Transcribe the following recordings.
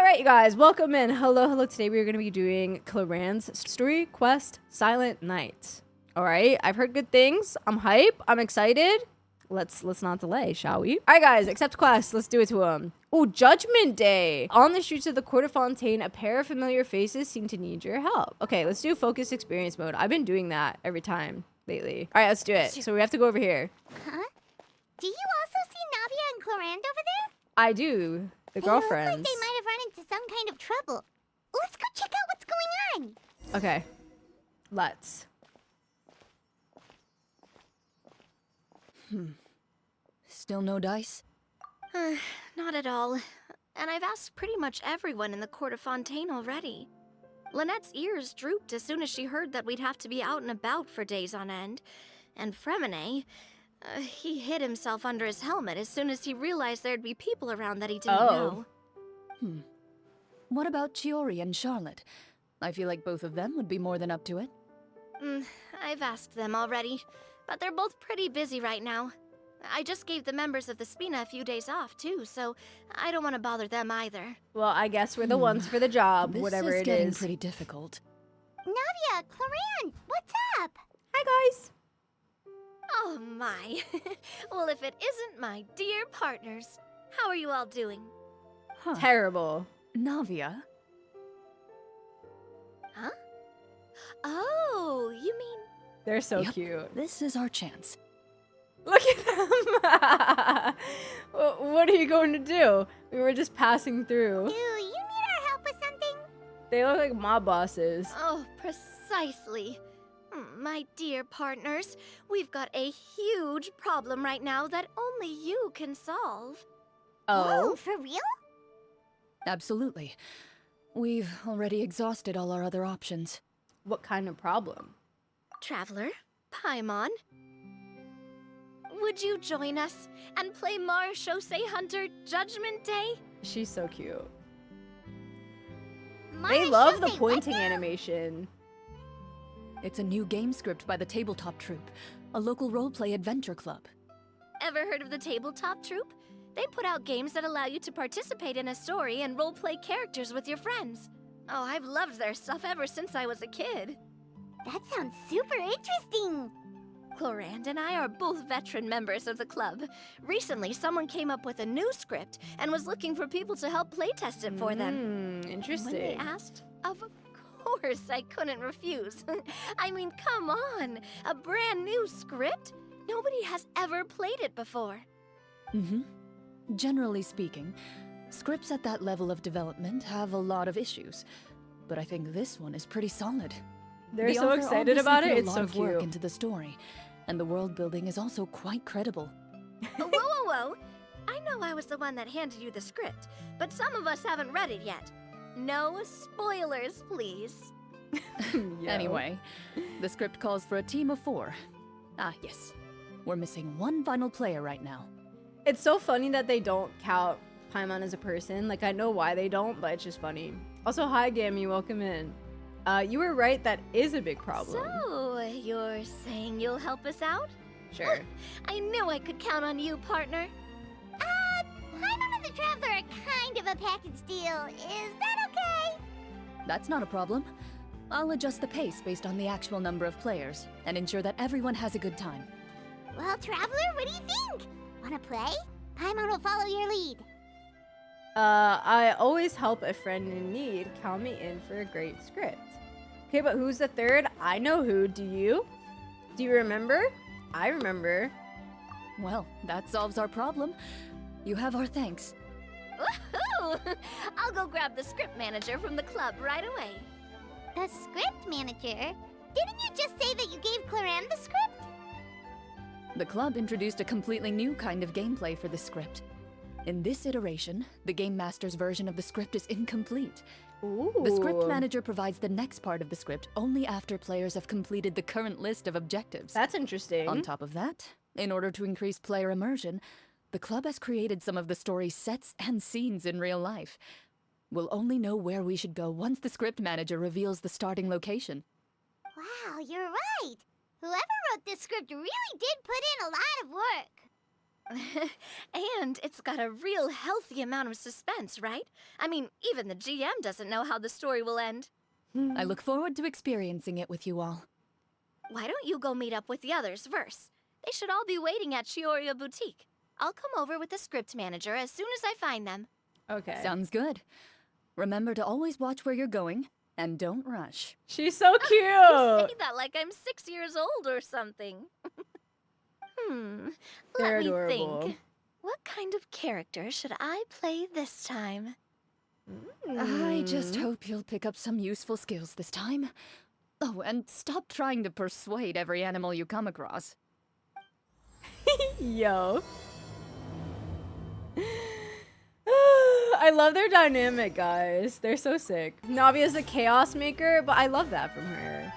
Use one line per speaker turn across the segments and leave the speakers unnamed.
Alright, you guys, welcome in. Hello. Today we are going to be doing Clorinde Story Quest Silent Night. Alright, I've heard good things. I'm hype. I'm excited. Let's not delay, shall we? Alright, guys, accept quest. Let's do it to him. Oh, Judgment Day. On the streets of the Court of Fontaine, a pair of familiar faces seem to need your help. Okay, let's do focus experience mode. I've been doing that every time lately. Alright, let's do it. So we have to go over here.
Huh? Do you also see Navia and Clorinde over there?
I do. The girlfriends.
They look like they might have run into some kind of trouble. Let's go check out what's going on.
Okay. Let's.
Still no dice?
Not at all. And I've asked pretty much everyone in the Court of Fontaine already. Lynette's ears drooped as soon as she heard that we'd have to be out and about for days on end. And Fremine, he hid himself under his helmet as soon as he realized there'd be people around that he didn't know.
What about Chiori and Charlotte? I feel like both of them would be more than up to it.
I've asked them already, but they're both pretty busy right now. I just gave the members of the Spina a few days off, too, so I don't want to bother them either.
Well, I guess we're the ones for the job, whatever it is.
This is getting pretty difficult.
Navia, Clorinde, what's up?
Hi, guys.
Oh my. Well, if it isn't my dear partners. How are you all doing?
Huh.
Terrible.
Navia?
Huh? Oh, you mean...
They're so
Yep,
cute.
This is our chance.
Look at them. What are you going to do? We were just passing through.
Do you need our help with something?
They look like mob bosses.
Oh, precisely. My dear partners, we've got a huge problem right now that only you can solve.
Whoa,
Oh.
for real?
Absolutely. We've already exhausted all our other options.
What kind of problem?
Traveler, Paimon, would you join us and play Mar Shosei Hunter Judgment Day?
She's so cute.
Mara
They love the
Shosei,
pointing
what now?
animation.
It's a new game script by the Tabletop Troupe, a local roleplay adventure club.
Ever heard of the Tabletop Troupe? They put out games that allow you to participate in a story and roleplay characters with your friends. Oh, I've loved their stuff ever since I was a kid.
That sounds super interesting.
Clorinde and I are both veteran members of the club. Recently, someone came up with a new script and was looking for people to help playtest it for them.
Interesting.
When they asked, of course I couldn't refuse. I mean, come on, a brand new script? Nobody has ever played it before.
Generally speaking, scripts at that level of development have a lot of issues, but I think this one is pretty solid.
They're
The
so
author
excited
obviously
about
put
it.
a
It's
lot
so
of work
cute.
into the story, and the world building is also quite credible.
Whoa. I know I was the one that handed you the script, but some of us haven't read it yet. No spoilers, please.
Yo.
Anyway, the script calls for a team of 4. Ah, yes. We're missing one final player right now.
It's so funny that they don't count Paimon as a person. Like, I know why they don't, but it's just funny. Also, hi, Gammy. Welcome in. You were right. That is a big problem.
So, you're saying you'll help us out?
Sure.
I knew I could count on you, partner.
Paimon and the Traveler are kind of a package deal. Is that okay?
That's not a problem. I'll adjust the pace based on the actual number of players, and ensure that everyone has a good time.
Well, Traveler, what do you think? Wanna play? Paimon will follow your lead.
I always help a friend in need. Count me in for a great script. Okay, but who's the third? I know who. Do you? Do you remember? I remember.
Well, that solves our problem. You have our thanks.
Woohoo! I'll go grab the script manager from the club right away.
The script manager? Didn't you just say that you gave Clorinde the script?
The club introduced a completely new kind of gameplay for the script. In this iteration, the Game Master's version of the script is incomplete.
Ooh.
The script manager provides the next part of the script only after players have completed the current list of objectives.
That's interesting.
On top of that, in order to increase player immersion, the club has created some of the story's sets and scenes in real life. We'll only know where we should go once the script manager reveals the starting location.
Wow, you're right. Whoever wrote this script really did put in a lot of work.
And it's got a real healthy amount of suspense, right? I mean, even the GM doesn't know how the story will end.
I look forward to experiencing it with you all.
Why don't you go meet up with the others first? They should all be waiting at Chioria Boutique. I'll come over with the script manager as soon as I find them.
Okay.
Sounds good. Remember to always watch where you're going, and don't rush.
She's so
You
cute.
say that like I'm 6 years old or something.
They're
Let me
adorable.
think. What kind of character should I play this time?
I just hope you'll pick up some useful skills this time. Oh, and stop trying to persuade every animal you come across.
Yo. I love their dynamic, guys. They're so sick. Navia's a chaos maker, but I love that from her.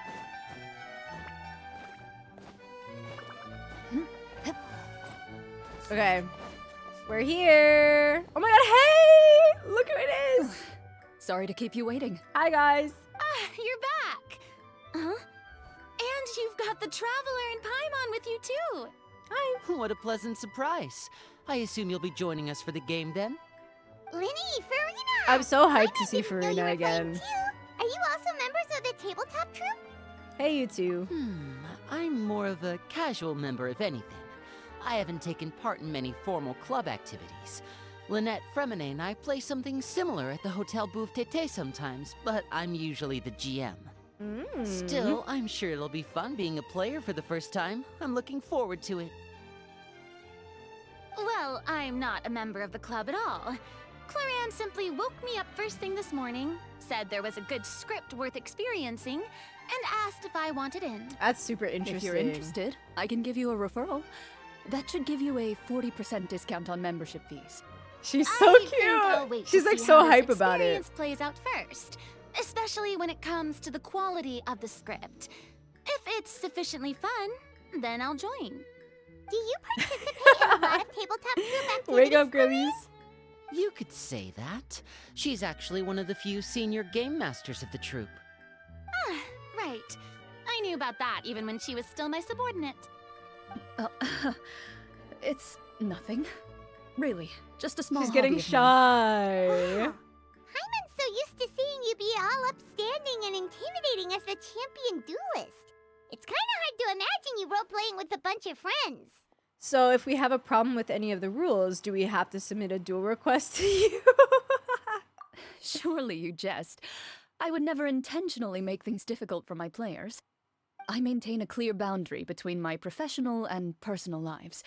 Okay. We're here. Oh my god, hey! Look who it is!
Sorry to keep you waiting.
Hi, guys.
Ah, you're back! Huh? And you've got the Traveler and Paimon with you, too!
Hi.
What a pleasant surprise. I assume you'll be joining us for the game then?
Linny, Farina!
I'm so hyped to
I
see
didn't know you
Farina
were playing
again.
too. Are you also members of the tabletop troupe?
Hey, you two.
I'm more of a casual member, if anything. I haven't taken part in many formal club activities. Lynette, Fremine, and I play something similar at the Hotel Bouffe Tété sometimes, but I'm usually the GM. Still, I'm sure it'll be fun being a player for the first time. I'm looking forward to it.
Well, I'm not a member of the club at all. Clorinde simply woke me up first thing this morning, said there was a good script worth experiencing, and asked if I wanted in.
That's super interesting.
If you're interested, I can give you a referral. That should give you a 40% discount on membership fees.
She's so
I think I'll
cute.
wait
She's
to
like
see
so
how this
hype about it.
experience plays out first, especially when it comes to the quality of the script. If it's sufficiently fun, then I'll join.
Do you participate in a lot of tabletop troupe activities?
Wake up, girlies.
You could say that. She's actually one of the few senior game masters of the troupe.
Right. I knew about that even when she was still my subordinate.
It's nothing. Really, just a small
She's
hobby
getting
of mine.
shy.
Hyman's so used to seeing you be all upstanding and intimidating as the champion duelist. It's kind of hard to imagine you role-playing with a bunch of friends.
So if we have a problem with any of the rules, do we have to submit a duel request to you?
Surely you jest. I would never intentionally make things difficult for my players. I maintain a clear boundary between my professional and personal lives.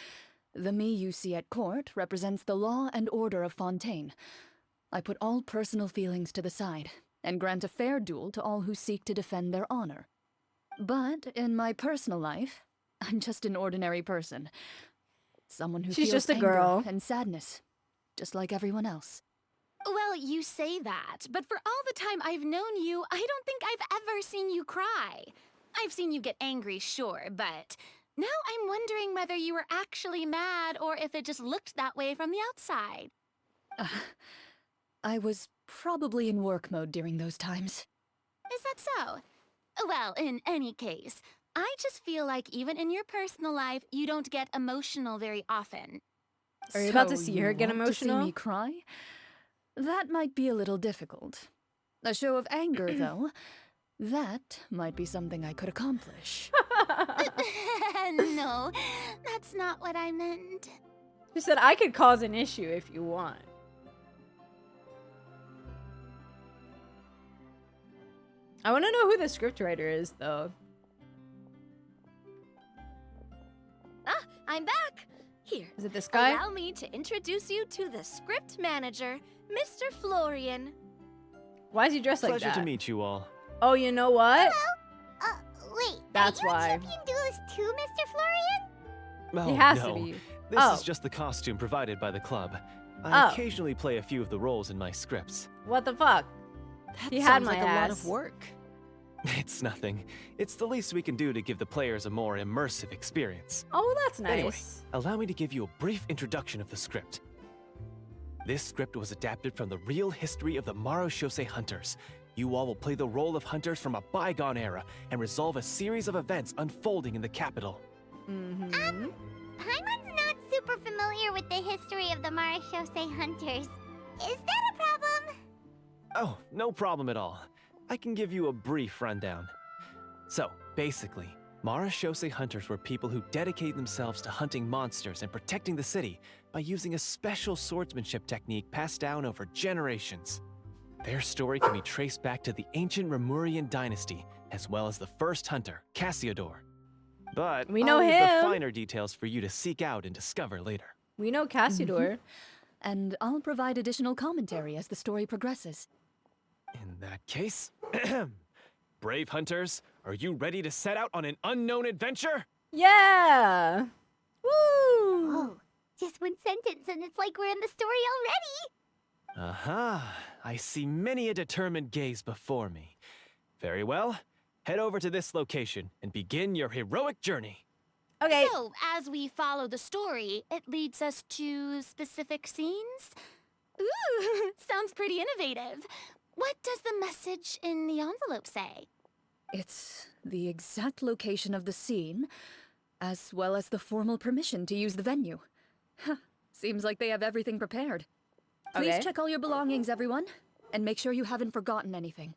The me you see at court represents the law and order of Fontaine. I put all personal feelings to the side and grant a fair duel to all who seek to defend their honor. But in my personal life, I'm just an ordinary person. Someone who
She's
feels
just a
anger
girl.
and sadness, just like everyone else.
Well, you say that, but for all the time I've known you, I don't think I've ever seen you cry. I've seen you get angry, sure, but now I'm wondering whether you were actually mad or if it just looked that way from the outside.
I was probably in work mode during those times.
Is that so? Well, in any case, I just feel like even in your personal life, you don't get emotional very often.
Are you about to
So
see
you
her get
want to see
emotional?
me cry? That might be a little difficult. A show of anger, though, that might be something I could accomplish.
No, that's not what I meant.
She said I could cause an issue if you want. I want to know who the scriptwriter is, though.
Ah, I'm back! Here,
Is it this guy?
allow me to introduce you to the script manager, Mr. Florian.
Why is he dressed like
Pleasure
that?
to meet you all.
Oh, you know what?
Wait,
That's
are you
why.
a champion duelist too, Mr. Florian?
Oh,
He has
no.
to be.
This
Oh.
is just the costume provided by the club.
Oh.
I occasionally play a few of the roles in my scripts.
What the fuck?
That
He had
sounds
my
like a lot
ass.
of work.
It's nothing. It's the least we can do to give the players a more immersive experience.
Oh, well, that's nice.
Anyway, allow me to give you a brief introduction of the script. This script was adapted from the real history of the Marushose hunters. You all will play the role of hunters from a bygone era and resolve a series of events unfolding in the capital.
Mm-hmm.
Paimon's not super super familiar with the history of the Marashose hunters. Is that a problem?
Oh, no problem at all. I can give you a brief rundown. So, basically, Marashose hunters were people who dedicated themselves to hunting monsters and protecting the city by using a special swordsmanship technique passed down over generations. Their story can be traced back to the ancient Remurian dynasty, as well as the first hunter, Cassiodor. But
We know
I'll leave
him.
the finer details for you to seek out and discover later.
We know Cassiodor.
And I'll provide additional commentary as the story progresses.
In that case, brave hunters, are you ready to set out on an unknown adventure?
Yeah. Woo.
Whoa, just one sentence and it's like we're in the story already.
Aha, I see many a determined gaze before me. Very well, head over to this location and begin your heroic journey.
Okay.
So, as we follow the story, it leads us to specific scenes? Ooh, sounds pretty innovative. What does the message in the envelope say?
It's the exact location of the scene, as well as the formal permission to use the venue. Huh, seems like they have everything prepared. Please
Okay.
check all your belongings, everyone, and make sure you haven't forgotten anything.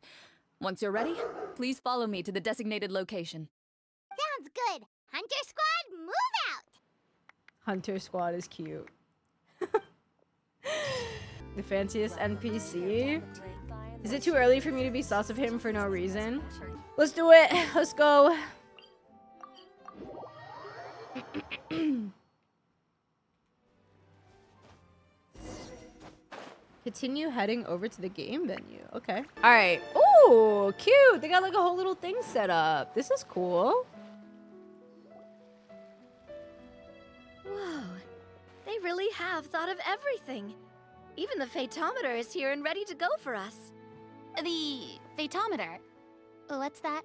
Once you're ready, please follow me to the designated location.
Sounds good. Hunter Squad, move out!
Hunter Squad is cute. The fanciest NPC. Is it too early for me to be sus of him for no reason? Let's do it. Let's go. Continue heading over to the game venue. Okay. All right. Ooh, cute. They got like a whole little thing set up. This is cool.
Whoa, they really have thought of everything. Even the Fatometer is here and ready to go for us.
The Fatometer. What's that?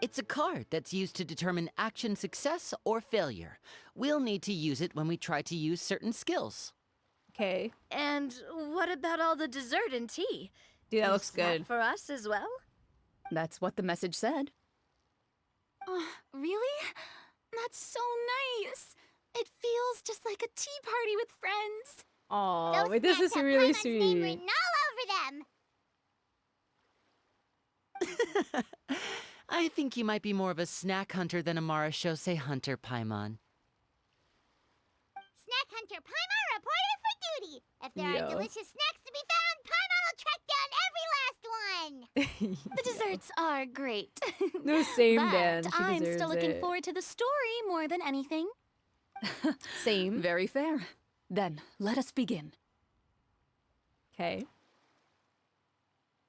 It's a card that's used to determine action success or failure. We'll need to use it when we try to use certain skills.
Okay.
And what about all the dessert and tea?
Dude, that
Is
looks good.
that for us as well?
That's what the message said.
Really? That's so nice. It feels just like a tea party with friends.
Oh,
Those
wait, this
snacks
is
have
really
Paimon's name
sweet.
written all over them.
I think you might be more of a snack hunter than a Marashose hunter, Paimon.
Snack Hunter Paimon reported for duty. If there
Yo.
are delicious snacks to be found, Paimon will track down every last one.
The desserts are great.
No, same,
but
Dan. She
I'm
deserves
still looking
it.
forward to the story more than anything.
Same.
Very fair. Then, let us begin.
Okay.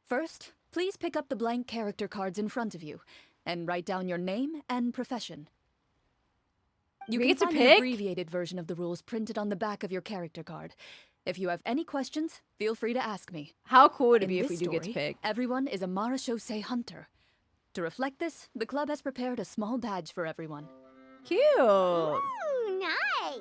First, please pick up the blank character cards in front of you and write down your name and profession. You
We
can
get to
find an
pick?
abbreviated version of the rules printed on the back of your character card. If you have any questions, feel free to ask me.
How cool would it
In
be if
this
we do get to
story,
pick?
everyone is a Marashose hunter. To reflect this, the club has prepared a small badge for everyone.
Cute.
Ooh, nice.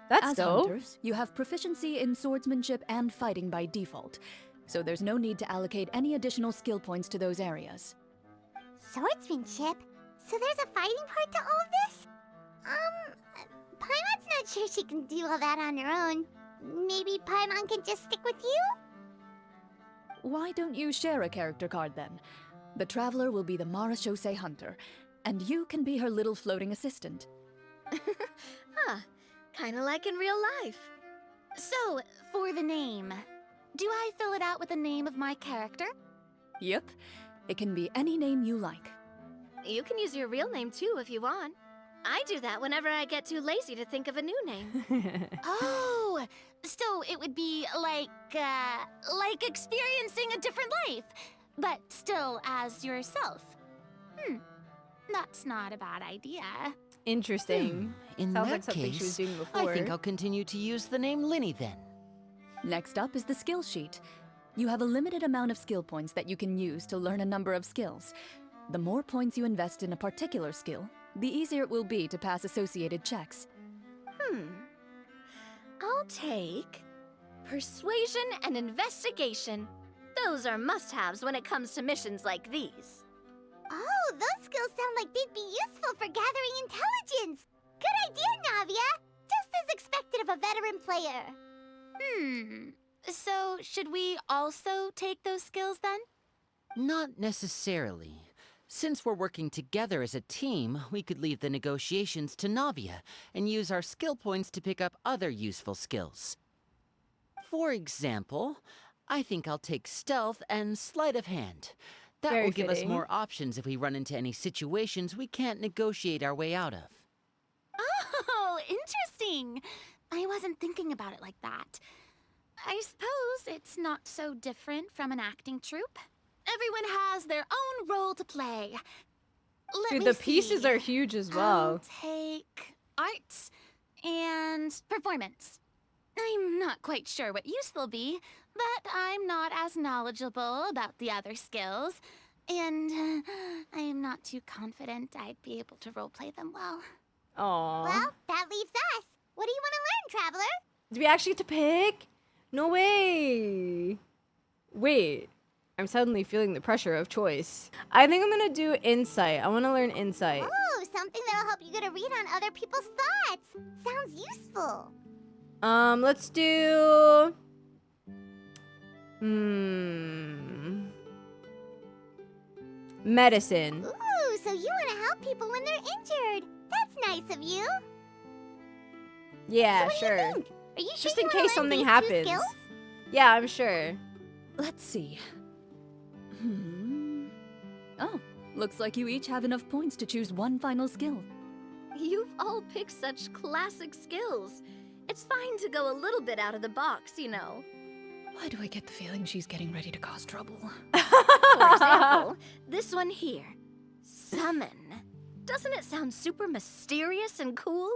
That's
As
dope.
hunters, you have proficiency in swordsmanship and fighting by default, so there's no need to allocate any additional skill points to those areas.
Swordsmanship? So there's a fighting part to all of this? Paimon's not sure she can do all that on her own. Maybe Paimon can just stick with you?
Why don't you share a character card then? The traveler will be the Marashose hunter, and you can be her little floating assistant.
Huh, kinda like in real life.
So, for the name, do I fill it out with the name of my character?
Yep, it can be any name you like.
You can use your real name too if you want. I do that whenever I get too lazy to think of a new name.
Oh, so it would be like experiencing a different life, but still as yourself. That's not a bad idea.
Interesting.
In
Sounds
that
like something she was
case,
doing before.
I think I'll continue to use the name Linny then.
Next up is the skill sheet. You have a limited amount of skill points that you can use to learn a number of skills. The more points you invest in a particular skill, the easier it will be to pass associated checks.
I'll take persuasion and investigation. Those are must-haves when it comes to missions like these.
Oh, those skills sound like they'd be useful for gathering intelligence. Good idea, Navia. Just as expected of a veteran player.
So, should we also take those skills then?
Not necessarily. Since we're working together as a team, we could leave the negotiations to Navia and use our skill points to pick up other useful skills. For example, I think I'll take stealth and sleight of hand. That
Very
will give us
fitting.
more options if we run into any situations we can't negotiate our way out of.
Oh, interesting. I wasn't thinking about it like that. I suppose it's not so different from an acting troupe. Everyone has their own role to play. Let
Dude,
me
the pieces
see.
are huge as
I'll
well.
take arts and performance. I'm not quite sure what use they'll be, but I'm not as knowledgeable about the other skills, and I'm not too confident I'd be able to roleplay them well.
Aw.
Well, that leaves us. What do you want to learn, Traveler?
Do we actually get to pick? No way. Wait. I'm suddenly feeling the pressure of choice. I think I'm gonna do insight. I wanna learn insight.
Oh, something that'll help you get a read on other people's thoughts. Sounds useful.
Let's do... Medicine.
Ooh, so you want to help people when they're injured. That's nice of you.
Yeah,
So what do
sure.
you think? Are you sure
Just
you
in
wanna
case
learn
something
these two
happens.
skills?
Yeah, I'm sure.
Let's see. Oh, looks like you each have enough points to choose one final skill.
You've all picked such classic skills. It's fine to go a little bit out of the box, you know.
Why do I get the feeling she's getting ready to cause trouble?
For example, this one here. Summon. Doesn't it sound super mysterious and cool?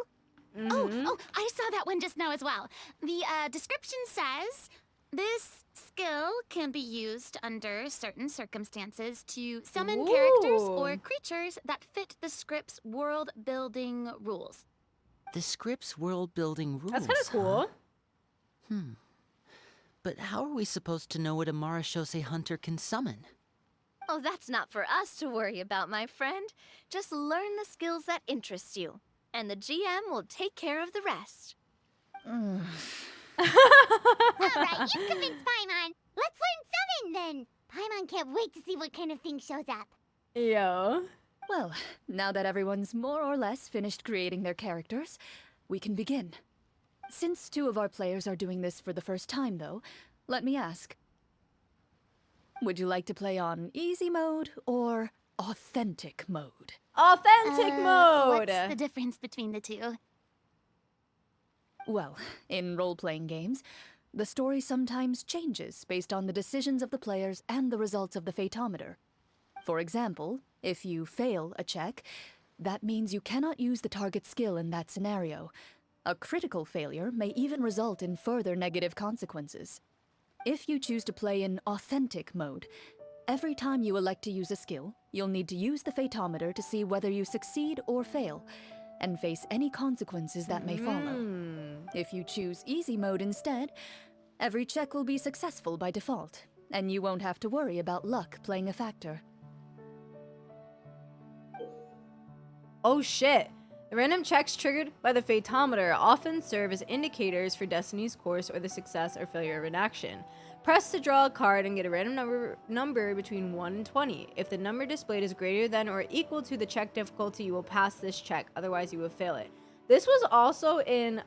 Oh, I saw that one just now as well. The description says, this skill can be used under certain circumstances to summon characters or
Ooh.
creatures that fit the script's world-building rules.
The script's world-building rules.
That's kind of cool.
But how are we supposed to know what a Marashose hunter can summon?
Oh, that's not for us to worry about, my friend. Just learn the skills that interest you, and the GM will take care of the rest.
All right, you've convinced Paimon. Let's learn summon then. Paimon can't wait to see what kind of thing shows up.
Yo.
Well, now that everyone's more or less finished creating their characters, we can begin. Since two of our players are doing this for the first time, though, let me ask. Would you like to play on easy mode or authentic mode?
Authentic mode.
What's the difference between the two?
Well, in role-playing games, the story sometimes changes based on the decisions of the players and the results of the Fatometer. For example, if you fail a check, that means you cannot use the target skill in that scenario. A critical failure may even result in further negative consequences. If you choose to play in authentic mode, every time you elect to use a skill, you'll need to use the Fatometer to see whether you succeed or fail, and face any consequences that may follow. If you choose easy mode instead, every check will be successful by default, and you won't have to worry about luck playing a factor.
Oh shit. The random checks triggered by the Fatometer often serve as indicators for Destiny's course or the success or failure of an action. Press to draw a card and get a random number between 1 and 20. If the number displayed is greater than or equal to the check difficulty, you will pass this check, otherwise you will fail it. This was also in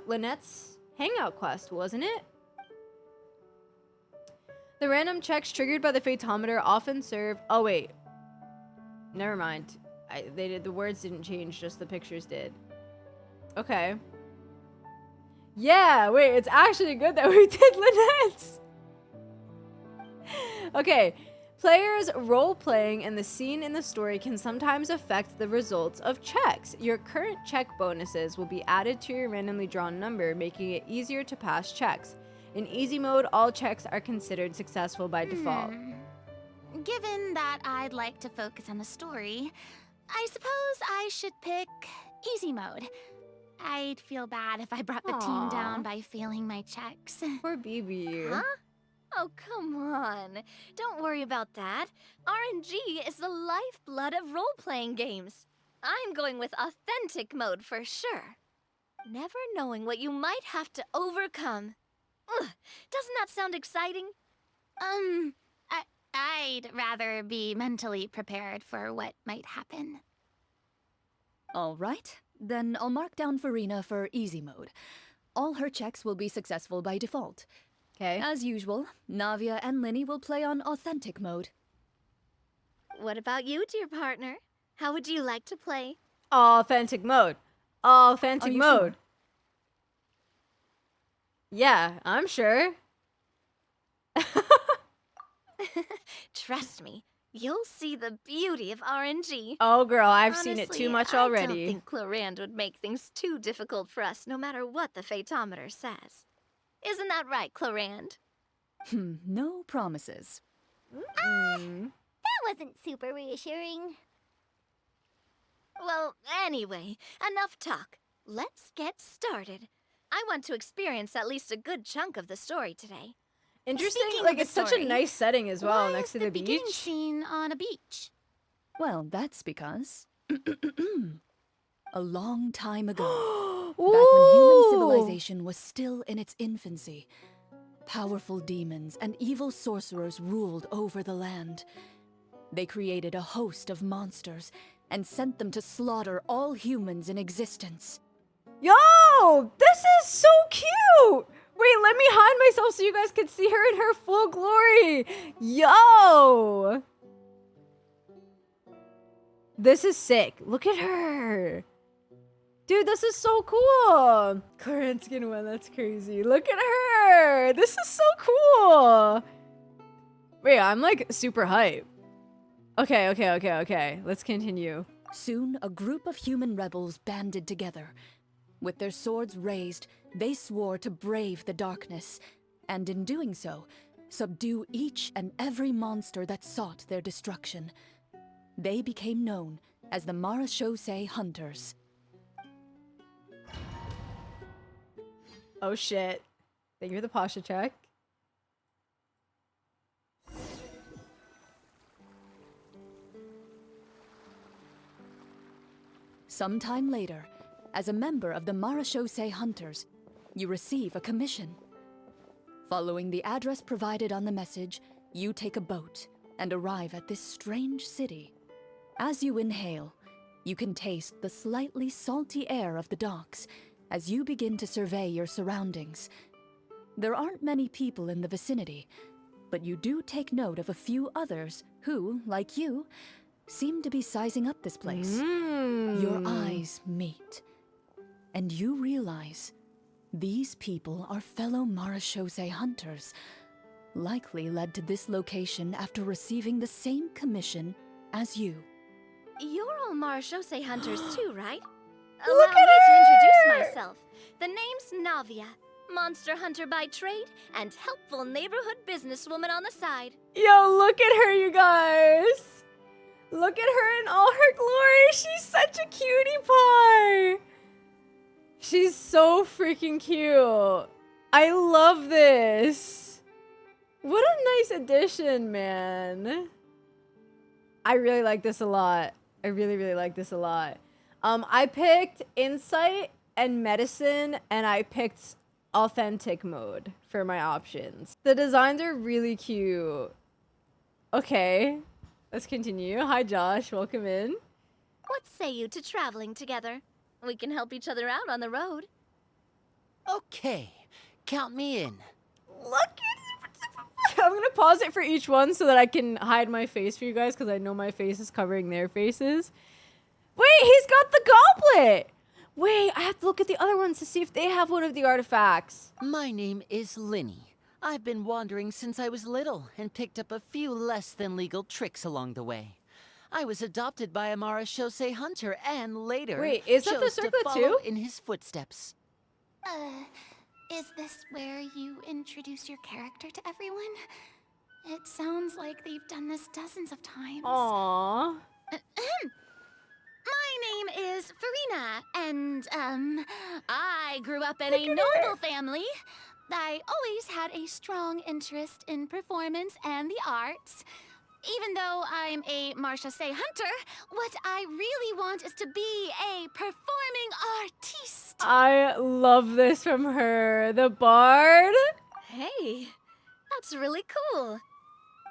Lynette's Hangout quest, wasn't it? The random checks triggered by the Fatometer often serve... Oh, wait. Never mind. The words didn't change, just the pictures did. Okay. Yeah, wait, it's actually good that we did Lynette's. Okay. Players' role-playing and the scene in the story can sometimes affect the results of checks. Your current check bonuses will be added to your randomly drawn number, making it easier to pass checks. In easy mode, all checks are considered successful by default.
Given that I'd like to focus on the story, I suppose I should pick easy mode. I'd feel bad if I brought the team
Aw.
down by failing my checks.
Poor BB.
Huh? Oh, come on. Don't worry about that. RNG is the lifeblood of role-playing games. I'm going with authentic mode for sure. Never knowing what you might have to overcome. Ugh, doesn't that sound exciting?
I'd rather be mentally prepared for what might happen.
All right, then I'll mark down Farina for easy mode. All her checks will be successful by default.
Okay.
As usual, Navia and Linny will play on authentic mode.
What about you, dear partner? How would you like to play?
Authentic mode. Authentic
Are you
mode.
sure?
Yeah, I'm sure.
Trust me, you'll see the beauty of RNG.
Oh, girl, I've seen it
Honestly,
too much
I don't
already.
think Clorinde would make things too difficult for us, no matter what the Fatometer says. Isn't that right, Clorinde?
No promises.
Mm.
That wasn't super reassuring.
Well, anyway, enough talk. Let's get started. I want to experience at least a good chunk of the story today.
Interesting.
Speaking
Like,
of the
it's such a
story,
nice setting as well,
Why
next
is
to
the
the
beginning
beach.
scene on a beach?
Well, that's because... a long time ago,
Ooh.
back when human civilization was still in its infancy, powerful demons and evil sorcerers ruled over the land. They created a host of monsters and sent them to slaughter all humans in existence.
Yo, this is so cute. Wait, let me hide myself so you guys can see her in her full glory. Yo. This is sick. Look at her. Dude, this is so cool. Current skin one, that's crazy. Look at her. This is so cool. Wait, I'm like super hype. Okay. Let's continue.
Soon, a group of human rebels banded together. With their swords raised, they swore to brave the darkness, and in doing so, subdue each and every monster that sought their destruction. They became known as the Marashosei Hunters.
Oh shit. Thank you for the posture check.
Sometime later, as a member of the Marashosei Hunters, you receive a commission. Following the address provided on the message, you take a boat and arrive at this strange city. As you inhale, you can taste the slightly salty air of the docks as you begin to survey your surroundings. There aren't many people in the vicinity, but you do take note of a few others who, like you, seem to be sizing up this place. Your eyes meet, and you realize these people are fellow Marashosei hunters, likely led to this location after receiving the same commission as you.
You're all Marashosei hunters too, right?
Look
Allow
at
me to
her!
introduce myself. The name's Navia, monster hunter by trade and helpful neighborhood businesswoman on the side.
Yo, look at her, you guys. Look at her in all her glory. She's such a cutie pie. She's so freaking cute. I love this. What a nice addition, man. I really like this a lot. I really like this a lot. I picked Insight and Medicine, and I picked Authentic mode for my options. The designs are really cute. Okay, let's continue. Hi, Josh. Welcome in.
What say you to traveling together? We can help each other out on the road.
Okay, count me in.
Look at I'm gonna pause it for each one so that I can hide my face for you guys because I know my face is covering their faces. Wait, he's got the goblet! Wait, I have to look at the other ones to see if they have one of the artifacts.
My name is Linny. I've been wandering since I was little and picked up a few less than legal tricks along the way. I was adopted by a Marashosei hunter and later
Wait, is that the
chose to
circlet
follow
too?
in his footsteps.
Is this where you introduce your character to everyone? It sounds like they've done this dozens of times.
Aww.
My name is Farina, and, I grew up in a noble family. I always had a strong interest in performance and the arts. Even though I'm a Marcia Say hunter, what I really want is to be a performing artiste.
I love this from her. The bard.
Hey, that's really cool.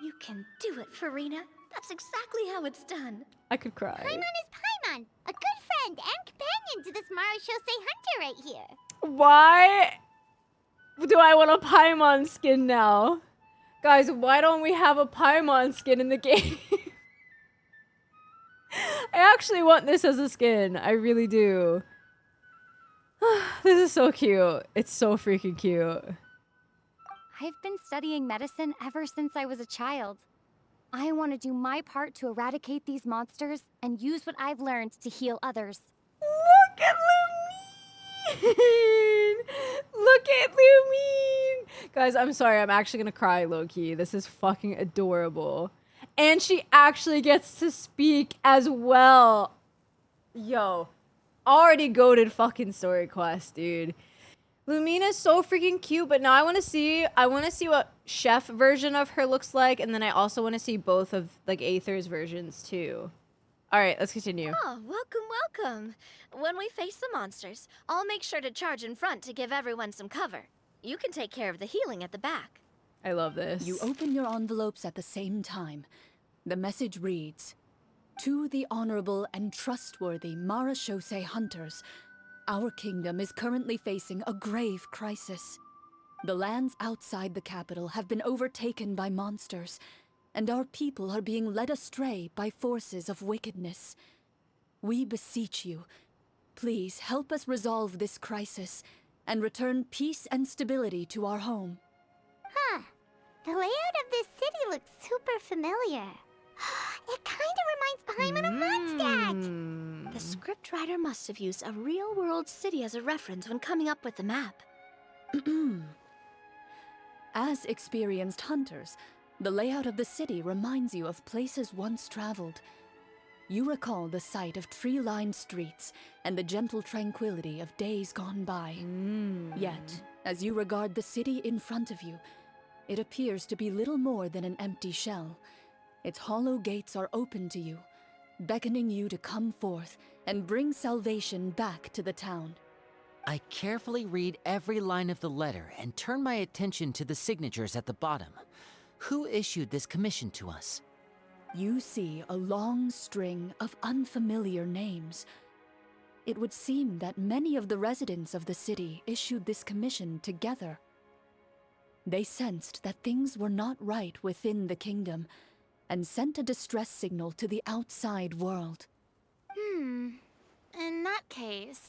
You can do it, Farina. That's exactly how it's done.
I could cry.
Paimon is Paimon, a good friend and companion to this Marashosei hunter right here.
Why do I want a Paimon skin now? Guys, why don't we have a Paimon skin in the game? I actually want this as a skin. I really do. This is so cute. It's so freaking cute.
I've been studying medicine ever since I was a child. I want to do my part to eradicate these monsters and use what I've learned to heal others.
Look at Lumine! Look at Lumine! Guys, I'm sorry. I'm actually gonna cry, low-key. This is fucking adorable. And she actually gets to speak as well. Yo. Already goated fucking story quest, dude. Lumine is so freaking cute, but now I want to see what chef version of her looks like, and then I also want to see both of like Aether's versions too. All right, let's continue.
Oh, welcome, welcome. When we face the monsters, I'll make sure to charge in front to give everyone some cover. You can take care of the healing at the back.
I love this.
You open your envelopes at the same time. The message reads, "To the honorable and trustworthy Marashosei hunters, our kingdom is currently facing a grave crisis. The lands outside the capital have been overtaken by monsters, and our people are being led astray by forces of wickedness. We beseech you, please help us resolve this crisis and return peace and stability to our home."
Huh. The layout of this city looks super familiar. It kind of reminds Paimon of Mondstadt.
The scriptwriter must have used a real-world city as a reference when coming up with the map.
As experienced hunters, the layout of the city reminds you of places once traveled. You recall the sight of tree-lined streets and the gentle tranquility of days gone by. Yet, as you regard the city in front of you, it appears to be little more than an empty shell. Its hollow gates are open to you, beckoning you to come forth and bring salvation back to the town.
I carefully read every line of the letter and turn my attention to the signatures at the bottom. Who issued this commission to us?
You see a long string of unfamiliar names. It would seem that many of the residents of the city issued this commission together. They sensed that things were not right within the kingdom and sent a distress signal to the outside world.
In that case,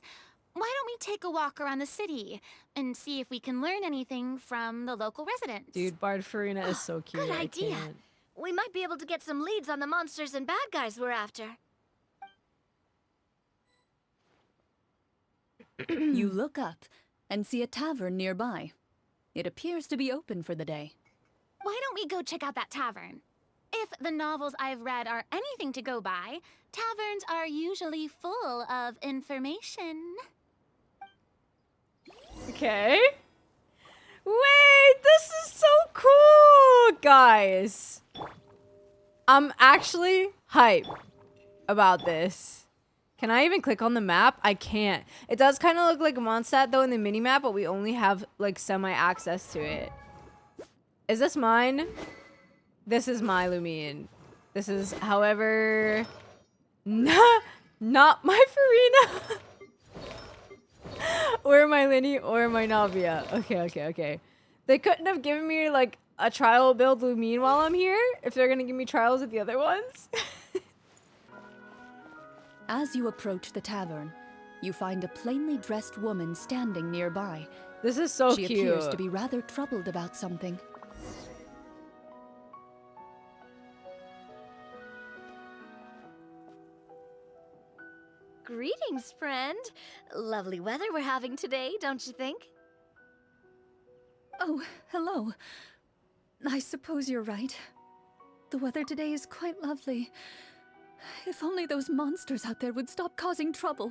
why don't we take a walk around the city and see if we can learn anything from the local residents?
Dude, Bard Farina is so cute.
Good
I
idea.
can't.
We might be able to get some leads on the monsters and bad guys we're after.
You look up and see a tavern nearby. It appears to be open for the day.
Why don't we go check out that tavern? If the novels I've read are anything to go by, taverns are usually full of information.
Okay. Wait, this is so cool, guys. I'm actually hype about this. Can I even click on the map? I can't. It does kind of look like Mondstadt though in the mini-map, but we only have like semi-access to it. Is this mine? This is my Lumine. This is, however, not my Farina. Or my Linny or my Navia. Okay. They couldn't have given me like a trial build Lumine while I'm here if they're gonna give me trials with the other ones.
As you approach the tavern, you find a plainly dressed woman standing nearby.
This is so
She
cute.
appears to be rather troubled about something.
Greetings, friend. Lovely weather we're having today, don't you think?
Oh, hello. I suppose you're right. The weather today is quite lovely. If only those monsters out there would stop causing trouble.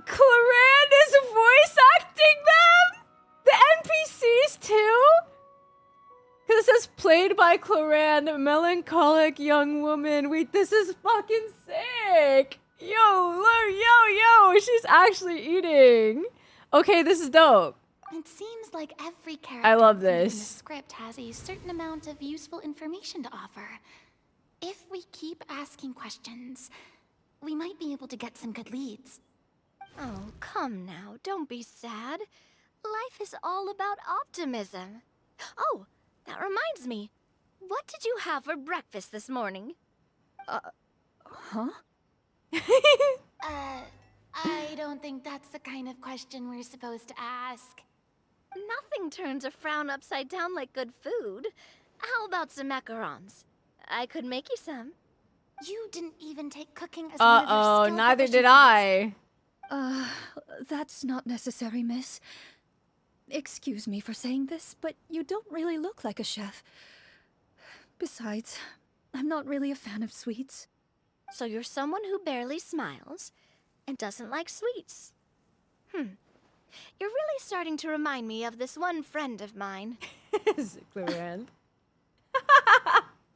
Clorinde is voice acting them? The NPCs too? this says played by Clorinde, melancholic young woman. Wait, this is fucking sick. Yo, look, yo, she's actually eating. Okay, this is dope.
It seems like every character
I love
included in the
this.
script has a certain amount of useful information to offer. If we keep asking questions, we might be able to get some good leads.
Oh, come now, don't be sad. Life is all about optimism. Oh, that reminds me. What did you have for breakfast this morning?
Huh?
I don't think that's the kind of question we're supposed to ask.
Nothing turns a frown upside down like good food. How about some macarons? I could make you some.
You didn't even take cooking as one of your
Uh-oh,
skill
neither did
proficiencies.
I.
That's not necessary, miss. Excuse me for saying this, but you don't really look like a chef. Besides, I'm not really a fan of sweets.
So you're someone who barely smiles and doesn't like sweets. You're really starting to remind me of this one friend of mine.
Is it Clorinde?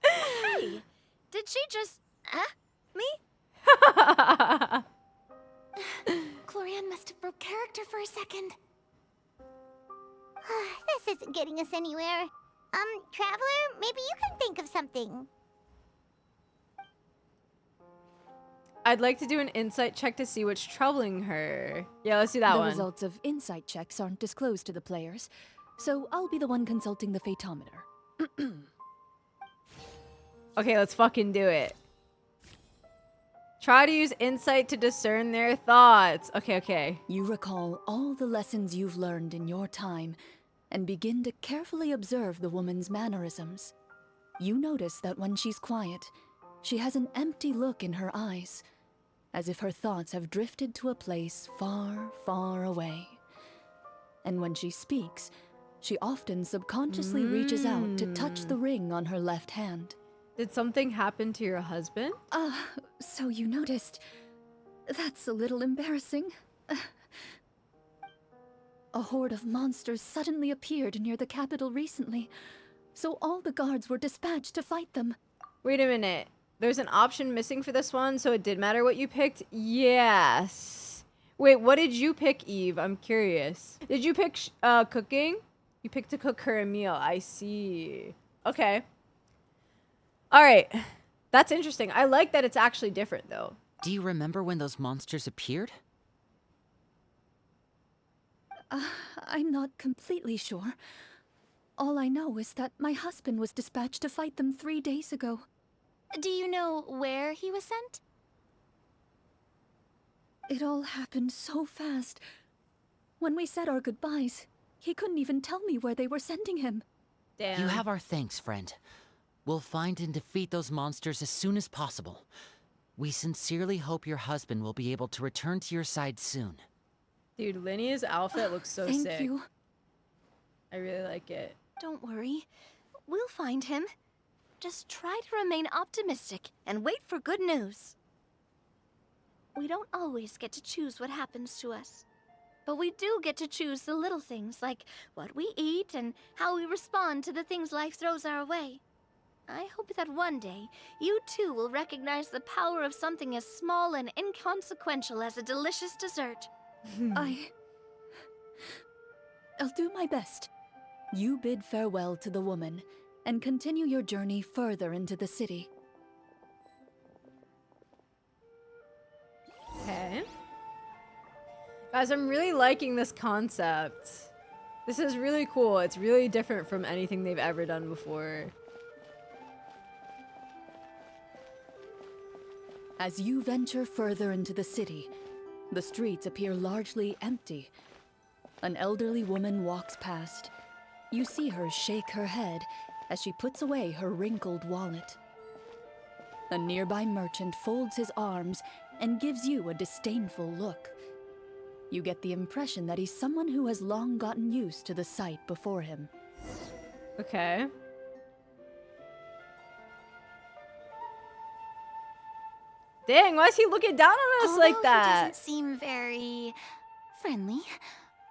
Hey, did she just... me?
Clorinde must have broke character for a second.
This isn't getting us anywhere. Traveler, maybe you can think of something.
I'd like to do an insight check to see what's troubling her. Yeah, let's do that
The
one.
results of insight checks aren't disclosed to the players, so I'll be the one consulting the fatometer.
Okay, let's fucking do it. Try to use insight to discern their thoughts. Okay.
You recall all the lessons you've learned in your time and begin to carefully observe the woman's mannerisms. You notice that when she's quiet, she has an empty look in her eyes, as if her thoughts have drifted to a place far, far away. And when she speaks, she often subconsciously reaches out to touch the ring on her left hand.
Did something happen to your husband?
So you noticed. That's a little embarrassing. A horde of monsters suddenly appeared near the capital recently, so all the guards were dispatched to fight them.
Wait a minute. There's an option missing for this one, so it did matter what you picked? Yes. Wait, what did you pick, Eve? I'm curious. Did you pick cooking? You picked to cook her a meal. I see. Okay. All right. That's interesting. I like that it's actually different, though.
Do you remember when those monsters appeared?
I'm not completely sure. All I know is that my husband was dispatched to fight them 3 days ago.
Do you know where he was sent?
It all happened so fast. When we said our goodbyes, he couldn't even tell me where they were sending him.
Damn.
You have our thanks, friend. We'll find and defeat those monsters as soon as possible. We sincerely hope your husband will be able to return to your side soon.
Dude, Linnea's outfit looks so
Thank
sick.
you.
I really like it.
Don't worry. We'll find him. Just try to remain optimistic and wait for good news. We don't always get to choose what happens to us. But we do get to choose the little things, like what we eat and how we respond to the things life throws our way. I hope that one day, you too will recognize the power of something as small and inconsequential as a delicious dessert.
I'll do my best. You bid farewell to the woman and continue your journey further into the city.
Okay. Guys, I'm really liking this concept. This is really cool. It's really different from anything they've ever done before.
As you venture further into the city, the streets appear largely empty. An elderly woman walks past. You see her shake her head as she puts away her wrinkled wallet. A nearby merchant folds his arms and gives you a disdainful look. You get the impression that he's someone who has long gotten used to the sight before him.
Okay. Dang, why is he looking down on us like
Although
that?
He doesn't seem very friendly.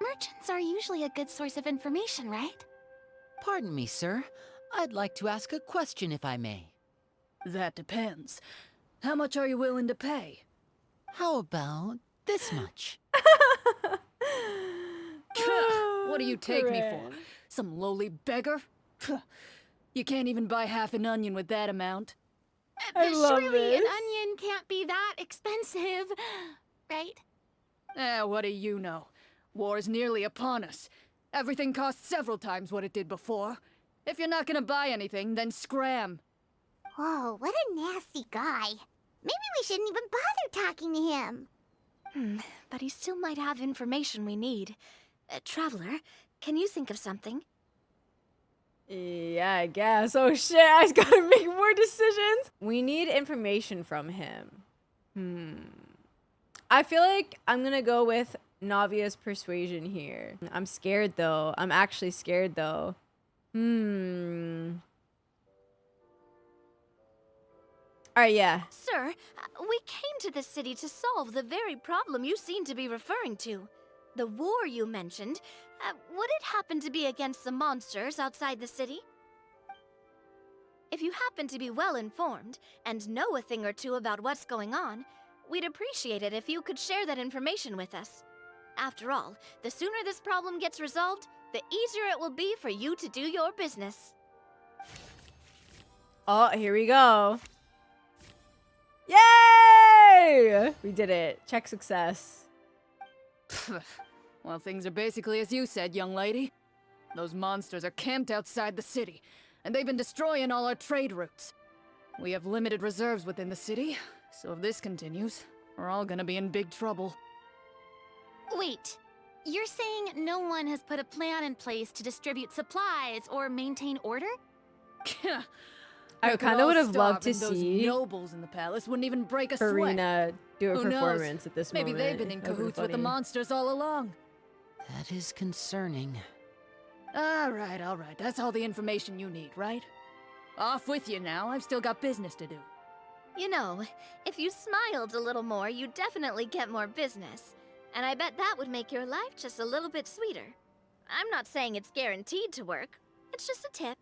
Merchants are usually a good source of information, right?
Pardon me, sir. I'd like to ask a question if I may.
That depends. How much are you willing to pay?
How about this much?
What do you take me for?
Clorinde.
Some lowly beggar? You can't even buy half an onion with that amount.
I love
Surely an
this.
onion can't be that expensive, right?
What do you know? War's nearly upon us. Everything costs several times what it did before. If you're not gonna buy anything, then scram.
Whoa, what a nasty guy. Maybe we shouldn't even bother talking to him.
But he still might have information we need. Traveler, can you think of something?
Yeah, I guess. Oh shit, I gotta make more decisions. We need information from him. I feel like I'm gonna go with Navia's persuasion here. I'm scared though. I'm actually scared though. Alright, yeah.
Sir, we came to this city to solve the very problem you seem to be referring to. The war you mentioned, would it happen to be against the monsters outside the city? If you happen to be well informed and know a thing or two about what's going on, we'd appreciate it if you could share that information with us. After all, the sooner this problem gets resolved, the easier it will be for you to do your business.
Oh, here we go. Yay! We did it. Check success.
Well, things are basically as you said, young lady. Those monsters are camped outside the city, and they've been destroying all our trade routes. We have limited reserves within the city, so if this continues, we're all gonna be in big trouble.
Wait, you're saying no one has put a plan in place to distribute supplies or maintain order?
I
We could
kind of
all
would have
starve
loved to
and those
see
nobles in the palace wouldn't even break a sweat.
Farina do a
Who knows?
performance at this
Maybe
moment.
they've been in
That'd
cahoots with the
funny.
monsters all along.
That is concerning.
All right. That's all the information you need, right? Off with you now. I've still got business to do.
You know, if you smiled a little more, you'd definitely get more business. And I bet that would make your life just a little bit sweeter. I'm not saying it's guaranteed to work. It's just a tip.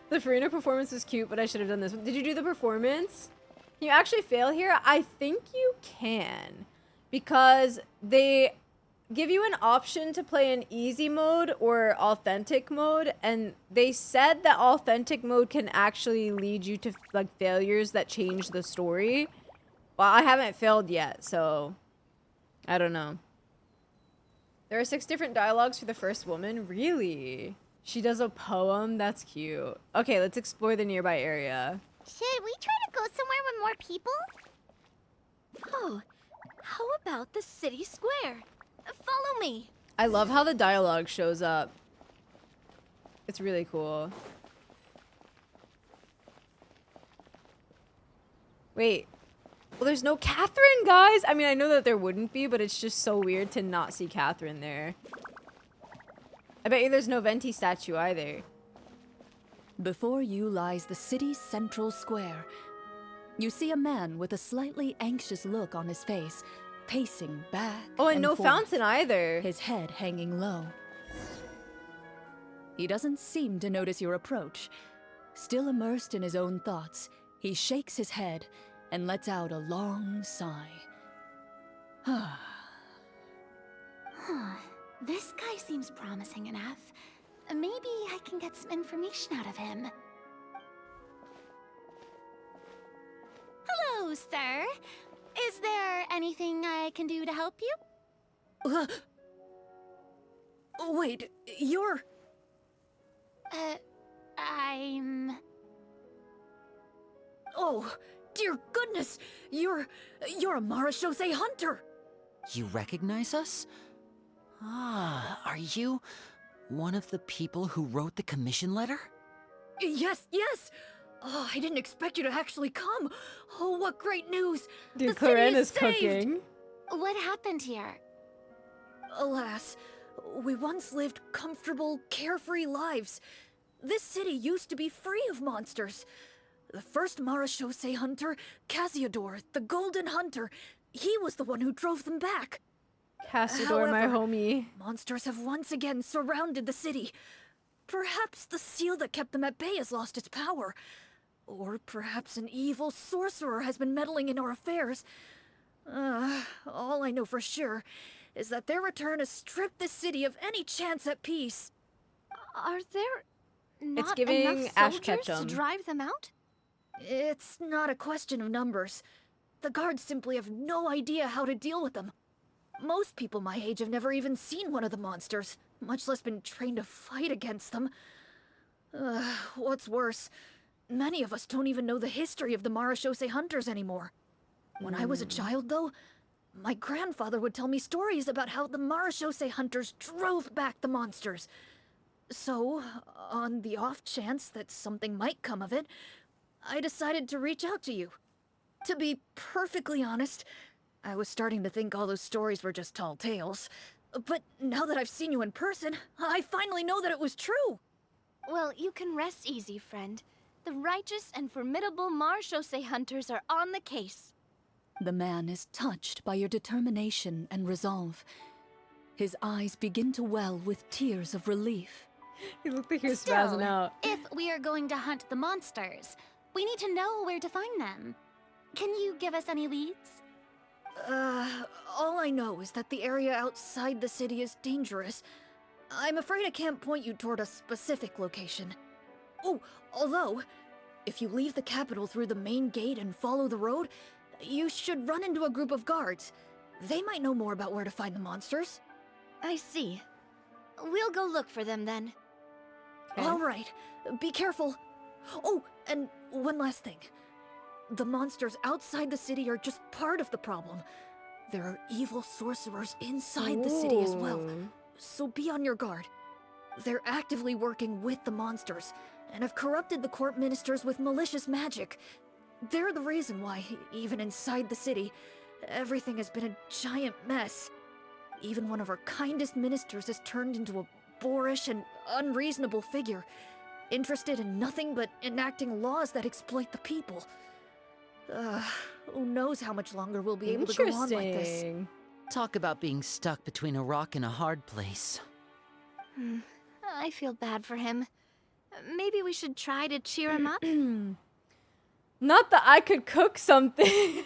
The Farina performance was cute, but I should have done this. Did you do the performance? Can you actually fail here? I think you can. Because they give you an option to play in easy mode or authentic mode, and they said that authentic mode can actually lead you to like failures that change the story. Well, I haven't failed yet, so I don't know. There are 6 different dialogues for the first woman. Really? She does a poem? That's cute. Okay, let's explore the nearby area.
Should we try to go somewhere with more people?
Oh, how about the city square? Follow me.
I love how the dialogue shows up. It's really cool. Wait. Well, there's no Catherine, guys! I mean, I know that there wouldn't be, but it's just so weird to not see Catherine there. I bet you there's no Venti statue either.
Before you lies the city's central square. You see a man with a slightly anxious look on his face, pacing back
Oh, and no
forth,
fountain either.
his head hanging low. He doesn't seem to notice your approach. Still immersed in his own thoughts, he shakes his head and lets out a long sigh.
This guy seems promising enough. Maybe I can get some information out of him. Hello, sir. Is there anything I can do to help you?
Wait, you're...
I'm...
Oh, dear goodness! You're a Marashose hunter!
You recognize us? Ah, are you one of the people who wrote the commission letter?
Yes! Oh, I didn't expect you to actually come! Oh, what great news!
Dude,
The city
Clorinde is
saved!
cooking.
What happened here?
Alas, we once lived comfortable, carefree lives. This city used to be free of monsters. The first Marashose hunter, Casiodor, the Golden Hunter, he was the one who drove them back.
Cassador, my
However,
homie.
monsters have once again surrounded the city. Perhaps the seal that kept them at bay has lost its power. Or perhaps an evil sorcerer has been meddling in our affairs. All I know for sure is that their return has stripped the city of any chance at peace.
Are there not
giving
enough
Ash
soldiers to
Ketchum.
drive them out?
It's not a question of numbers. The guards simply have no idea how to deal with them. Most people my age have never even seen one of the monsters, much less been trained to fight against them. What's worse, many of us don't even know the history of the Marashose hunters anymore. When I was a child, though, my grandfather would tell me stories about how the Marashose hunters drove back the monsters. So, on the off chance that something might come of it, I decided to reach out to you. To be perfectly honest, I was starting to think all those stories were just tall tales. But now that I've seen you in person, I finally know that it was true!
Well, you can rest easy, friend. The righteous and formidable Marashose hunters are on the case.
The man is touched by your determination and resolve. His eyes begin to well with tears of relief.
He looked like he was
Still,
spazzing out.
if we are going to hunt the monsters, we need to know where to find them. Can you give us any leads?
All I know is that the area outside the city is dangerous. I'm afraid I can't point you toward a specific location. Oh, although, if you leave the capital through the main gate and follow the road, you should run into a group of guards. They might know more about where to find the monsters.
I see. We'll go look for them then.
Okay.
All right, be careful. Oh, and one last thing. The monsters outside the city are just part of the problem. There are evil sorcerers inside the city as well,
Ooh.
so be on your guard. They're actively working with the monsters, and have corrupted the court ministers with malicious magic. They're the reason why, even inside the city, everything has been a giant mess. Even one of our kindest ministers has turned into a boorish and unreasonable figure, interested in nothing but enacting laws that exploit the people. Who knows how much longer we'll be able to go on like this.
Interesting.
Talk about being stuck between a rock and a hard place.
I feel bad for him. Maybe we should try to cheer him up?
Not that I could cook something.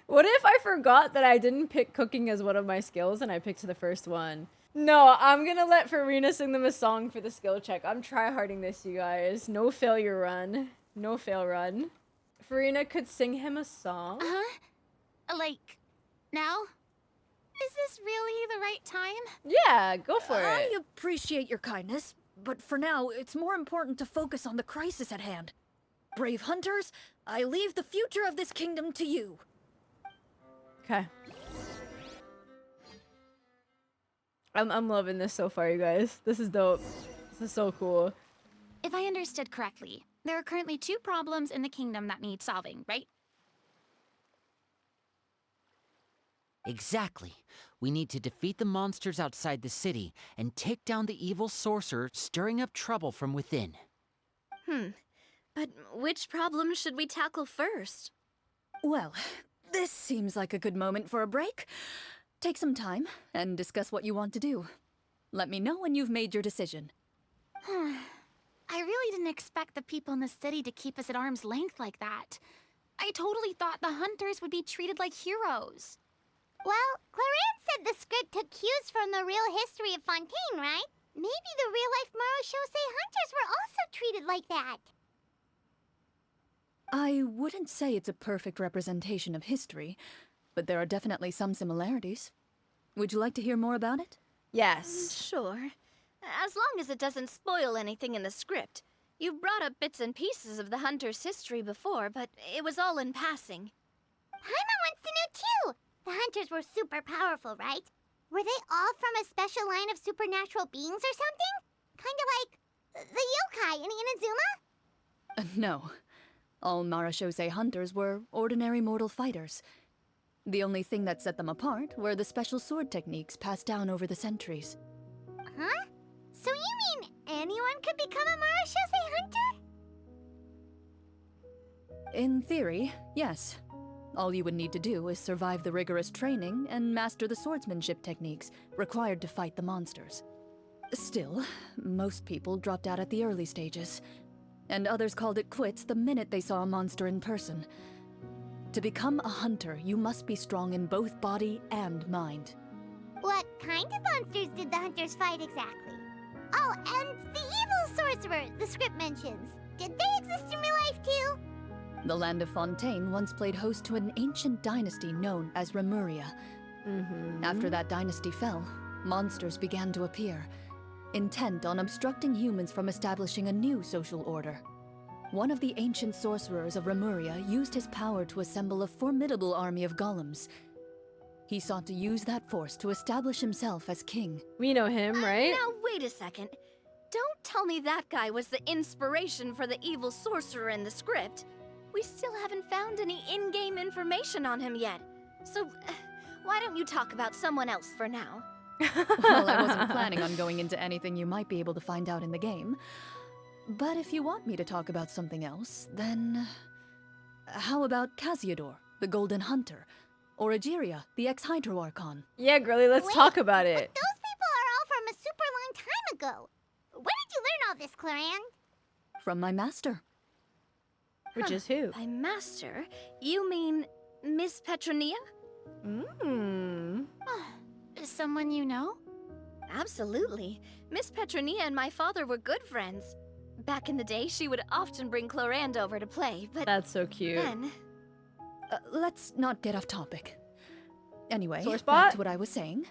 What if I forgot that I didn't pick cooking as one of my skills and I picked the first one? No, I'm gonna let Farina sing them a song for the skill check. I'm tryharding this, you guys. No failure run. No fail run. Farina could sing him a song.
Like, now? Is this really the right time?
Yeah, go for
I
it.
appreciate your kindness, but for now, it's more important to focus on the crisis at hand. Brave hunters, I leave the future of this kingdom to you.
Okay. I'm loving this so far, you guys. This is dope. This is so cool.
If I understood correctly, there are currently 2 problems in the kingdom that need solving, right?
Exactly. We need to defeat the monsters outside the city and take down the evil sorcerer stirring up trouble from within.
But which problem should we tackle first?
Well, this seems like a good moment for a break. Take some time and discuss what you want to do. Let me know when you've made your decision.
I really didn't expect the people in the city to keep us at arm's length like that. I totally thought the hunters would be treated like heroes.
Well, Clorinde said the script took cues from the real history of Fontaine, right? Maybe the real-life Marashose hunters were also treated like that.
I wouldn't say it's a perfect representation of history, but there are definitely some similarities. Would you like to hear more about it?
Yes.
Sure. As long as it doesn't spoil anything in the script. You brought up bits and pieces of the hunter's history before, but it was all in passing.
Paimon wants to know too! The hunters were super powerful, right? Were they all from a special line of supernatural beings or something? Kinda like the yokai in Inazuma?
No. All Marashose hunters were ordinary mortal fighters. The only thing that set them apart were the special sword techniques passed down over the centuries.
Huh? So you mean anyone could become a Marashose hunter?
In theory, yes. All you would need to do is survive the rigorous training and master the swordsmanship techniques required to fight the monsters. Still, most people dropped out at the early stages, and others called it quits the minute they saw a monster in person. To become a hunter, you must be strong in both body and mind.
What kind of monsters did the hunters fight exactly? Oh, and the evil sorcerer the script mentions. Did they exist in real life too?
The land of Fontaine once played host to an ancient dynasty known as Remuria. After that dynasty fell, monsters began to appear, intent on obstructing humans from establishing a new social order. One of the ancient sorcerers of Remuria used his power to assemble a formidable army of golems. He sought to use that force to establish himself as king.
We know him, right?
Now, wait a second. Don't tell me that guy was the inspiration for the evil sorcerer in the script. We still haven't found any in-game information on him yet. So, why don't you talk about someone else for now?
Well, I wasn't planning on going into anything you might be able to find out in the game. But if you want me to talk about something else, then... how about Casiodor, the Golden Hunter? Or Egeria, the ex-Hydro Archon?
Yeah, girly, let's talk about
But
it.
those people are all from a super long time ago. Where did you learn all this, Clorinde?
From my master.
Which is who?
By master, you mean Miss Petronia?
Someone you know?
Absolutely. Miss Petronia and my father were good friends. Back in the day, she would often bring Clorinde over to play, but
That's so cute.
then...
Let's not get off topic. Anyway,
Sore
back
spot?
to what I was saying.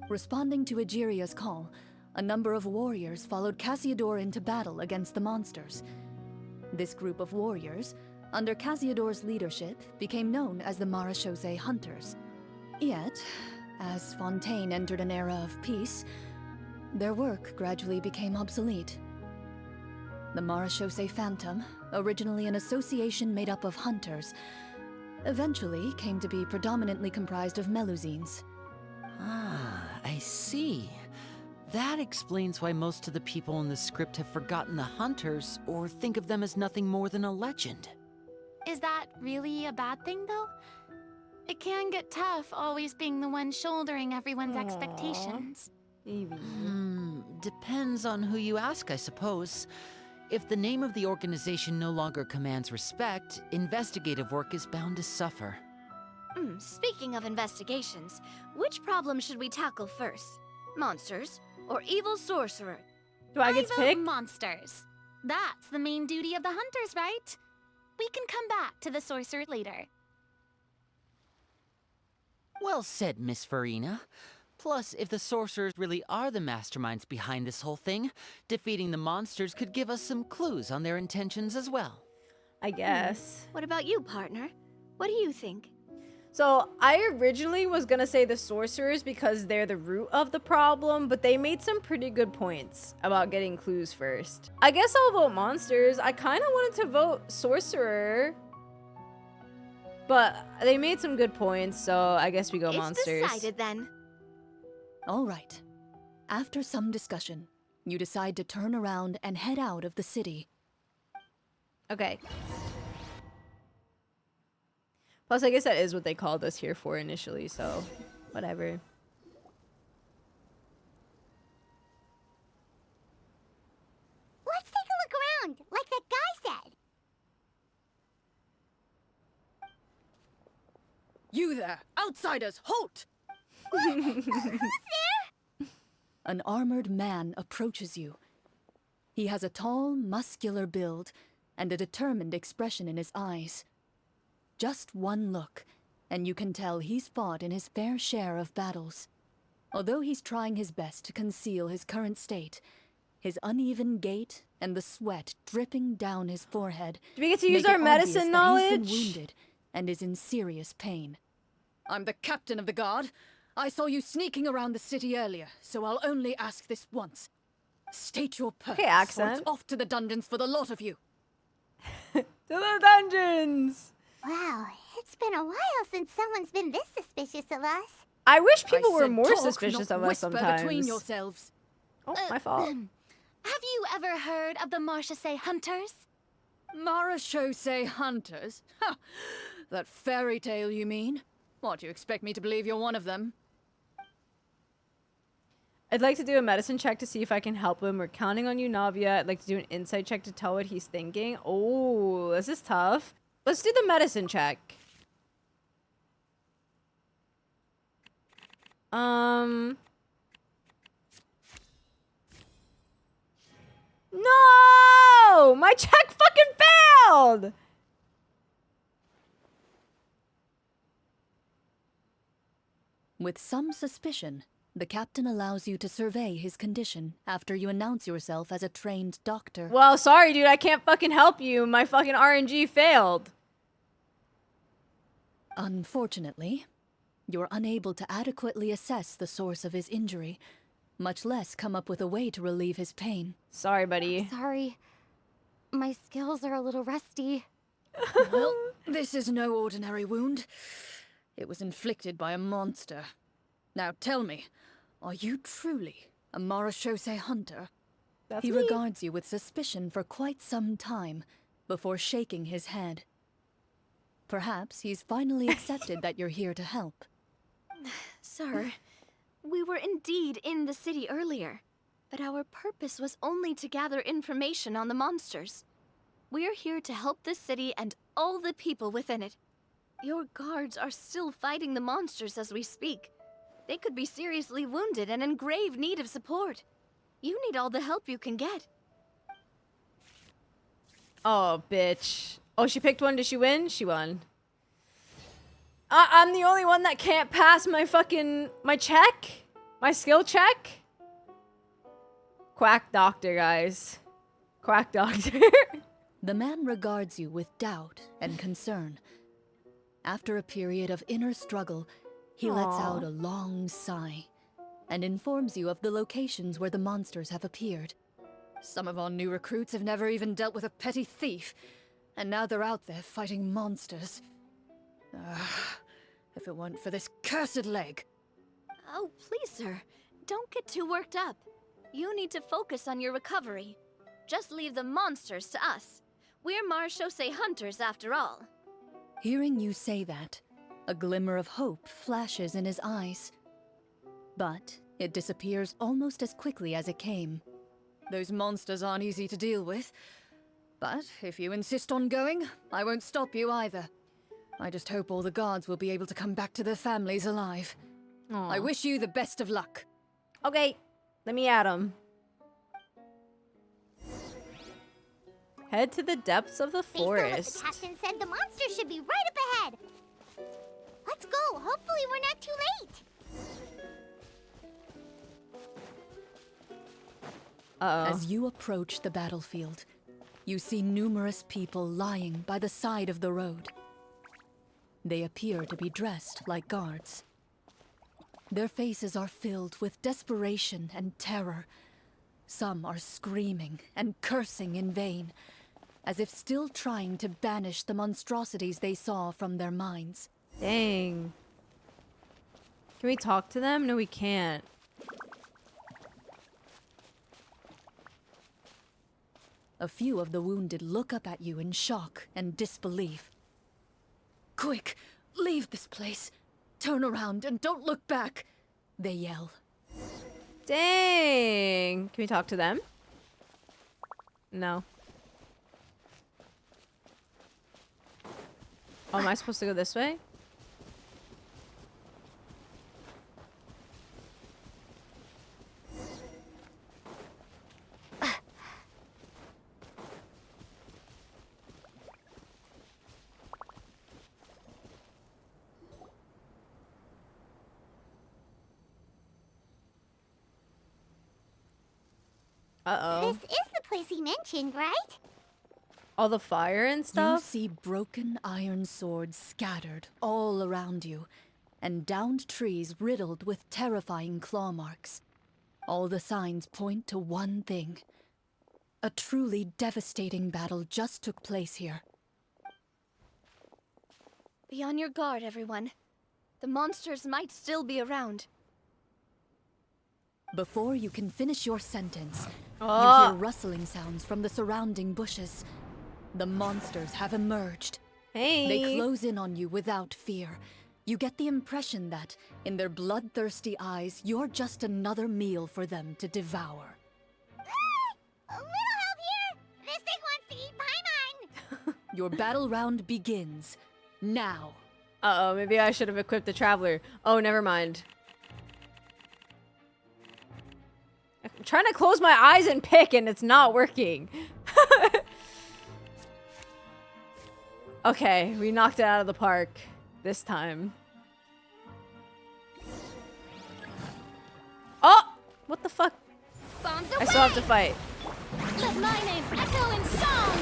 Responding to Egeria's call, a number of warriors followed Casiodor into battle against the monsters. This group of warriors, under Casiodor's leadership, became known as the Marechaussee Hunters. Yet, as Fontaine entered an era of peace, their work gradually became obsolete. The Marechaussee Phantom, originally an association made up of hunters, eventually came to be predominantly comprised of Melusines.
Ah, I see. That explains why most of the people in the script have forgotten the hunters or think of them as nothing more than a legend.
Is that really a bad thing, though? It can get tough always being the one shouldering everyone's expectations.
Maybe.
Depends on who you ask, I suppose. If the name of the organization no longer commands respect, investigative work is bound to suffer.
Speaking of investigations, which problem should we tackle first? Monsters or evil sorcerer?
Do I get to pick?
Monsters. That's the main duty of the hunters, right? We can come back to the sorcerer later.
Well said, Miss Farina. Plus, if the sorcerers really are the masterminds behind this whole thing, defeating the monsters could give us some clues on their intentions as well.
I guess.
What about you, partner? What do you think?
So I originally was gonna say the sorcerers because they're the root of the problem, but they made some pretty good points about getting clues first. I guess I'll vote monsters. I kind of wanted to vote sorcerer, but they made some good points, so I guess we go monsters.
It's decided then.
All right. After some discussion, you decide to turn around and head out of the city.
Okay. Plus, I guess that is what they called us here for initially, so whatever.
Let's take a look around, like that guy said.
You there! Outsiders, halt! An armored man approaches you. He has a tall, muscular build and a determined expression in his eyes. Just one look, and you can tell he's fought in his fair share of battles. Although he's trying his best to conceal his current state, his uneven gait and the sweat dripping down his forehead
Do we get to use
make
our
it obvious
medicine
that
knowledge?
He's been wounded and is in serious pain. I'm the captain of the guard. I saw you sneaking around the city earlier, so I'll only ask this once. State your purpose,
Okay,
or
accent.
it's off to the dungeons for the lot of you.
To the dungeons!
Wow, it's been a while since someone's been this suspicious of us.
I wish people
I
were
said
more
talk,
suspicious
not
of us
whisper
sometimes.
between yourselves.
Oh, my fault.
Have you ever heard of the Marechaussee Hunters?
Marechaussee Hunters? Ha! That fairy tale, you mean? What, do you expect me to believe you're one of them?
I'd like to do a medicine check to see if I can help him. We're counting on you, Navia. I'd like to do an insight check to tell what he's thinking. Oh, this is tough. Let's do the medicine check. No! My check fucking failed!
With some suspicion, the captain allows you to survey his condition after you announce yourself as a trained doctor.
Well, sorry, dude. I can't fucking help you. My fucking RNG failed.
Unfortunately, you're unable to adequately assess the source of his injury, much less come up with a way to relieve his pain.
Sorry, buddy.
Sorry. My skills are a little rusty.
Well, this is no ordinary wound. It was inflicted by a monster. Now tell me, are you truly a Marashose hunter?
That's
He
me.
regards you with suspicion for quite some time before shaking his head. Perhaps he's finally accepted that you're here to help.
Sir, we were indeed in the city earlier, but our purpose was only to gather information on the monsters. We're here to help this city and all the people within it. Your guards are still fighting the monsters as we speak. They could be seriously wounded and in grave need of support. You need all the help you can get.
Oh, bitch. Oh, she picked one. Did she win? She won. I'm the only one that can't pass my fucking... my check? My skill check? Quack doctor, guys. Quack doctor.
The man regards you with doubt and concern. After a period of inner struggle, he lets
Aw.
out a long sigh and informs you of the locations where the monsters have appeared. Some of our new recruits have never even dealt with a petty thief, and now they're out there fighting monsters. If it weren't for this cursed leg.
Oh, please, sir. Don't get too worked up. You need to focus on your recovery. Just leave the monsters to us. We're Marashose hunters, after all.
Hearing you say that, a glimmer of hope flashes in his eyes. But it disappears almost as quickly as it came. Those monsters aren't easy to deal with. But if you insist on going, I won't stop you either. I just hope all the guards will be able to come back to their families alive.
Aw.
I wish you the best of luck.
Okay, let me at him. Head to the depths of the
Based on what the
forest.
captain said, the monsters should be right up ahead. Let's go. Hopefully we're not too late.
Uh-oh.
As you approach the battlefield, you see numerous people lying by the side of the road. They appear to be dressed like guards. Their faces are filled with desperation and terror. Some are screaming and cursing in vain, as if still trying to banish the monstrosities they saw from their minds.
Dang. Can we talk to them? No, we can't.
A few of the wounded look up at you in shock and disbelief. Quick, leave this place. Turn around and don't look back, they yell.
Dang. Can we talk to them? No. Oh, am I supposed to go this way? Uh-oh.
This is the place he mentioned, right?
All the fire and
You
stuff?
see broken iron swords scattered all around you, and downed trees riddled with terrifying claw marks. All the signs point to one thing. A truly devastating battle just took place here.
Be on your guard, everyone. The monsters might still be around.
Before you can finish your sentence, you
Oh.
hear rustling sounds from the surrounding bushes. The monsters have emerged,
Hey.
They close in on you without fear. You get the impression that, in their bloodthirsty eyes, you're just another meal for them to devour.
A little help here! This thing wants to eat Paimon!
Your battle round begins now.
Uh-oh, maybe I should have equipped the Traveler. Oh, never mind. I'm trying to close my eyes and pick, and it's not working. Okay, we knocked it out of the park this time. Oh! What the fuck?
Bombs
I
away!
still have to fight.
Let my name echo in song!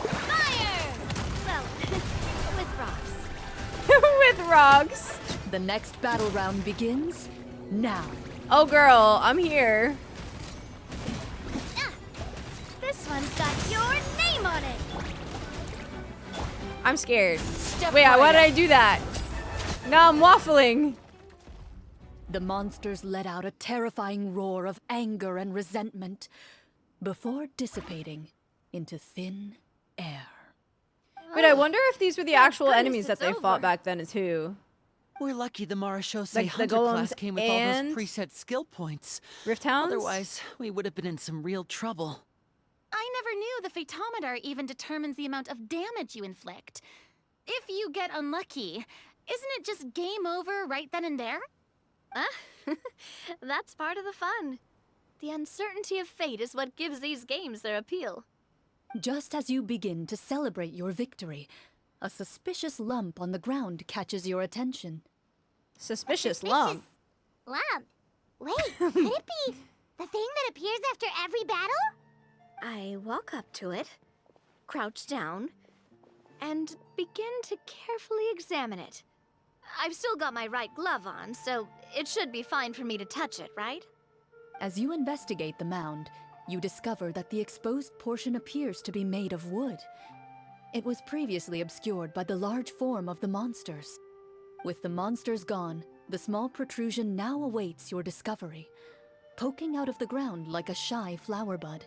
Fire!
Well, with rocks.
With rocks.
The next battle round begins now.
Oh, girl, I'm here.
This one's got your name on it.
I'm scared.
Step
Wait,
right
why did
up.
I do that? Now I'm waffling.
The monsters let out a terrifying roar of anger and resentment before dissipating into thin air.
Wait, I wonder if these were the actual
goodness,
enemies that
it's
they fought
over.
back then too.
We're lucky the Marashose
Like the
Hunter class
golems
came with all
and-
those preset skill points.
Rift Hounds?
Otherwise, we would have been in some real trouble.
I never knew the Fatometer even determines the amount of damage you inflict. If you get unlucky, isn't it just game over right then and there?
That's part of the fun. The uncertainty of fate is what gives these games their appeal.
Just as you begin to celebrate your victory, a suspicious lump on the ground catches your attention.
Suspicious lump.
Lump? Wait, could it be the thing that appears after every battle?
I walk up to it, crouch down, and begin to carefully examine it. I've still got my right glove on, so it should be fine for me to touch it, right?
As you investigate the mound, you discover that the exposed portion appears to be made of wood. It was previously obscured by the large form of the monsters. With the monsters gone, the small protrusion now awaits your discovery, poking out of the ground like a shy flower bud.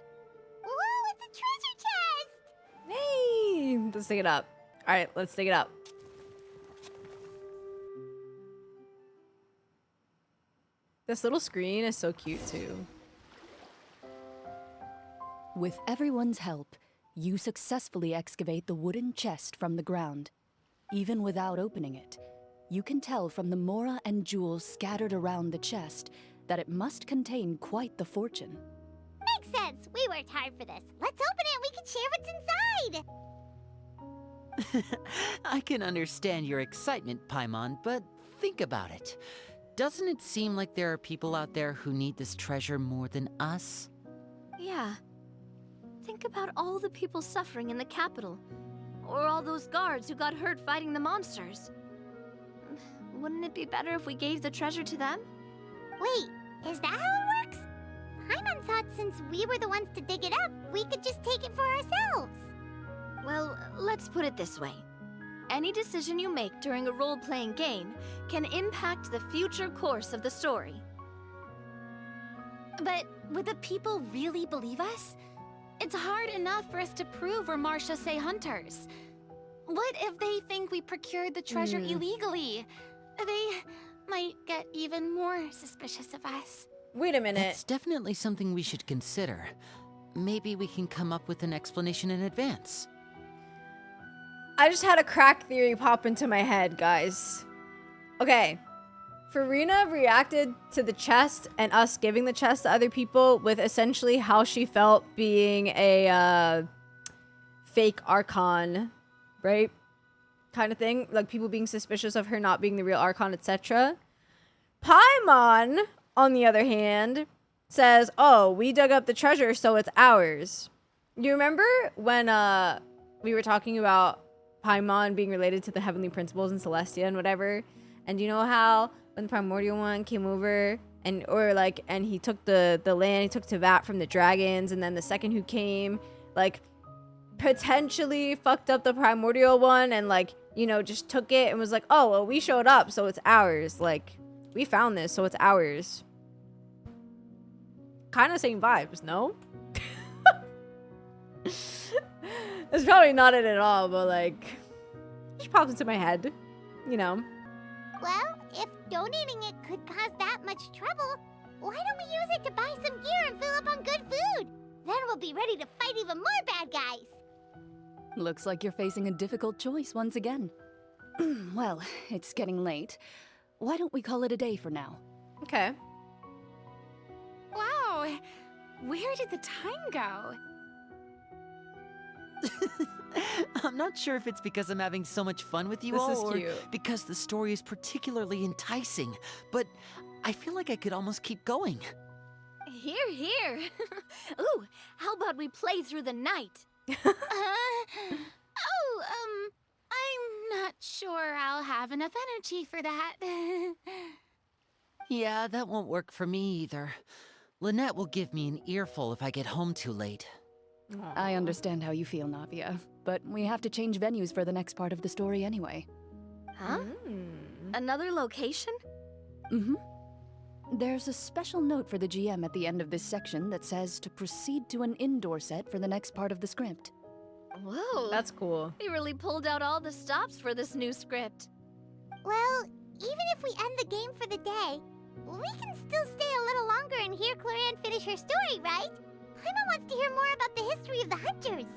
Whoa, it's a treasure chest!
Hey, let's dig it up. All right, let's dig it up. This little screen is so cute too.
With everyone's help, you successfully excavate the wooden chest from the ground. Even without opening it, you can tell from the mora and jewels scattered around the chest that it must contain quite the fortune.
Makes sense. We worked hard for this. Let's open it and we can share what's inside.
I can understand your excitement, Paimon, but think about it. Doesn't it seem like there are people out there who need this treasure more than us?
Yeah. Think about all the people suffering in the capital. Or all those guards who got hurt fighting the monsters. Wouldn't it be better if we gave the treasure to them?
Wait, is that how it works? Paimon thought since we were the ones to dig it up, we could just take it for ourselves.
Well, let's put it this way. Any decision you make during a role-playing game can impact the future course of the story.
But would the people really believe us? It's hard enough for us to prove we're Marashose hunters. What if they think we procured the treasure illegally? They might get even more suspicious of us.
Wait a minute.
That's definitely something we should consider. Maybe we can come up with an explanation in advance.
I just had a crack theory pop into my head, guys. Okay. Farina reacted to the chest and us giving the chest to other people with essentially how she felt being a fake Archon, right? Kind of thing. Like people being suspicious of her not being the real Archon, etc. Paimon, on the other hand, says, oh, we dug up the treasure, so it's ours. You remember when we were talking about Paimon being related to the heavenly principles in Celestia and whatever? And you know how when the primordial one came over and he took the land, he took Tevat from the dragons, and then the second who came, like, potentially fucked up the primordial one and, like, you know, just took it and was like, oh, well, we showed up, so it's ours. Like, we found this, so it's ours. Kind of same vibes, no? It's probably not it at all, but like, she pops into my head, you know.
Well, if donating it could cause that much trouble, why don't we use it to buy some gear and fill up on good food? Then we'll be ready to fight even more bad guys.
Looks like you're facing a difficult choice once again. Well, it's getting late. Why don't we call it a day for now?
Okay.
Wow, where did the time go?
I'm not sure if it's because I'm having so much fun with you
This
all
is
or
cute.
because the story is particularly enticing, but I feel like I could almost keep going.
Here, here. Ooh, how about we play through the night?
I'm not sure I'll have enough energy for that.
Yeah, that won't work for me either. Lynette will give me an earful if I get home too late.
I understand how you feel, Navia, but we have to change venues for the next part of the story anyway.
Huh? Another location?
Mm-hmm. There's a special note for the GM at the end of this section that says to proceed to an indoor set for the next part of the script.
Whoa.
That's cool.
They really pulled out all the stops for this new script.
Well, even if we end the game for the day, we can still stay a little longer and hear Clorinde finish her story, right? Paimon wants to hear more about the history of the Hunters.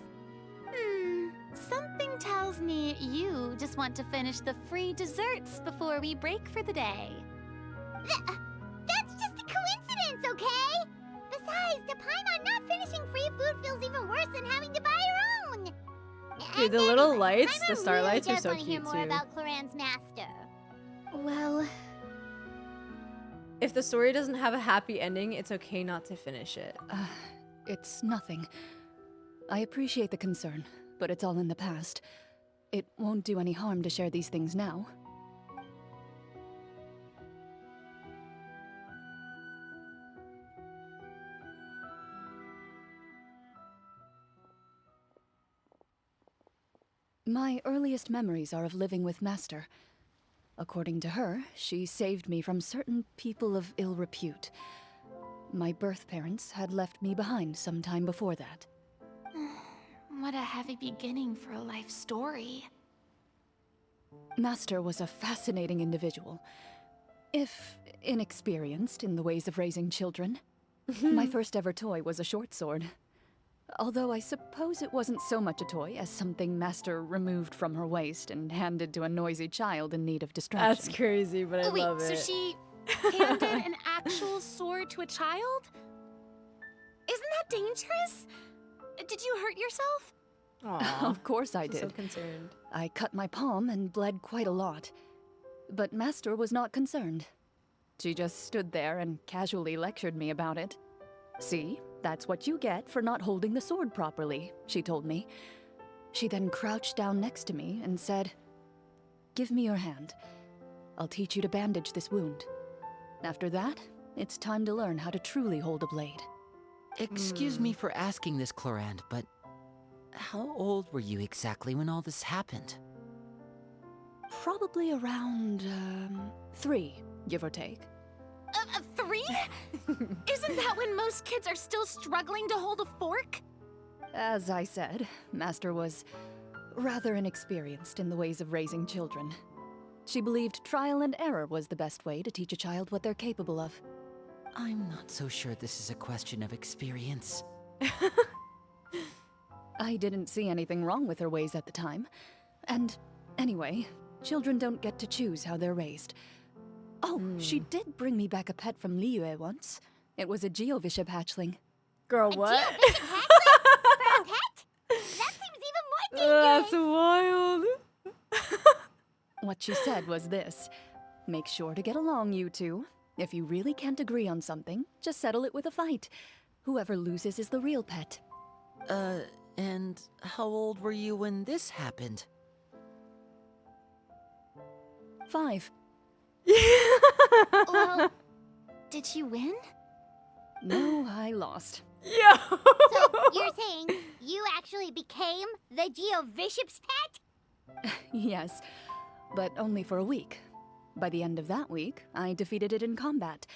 Something tells me you just want to finish the free desserts before we break for the day.
That's just a coincidence, okay? Besides, to Paimon, not finishing free food feels even worse than having to buy her own.
Dude, the
And
little
anyway,
lights, the
Paimon
starlights
really
are so
does wanna hear
cute
more
too.
about Clorinde's master.
Well,
If the story doesn't have a happy ending, it's okay not to finish it.
It's nothing. I appreciate the concern, but it's all in the past. It won't do any harm to share these things now. My earliest memories are of living with Master. According to her, she saved me from certain people of ill repute. My birth parents had left me behind some time before that.
What a heavy beginning for a life story.
Master was a fascinating individual, if inexperienced in the ways of raising children. My first ever toy was a short sword. Although I suppose it wasn't so much a toy as something Master removed from her waist and handed to a noisy child in need of distraction.
That's crazy, but I
Wait,
love
so
it.
she handed an actual sword to a child? Isn't that dangerous? Did you hurt yourself?
Aw,
Of course I
she's so
did.
concerned.
I cut my palm and bled quite a lot. But Master was not concerned. She just stood there and casually lectured me about it. See, that's what you get for not holding the sword properly, she told me. She then crouched down next to me and said, "Give me your hand. I'll teach you to bandage this wound. After that, it's time to learn how to truly hold a blade."
Excuse me for asking this, Clorinde, but how old were you exactly when all this happened?
Probably around, 3, give or take.
3? Isn't that when most kids are still struggling to hold a fork?
As I said, Master was rather inexperienced in the ways of raising children. She believed trial and error was the best way to teach a child what they're capable of.
I'm not so sure this is a question of experience.
I didn't see anything wrong with her ways at the time. And anyway, children don't get to choose how they're raised. Oh, she did bring me back a pet from Liyue once. It was a Geovishap hatchling.
Girl,
A
what?
Geovishap hatchling? For a pet? That seems even more dangerous.
That's wild.
What she said was this: make sure to get along, you two. If you really can't agree on something, just settle it with a fight. Whoever loses is the real pet.
And how old were you when this happened?
5.
Well, did you win?
No, I lost.
Yo.
So you're saying you actually became the Geovishap's pet?
Yes, but only for a week. By the end of that week, I defeated it in combat.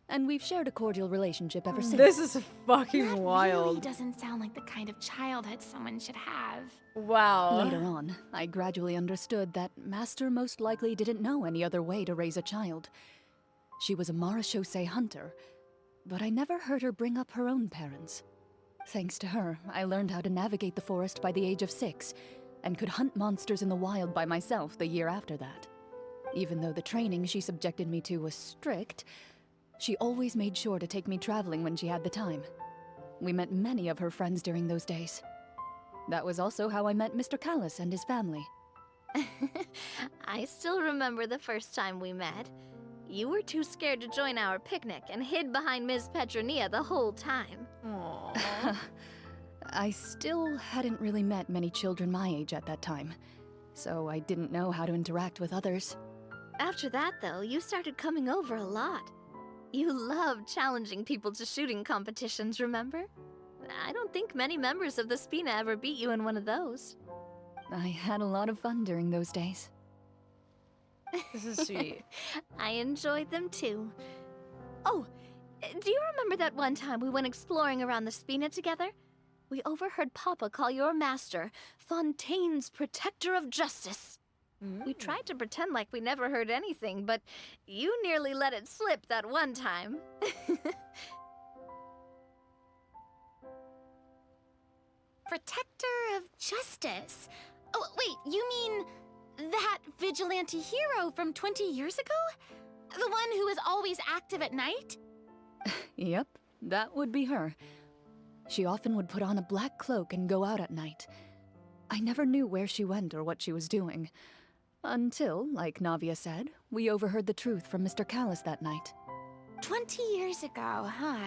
and we've shared a cordial relationship ever since.
This is fucking
That
wild.
really doesn't sound like the kind of childhood someone should have.
Wow.
Later on, I gradually understood that Master most likely didn't know any other way to raise a child. She was a marechaussee hunter, but I never heard her bring up her own parents. Thanks to her, I learned how to navigate the forest by the age of 6, and could hunt monsters in the wild by myself the year after that. Even though the training she subjected me to was strict, she always made sure to take me traveling when she had the time. We met many of her friends during those days. That was also how I met Mr. Callis and his family.
I still remember the first time we met. You were too scared to join our picnic and hid behind Ms. Petronia the whole time.
Aww.
I still hadn't really met many children my age at that time, so I didn't know how to interact with others.
After that, though, you started coming over a lot. You loved challenging people to shooting competitions, remember? I don't think many members of the Spina ever beat you in one of those.
I had a lot of fun during those days.
This is sweet.
I enjoyed them too. Oh, do you remember that one time we went exploring around the Spina together? We overheard Papa call your master Fontaine's Protector of Justice. We tried to pretend like we never heard anything, but you nearly let it slip that one time.
Protector of Justice. Oh, wait, you mean that vigilante hero from 20 years ago? The one who is always active at night?
Yep, that would be her. She often would put on a black cloak and go out at night. I never knew where she went or what she was doing. Until, like Navia said, we overheard the truth from Mr. Callis that night.
20 years ago, huh?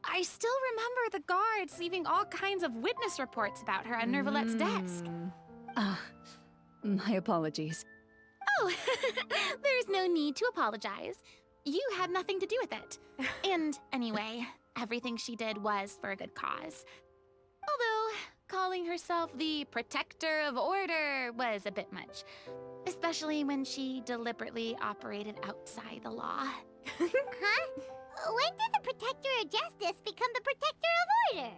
I still remember the guards leaving all kinds of witness reports about her on Nervalette's desk.
Ah, my apologies.
Oh, there's no need to apologize. You had nothing to do with it. And anyway, everything she did was for a good cause. Although, calling herself the Protector of Order was a bit much. Especially when she deliberately operated outside the law.
Huh? When did the Protector of Justice become the Protector of Order?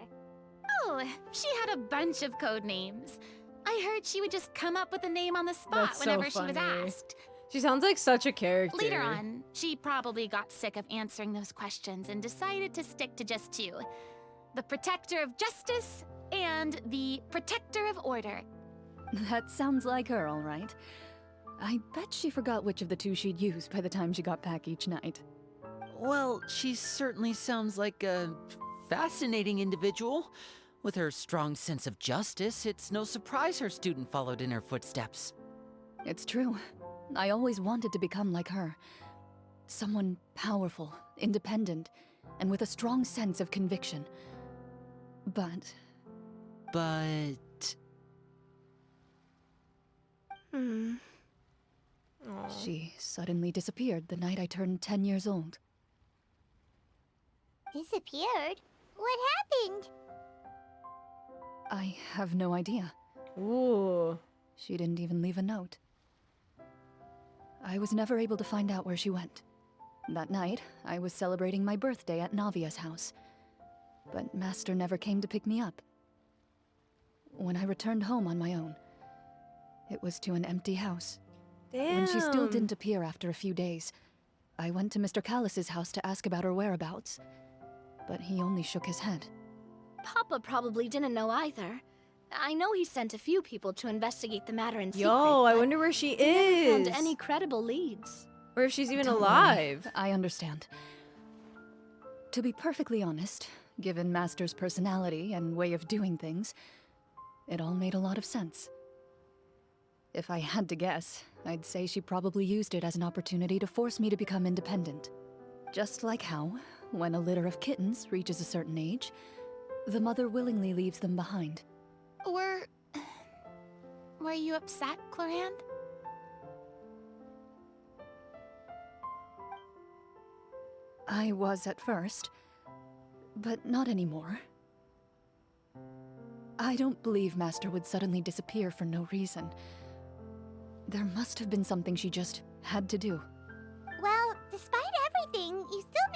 Oh, she had a bunch of code names. I heard she would just come up with a name on the spot
That's so
whenever she was
funny.
asked.
She sounds like such a character.
Later on, she probably got sick of answering those questions and decided to stick to just two. The Protector of Justice and the Protector of Order.
That sounds like her, all right. I bet she forgot which of the two she'd use by the time she got back each night.
Well, she certainly sounds like a fascinating individual. With her strong sense of justice, it's no surprise her student followed in her footsteps.
It's true. I always wanted to become like her. Someone powerful, independent, and with a strong sense of conviction. But she suddenly disappeared the night I turned 10 years old.
Disappeared? What happened?
I have no idea.
Ooh.
She didn't even leave a note. I was never able to find out where she went. That night, I was celebrating my birthday at Navia's house. But Master never came to pick me up. When I returned home on my own, it was to an empty house.
Damn.
When she still didn't appear after a few days, I went to Mr. Callis's house to ask about her whereabouts. But he only shook his head.
Papa probably didn't know either. I know he sent a few people to investigate the matter in secret.
Yo, I
but
wonder where she
he never
is.
found any credible leads.
Or if she's even
Don't worry,
alive.
I understand. To be perfectly honest, given Master's personality and way of doing things, it all made a lot of sense. If I had to guess, I'd say she probably used it as an opportunity to force me to become independent. Just like how, when a litter of kittens reaches a certain age, the mother willingly leaves them behind.
Were you upset, Clorinde?
I was at first, but not anymore. I don't believe Master would suddenly disappear for no reason. There must have been something she just had to do.
Well, despite everything, you still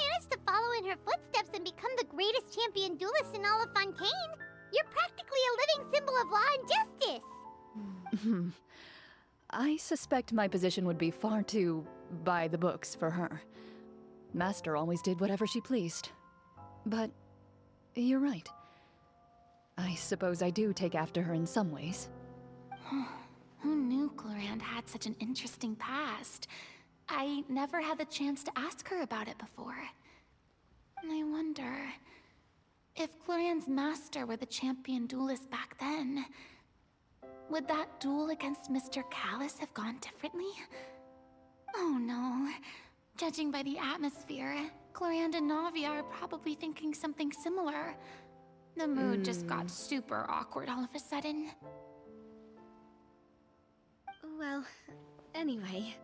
her footsteps and become the greatest champion duelist in all of Fontaine. You're practically a living symbol of law and justice.
I suspect my position would be far too by the books for her. Master always did whatever she pleased. But you're right. I suppose I do take after her in some ways.
Who knew Clorinde had such an interesting past? I never had the chance to ask her about it before. I wonder if Clorinde's master were the champion duelist back then. Would that duel against Mr. Callus have gone differently? Oh no. Judging by the atmosphere, Clorinde and Navi are probably thinking something similar. The mood just got super awkward all of a sudden.
Well, anyway.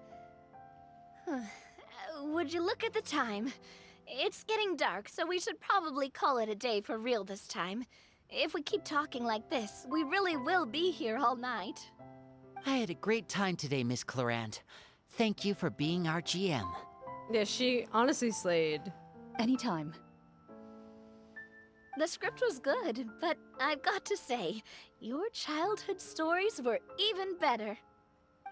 Would you look at the time? It's getting dark, so we should probably call it a day for real this time. If we keep talking like this, we really will be here all night.
I had a great time today, Miss Clorinde. Thank you for being our GM.
Yeah, she honestly slayed.
Anytime.
The script was good, but I've got to say, your childhood stories were even better.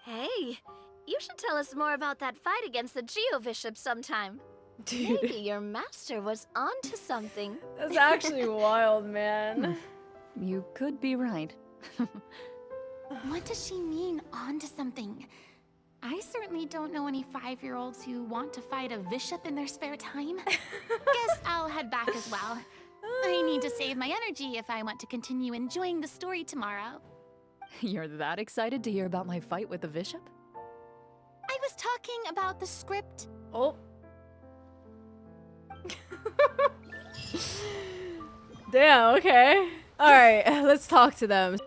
Hey, you should tell us more about that fight against the Geo-Bishop sometime.
Dude,
Maybe your master was onto something.
that's actually wild, man.
You could be right.
What does she mean, onto something? I certainly don't know any 5-year-olds who want to fight a bishop in their spare time. Guess I'll head back as well. I need to save my energy if I want to continue enjoying the story tomorrow.
You're that excited to hear about my fight with the bishop?
I was talking about the script.
Oh. Damn, okay. Alright, let's talk to them.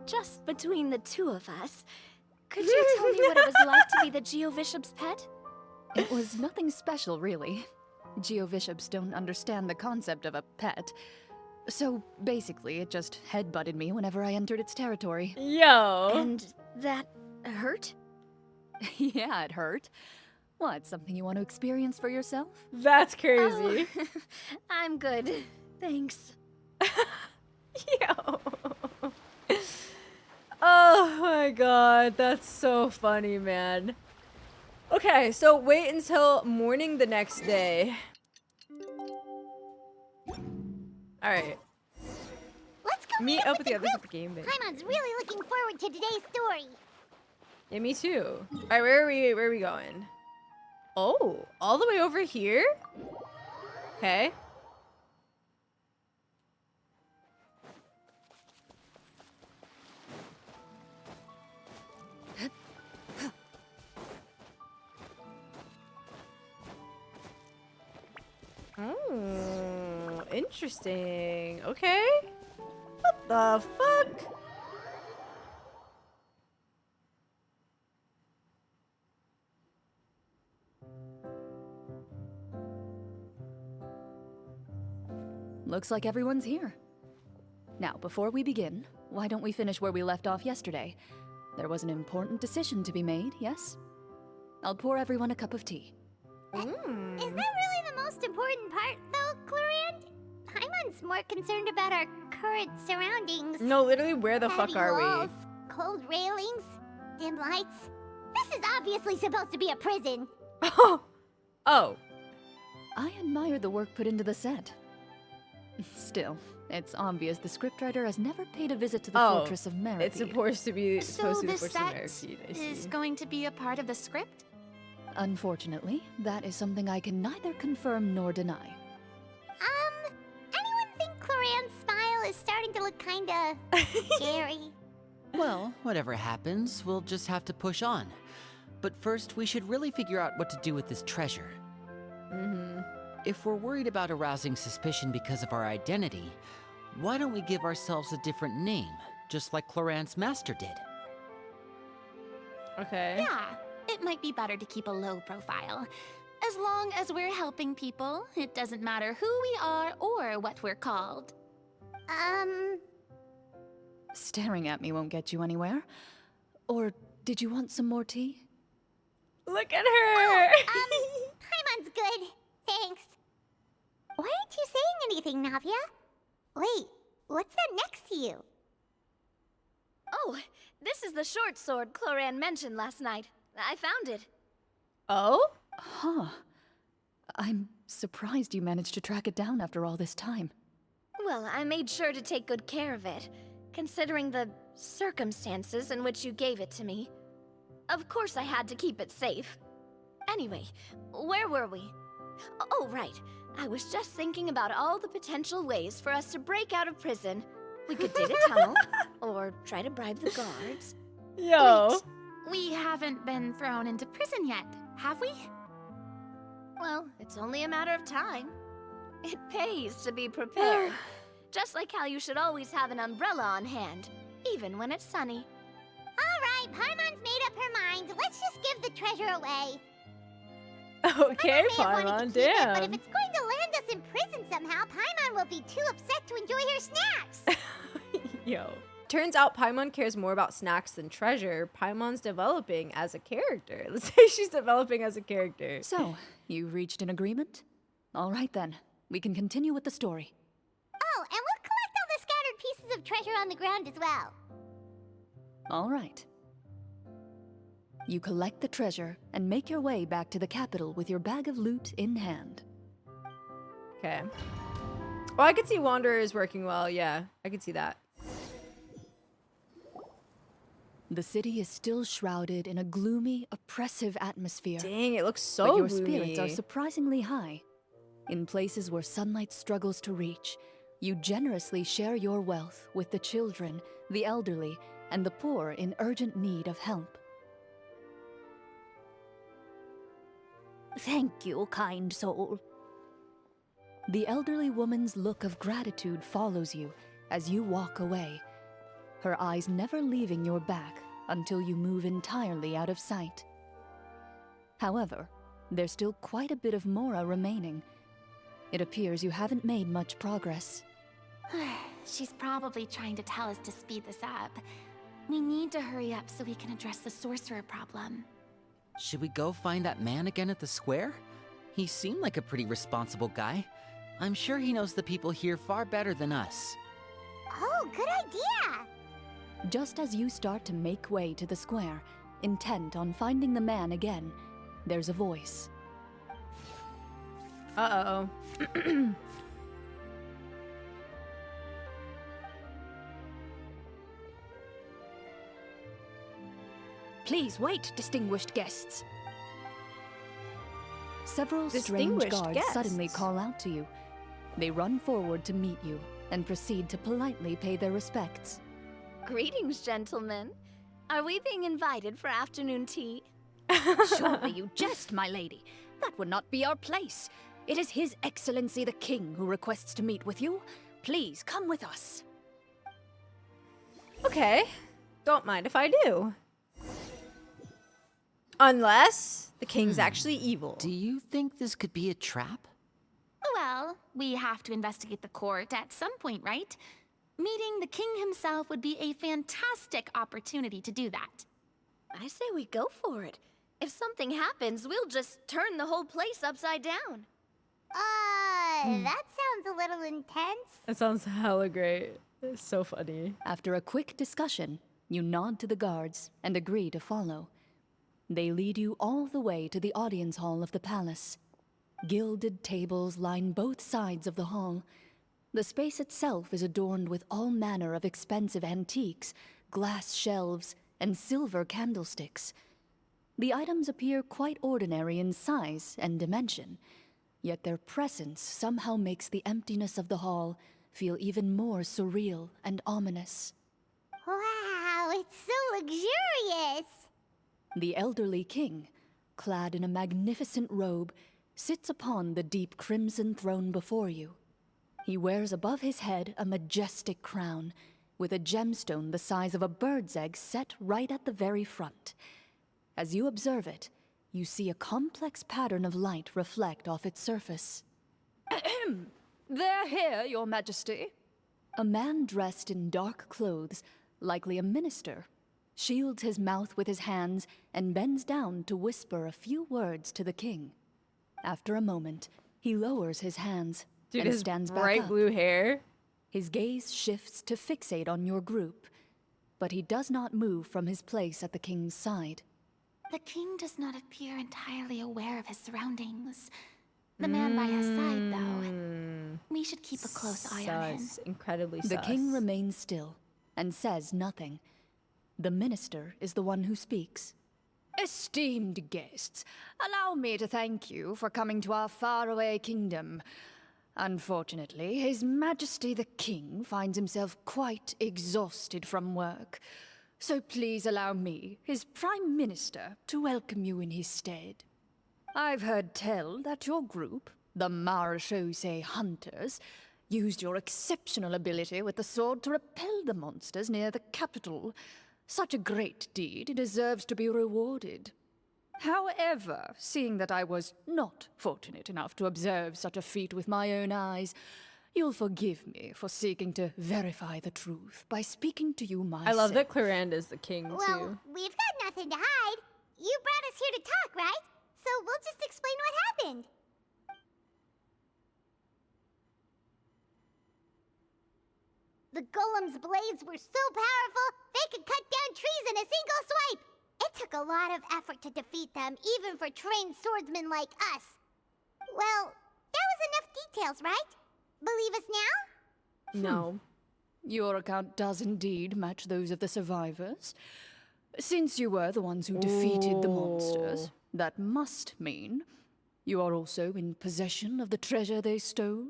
Just between the two of us, could you tell me what it was like to be the Geo-Bishop's pet?
It was nothing special, really. Geo-Bishops don't understand the concept of a pet. So basically, it just headbutted me whenever I entered its territory.
Yo.
And that hurt?
Yeah, it hurt. What, something you want to experience for yourself?
That's crazy.
Oh, I'm good. Thanks.
Yo. Oh my god, that's so funny, man. Okay, so wait until morning the next day. Alright.
Let's go
Meet up with the others
group.
at the game, babe.
Paimon's really looking forward to today's story.
Yeah, me too. Alright, where are we going? Oh, all the way over here? Okay. Oh, interesting. Okay. What the fuck?
Looks like everyone's here. Now, before we begin, why don't we finish where we left off yesterday? There was an important decision to be made, yes? I'll pour everyone a cup of tea.
Is that really the most important part, though, Clorinde? Paimon's more concerned about our current surroundings.
No, literally, where the fuck
Heavy
are
walls, cold railings, dim lights. This is obviously supposed to be a prison.
we? Oh.
I admire the work put into the set. Still, it's obvious the scriptwriter has never paid a visit to the
Oh,
Fortress of Meripede.
It's supposed to be
So
the
the
Fortress of
set
Meripede, I
is
see.
going to be a part of the script?
Unfortunately, that is something I can neither confirm nor deny.
Anyone think Clorinde's smile is starting to look kinda scary?
Well, whatever happens, we'll just have to push on. But first, we should really figure out what to do with this treasure. If we're worried about arousing suspicion because of our identity, why don't we give ourselves a different name, just like Clorinde's master did?
Okay.
Yeah, it might be better to keep a low profile. As long as we're helping people, it doesn't matter who we are or what we're called.
Staring at me won't get you anywhere. Or did you want some more tea?
Look at her.
Paimon's good. Thanks. anything, Navia. Wait, what's that next to you?
Oh, this is the short sword Clorinde mentioned last night. I found it.
Oh?
Huh. I'm surprised you managed to track it down after all this time.
Well, I made sure to take good care of it, considering the circumstances in which you gave it to me. Of course I had to keep it safe. Anyway, where were we? Oh, right. I was just thinking about all the potential ways for us to break out of prison. We could dig a tunnel, or try to bribe the guards.
Yo.
Wait, we haven't been thrown into prison yet, have we?
Well, it's only a matter of time. It pays to be prepared. Just like how you should always have an umbrella on hand, even when it's sunny.
Alright, Paimon's made up her mind. Let's just give the treasure away.
Okay,
Paimon may have wanted
Paimon,
to keep it, but
damn.
if it's going to land us in prison somehow, Paimon will be too upset to enjoy her snacks.
Yo. Turns out Paimon cares more about snacks than treasure. Paimon's developing as a character. Let's say she's developing as a character.
So, you reached an agreement? All right then, we can continue with the story.
Oh, and we'll collect all the scattered pieces of treasure on the ground as well.
All right. You collect the treasure and make your way back to the capital with your bag of loot in hand.
Okay. Well, I could see Wanderers working well. Yeah, I could see that.
The city is still shrouded in a gloomy, oppressive atmosphere.
Dang, it looks so
but your
gloomy.
spirits are surprisingly high. In places where sunlight struggles to reach, you generously share your wealth with the children, the elderly, and the poor in urgent need of help.
Thank you, kind soul.
The elderly woman's look of gratitude follows you as you walk away, her eyes never leaving your back until you move entirely out of sight. However, there's still quite a bit of Mora remaining. It appears you haven't made much progress.
She's probably trying to tell us to speed this up. We need to hurry up so we can address the sorcerer problem.
Should we go find that man again at the square? He seemed like a pretty responsible guy. I'm sure he knows the people here far better than us.
Oh, good idea.
Just as you start to make way to the square, intent on finding the man again, there's a voice.
Uh-oh.
Please wait, distinguished guests.
Several strange
Distinguished
guards
guests.
suddenly call out to you. They run forward to meet you and proceed to politely pay their respects.
Greetings, gentlemen. Are we being invited for afternoon tea?
Surely you jest, my lady. That would not be our place. It is His Excellency the King who requests to meet with you. Please come with us.
Okay. Don't mind if I do. Unless the king's actually evil.
Do you think this could be a trap?
Well, we have to investigate the court at some point, right? Meeting the king himself would be a fantastic opportunity to do that.
I say we go for it. If something happens, we'll just turn the whole place upside down.
That sounds a little intense.
That sounds hella great. It's so funny.
After a quick discussion, you nod to the guards and agree to follow. They lead you all the way to the audience hall of the palace. Gilded tables line both sides of the hall. The space itself is adorned with all manner of expensive antiques, glass shelves, and silver candlesticks. The items appear quite ordinary in size and dimension, yet their presence somehow makes the emptiness of the hall feel even more surreal and ominous.
Wow, it's so luxurious.
The elderly king, clad in a magnificent robe, sits upon the deep crimson throne before you. He wears above his head a majestic crown, with a gemstone the size of a bird's egg set right at the very front. As you observe it, you see a complex pattern of light reflect off its surface.
They're here, Your Majesty.
A man dressed in dark clothes, likely a minister, shields his mouth with his hands and bends down to whisper a few words to the king. After a moment, he lowers his hands,
Dude,
and
his
stands back
bright
up.
blue hair.
His gaze shifts to fixate on your group, but he does not move from his place at the king's side.
The king does not appear entirely aware of his surroundings. The man by his side, though. We should keep a close eye on him.
Sus. Incredibly
The
sus.
king remains still and says nothing. The minister is the one who speaks. Esteemed guests, allow me to thank you for coming to our faraway kingdom. Unfortunately, His Majesty the King finds himself quite exhausted from work. So please allow me, his Prime Minister, to welcome you in his stead. I've heard tell that your group, the Marechaussee Hunters, used your exceptional ability with the sword to repel the monsters near the capital. Such a great deed deserves to be rewarded. However, seeing that I was not fortunate enough to observe such a feat with my own eyes, you'll forgive me for seeking to verify the truth by speaking to you myself.
I love that Clorinde is the king,
Well,
too.
we've got nothing to hide. You brought us here to talk, right? So we'll just explain what happened. The golem's blades were so powerful, they could cut down trees in a single swipe. It took a lot of effort to defeat them, even for trained swordsmen like us. Well, that was enough details, right? Believe us now?
No.
Your account does indeed match those of the survivors. Since you were the ones who defeated the monsters, that must mean you are also in possession of the treasure they stole.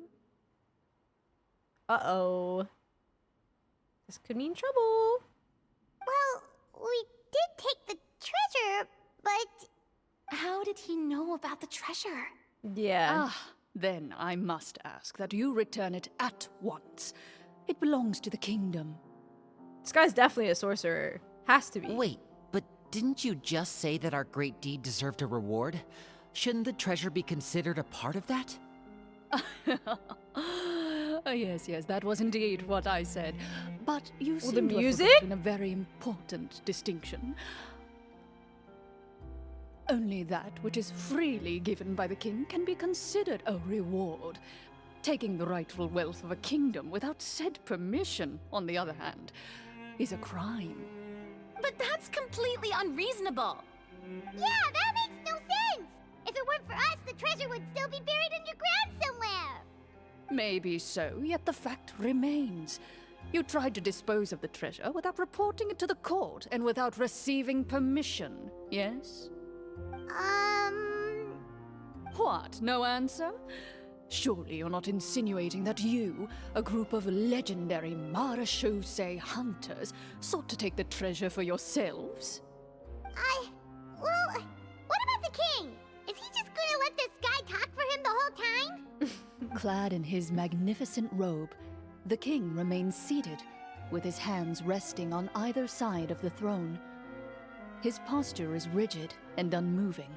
Uh-oh. This could mean trouble.
Well, we did take the treasure, but...
How did he know about the treasure?
Yeah.
Then I must ask that you return it at once. It belongs to the kingdom.
This guy's definitely a sorcerer. Has to be.
Wait, but didn't you just say that our great deed deserved a reward? Shouldn't the treasure be considered a part of that?
Yes, that was indeed what I said. But you seem
the
to have
music?
forgotten a very important distinction. Only that which is freely given by the king can be considered a reward. Taking the rightful wealth of a kingdom without said permission, on the other hand, is a crime.
But that's completely unreasonable.
Yeah, that makes no sense! If it weren't for us, the treasure would still be buried underground somewhere!
Maybe so, yet the fact remains. You tried to dispose of the treasure without reporting it to the court and without receiving permission, yes? What, no answer? Surely you're not insinuating that you, a group of legendary Marechaussee hunters, sought to take the treasure for yourselves?
Well, what about the king? Is he just gonna let this guy talk for him the whole time?
Clad in his magnificent robe, the king remains seated, with his hands resting on either side of the throne. His posture is rigid and unmoving.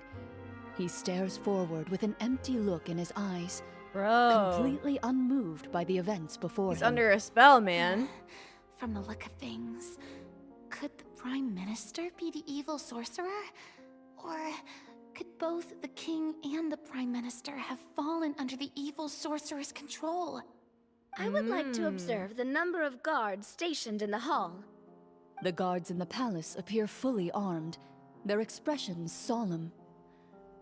He stares forward with an empty look in his eyes,
Bro.
completely unmoved by the events before
He's
him.
under a spell, man.
From the look of things, could the Prime Minister be the evil sorcerer? Or could both the King and the Prime Minister have fallen under the evil sorcerer's control?
I would like to observe the number of guards stationed in the hall.
The guards in the palace appear fully armed, their expressions solemn.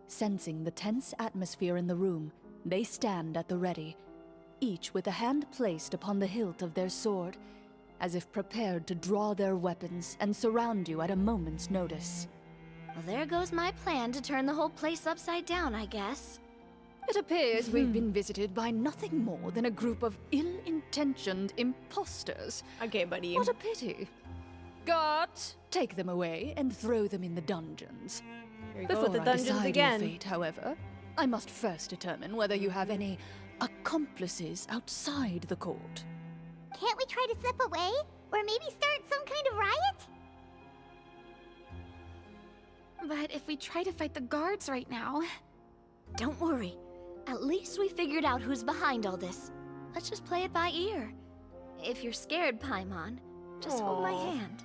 Sensing the tense atmosphere in the room, they stand at the ready, each with a hand placed upon the hilt of their sword, as if prepared to draw their weapons and surround you at a moment's notice.
Well, there goes my plan to turn the whole place upside down, I guess.
It appears we've been visited by nothing more than a group of ill-intentioned imposters.
Okay, buddy.
What a pity. Guards, take them away and throw them in the dungeons.
Here we go
Before
with the
I
dungeons
decide
again.
your fate, however, I must first determine whether you have any accomplices outside the court.
Can't we try to slip away? Or maybe start some kind of riot?
But if we try to fight the guards right now...
Don't worry. At least we figured out who's behind all this. Let's just play it by ear. If you're scared, Paimon, just hold my
Aw.
hand.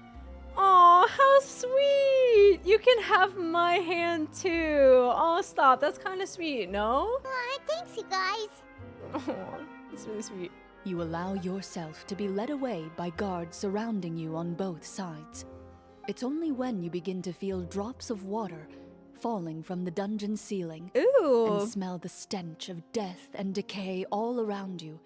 Aw, how sweet! You can have my hand too. Oh, stop. That's kind of sweet, no?
Aw, thanks, you guys.
Oh, that's really sweet.
You allow yourself to be led away by guards surrounding you on both sides. It's only when you begin to feel drops of water falling from the dungeon ceiling
Ooh.
and smell the stench of death and decay all around you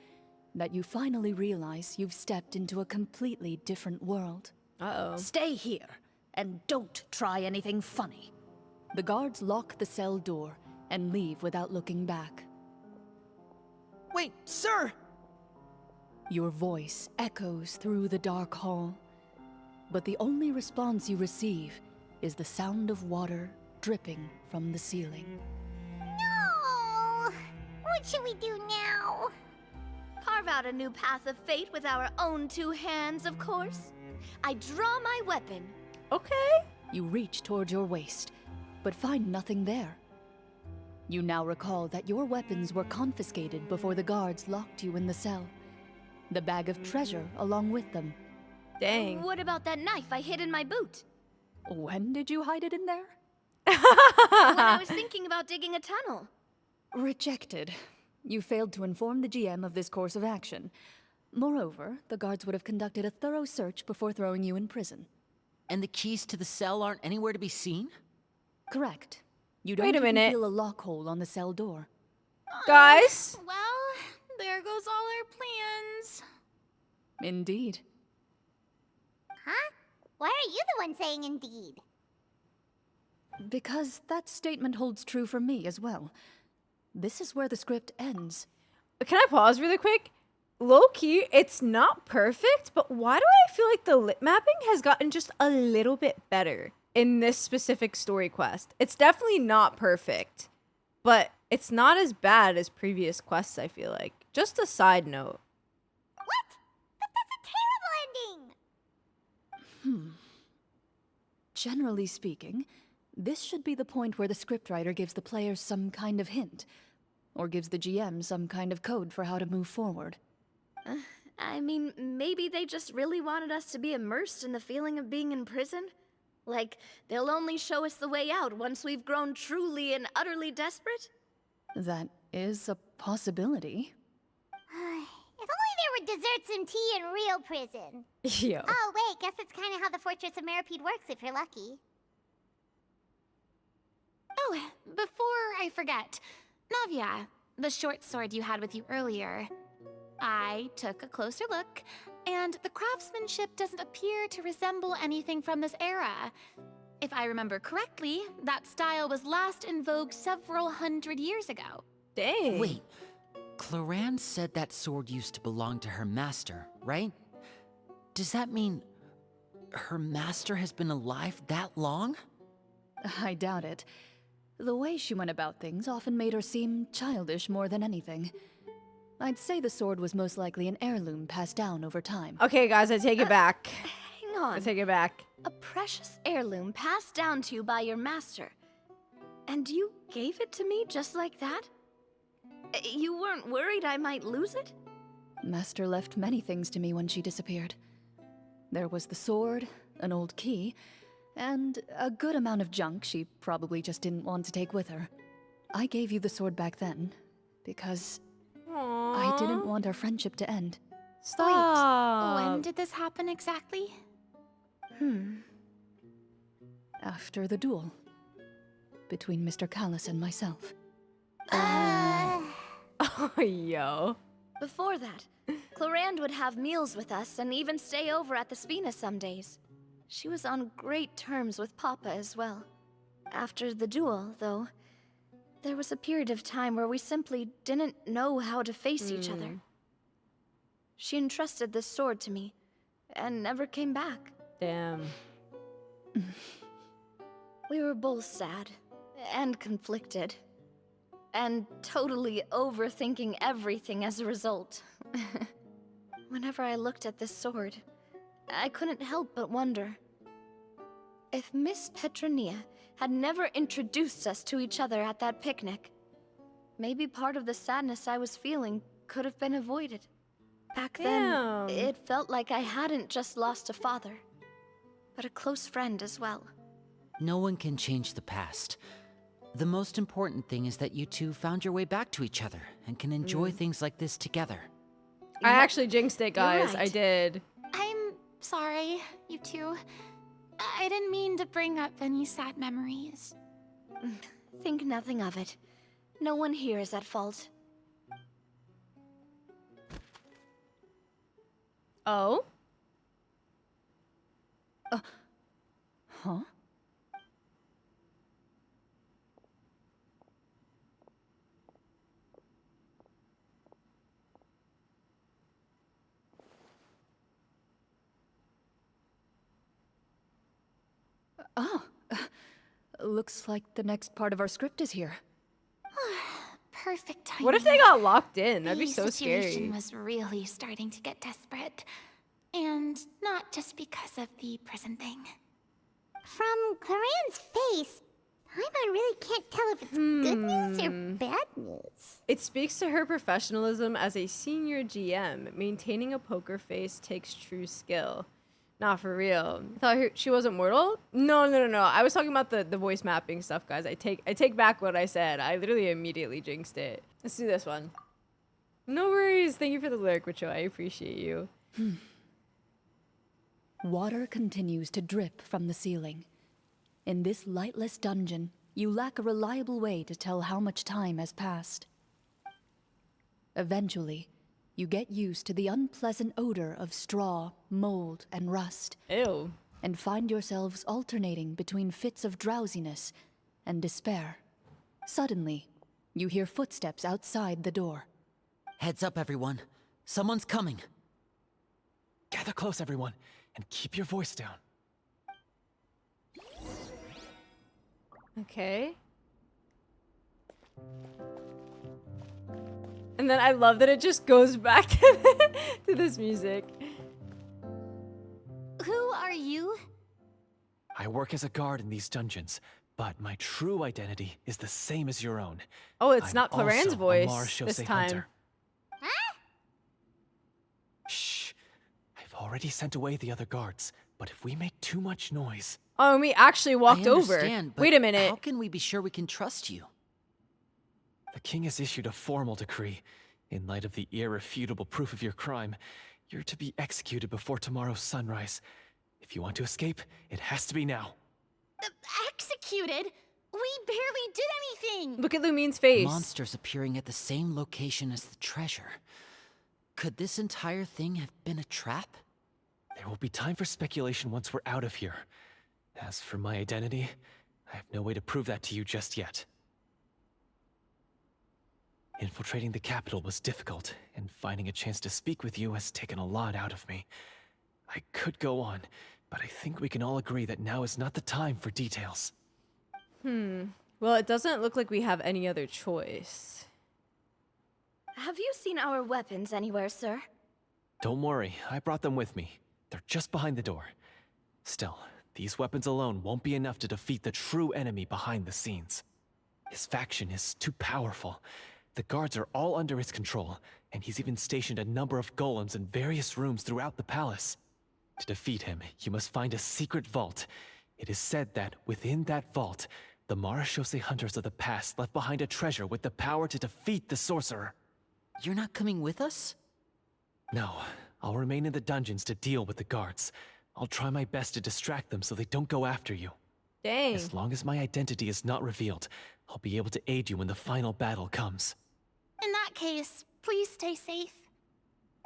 that you finally realize you've stepped into a completely different world.
Uh-oh.
Stay here, and don't try anything funny.
The guards lock the cell door and leave without looking back.
Wait, sir!
Your voice echoes through the dark hall, but the only response you receive is the sound of water dripping from the ceiling.
No! What should we do now?
Carve out a new path of fate with our own two hands, of course. I draw my weapon.
Okay.
You reach toward your waist, but find nothing there. You now recall that your weapons were confiscated before the guards locked you in the cell. The bag of treasure along with them.
Dang.
What about that knife I hid in my boot?
When did you hide it in there?
When I was thinking about digging a tunnel.
Rejected. You failed to inform the GM of this course of action. Moreover, the guards would have conducted a thorough search before throwing you in prison.
And the keys to the cell aren't anywhere to be seen?
Correct. You don't
Wait a
even
minute.
feel a lock hole on the cell door.
Guys?
Well, there goes all our plans.
Indeed.
Huh? Why are you the one saying indeed?
Because that statement holds true for me as well. This is where the script ends.
Can I pause really quick? Low key, it's not perfect, but why do I feel like the lip mapping has gotten just a little bit better in this specific story quest? It's definitely not perfect, but it's not as bad as previous quests, I feel like. Just a side note.
What? But that's a terrible ending!
Generally speaking, this should be the point where the scriptwriter gives the players some kind of hint, or gives the GM some kind of code for how to move forward.
I mean, maybe they just really wanted us to be immersed in the feeling of being in prison. Like, they'll only show us the way out once we've grown truly and utterly desperate?
That is a possibility.
If only there were desserts and tea in real prison.
Yo.
Oh, wait, guess it's kind of how the Fortress of Meripede works if you're lucky.
Oh, before I forget, Navia, the short sword you had with you earlier. I took a closer look, and the craftsmanship doesn't appear to resemble anything from this era. If I remember correctly, that style was last in vogue several hundred years ago.
Dang.
Wait, Clorinde said that sword used to belong to her master, right? Does that mean her master has been alive that long?
I doubt it. The way she went about things often made her seem childish more than anything. I'd say the sword was most likely an heirloom passed down over time.
Okay, guys, I take it back.
Hang
I
on.
take it back.
A precious heirloom passed down to you by your master. And you gave it to me just like that? You weren't worried I might lose it?
Master left many things to me when she disappeared. There was the sword, an old key, and a good amount of junk she probably just didn't want to take with her. I gave you the sword back then, because I didn't want our friendship to end.
Stop.
When did this happen exactly?
After the duel. Between Mr. Callis and myself.
Oh, yo.
Before that, Clorinde would have meals with us and even stay over at the Spina some days. She was on great terms with Papa as well. After the duel, though, there was a period of time where we simply didn't know how to face each other. She entrusted this sword to me, and never came back.
Damn.
We were both sad, and conflicted, and totally overthinking everything as a result. Whenever I looked at this sword, I couldn't help but wonder if Miss Petronia had never introduced us to each other at that picnic. Maybe part of the sadness I was feeling could have been avoided. Back
Damn.
then, it felt like I hadn't just lost a father, but a close friend as well.
No one can change the past. The most important thing is that you two found your way back to each other and can enjoy things like this together.
I actually jinxed it, guys. I
right.
did.
I'm sorry, you two. I didn't mean to bring up any sad memories.
Think nothing of it. No one here is at fault.
Oh?
Huh? Oh, looks like the next part of our script is here.
Perfect timing.
What if they got locked in? That'd be
The
so
situation
scary.
was really starting to get desperate. And not just because of the prison thing.
From Clorinde's face, Paimon really can't tell if it's good news or bad news.
It speaks to her professionalism as a senior GM. Maintaining a poker face takes true skill. Not for real. I thought she wasn't mortal? No. I was talking about the voice mapping stuff, guys. I take back what I said. I literally immediately jinxed it. Let's do this one. No worries. Thank you for the lyric, Richo. I appreciate you.
Water continues to drip from the ceiling. In this lightless dungeon, you lack a reliable way to tell how much time has passed. Eventually, you get used to the unpleasant odor of straw, mold, and rust,
Ew.
and find yourselves alternating between fits of drowsiness and despair. Suddenly, you hear footsteps outside the door.
Heads up, everyone. Someone's coming.
Gather close, everyone, and keep your voice down.
Okay. And then I love that it just goes back to this music.
Who are you?
I work as a guard in these dungeons, but my true identity is the same as your own.
Oh, it's
I'm
not Clorinde's
also a
voice
Marshose
this time.
Hunter. Shh. I've already sent away the other guards, but if we make too much noise...
Oh, and we actually walked
I
over.
understand, but
Wait a minute.
how can we be sure we can trust you?
The king has issued a formal decree. In light of the irrefutable proof of your crime, you're to be executed before tomorrow's sunrise. If you want to escape, it has to be now.
Executed? We barely did anything!
Look at Lumine's face.
Monsters appearing at the same location as the treasure. Could this entire thing have been a trap?
There will be time for speculation once we're out of here. As for my identity, I have no way to prove that to you just yet. Infiltrating the capital was difficult, and finding a chance to speak with you has taken a lot out of me. I could go on, but I think we can all agree that now is not the time for details.
Well, it doesn't look like we have any other choice.
Have you seen our weapons anywhere, sir?
Don't worry, I brought them with me. They're just behind the door. Still, these weapons alone won't be enough to defeat the true enemy behind the scenes. His faction is too powerful. The guards are all under his control, and he's even stationed a number of golems in various rooms throughout the palace. To defeat him, you must find a secret vault. It is said that within that vault, the Marashose hunters of the past left behind a treasure with the power to defeat the sorcerer.
You're not coming with us?
No, I'll remain in the dungeons to deal with the guards. I'll try my best to distract them so they don't go after you.
Dang.
As long as my identity is not revealed, I'll be able to aid you when the final battle comes.
In that case, please stay safe.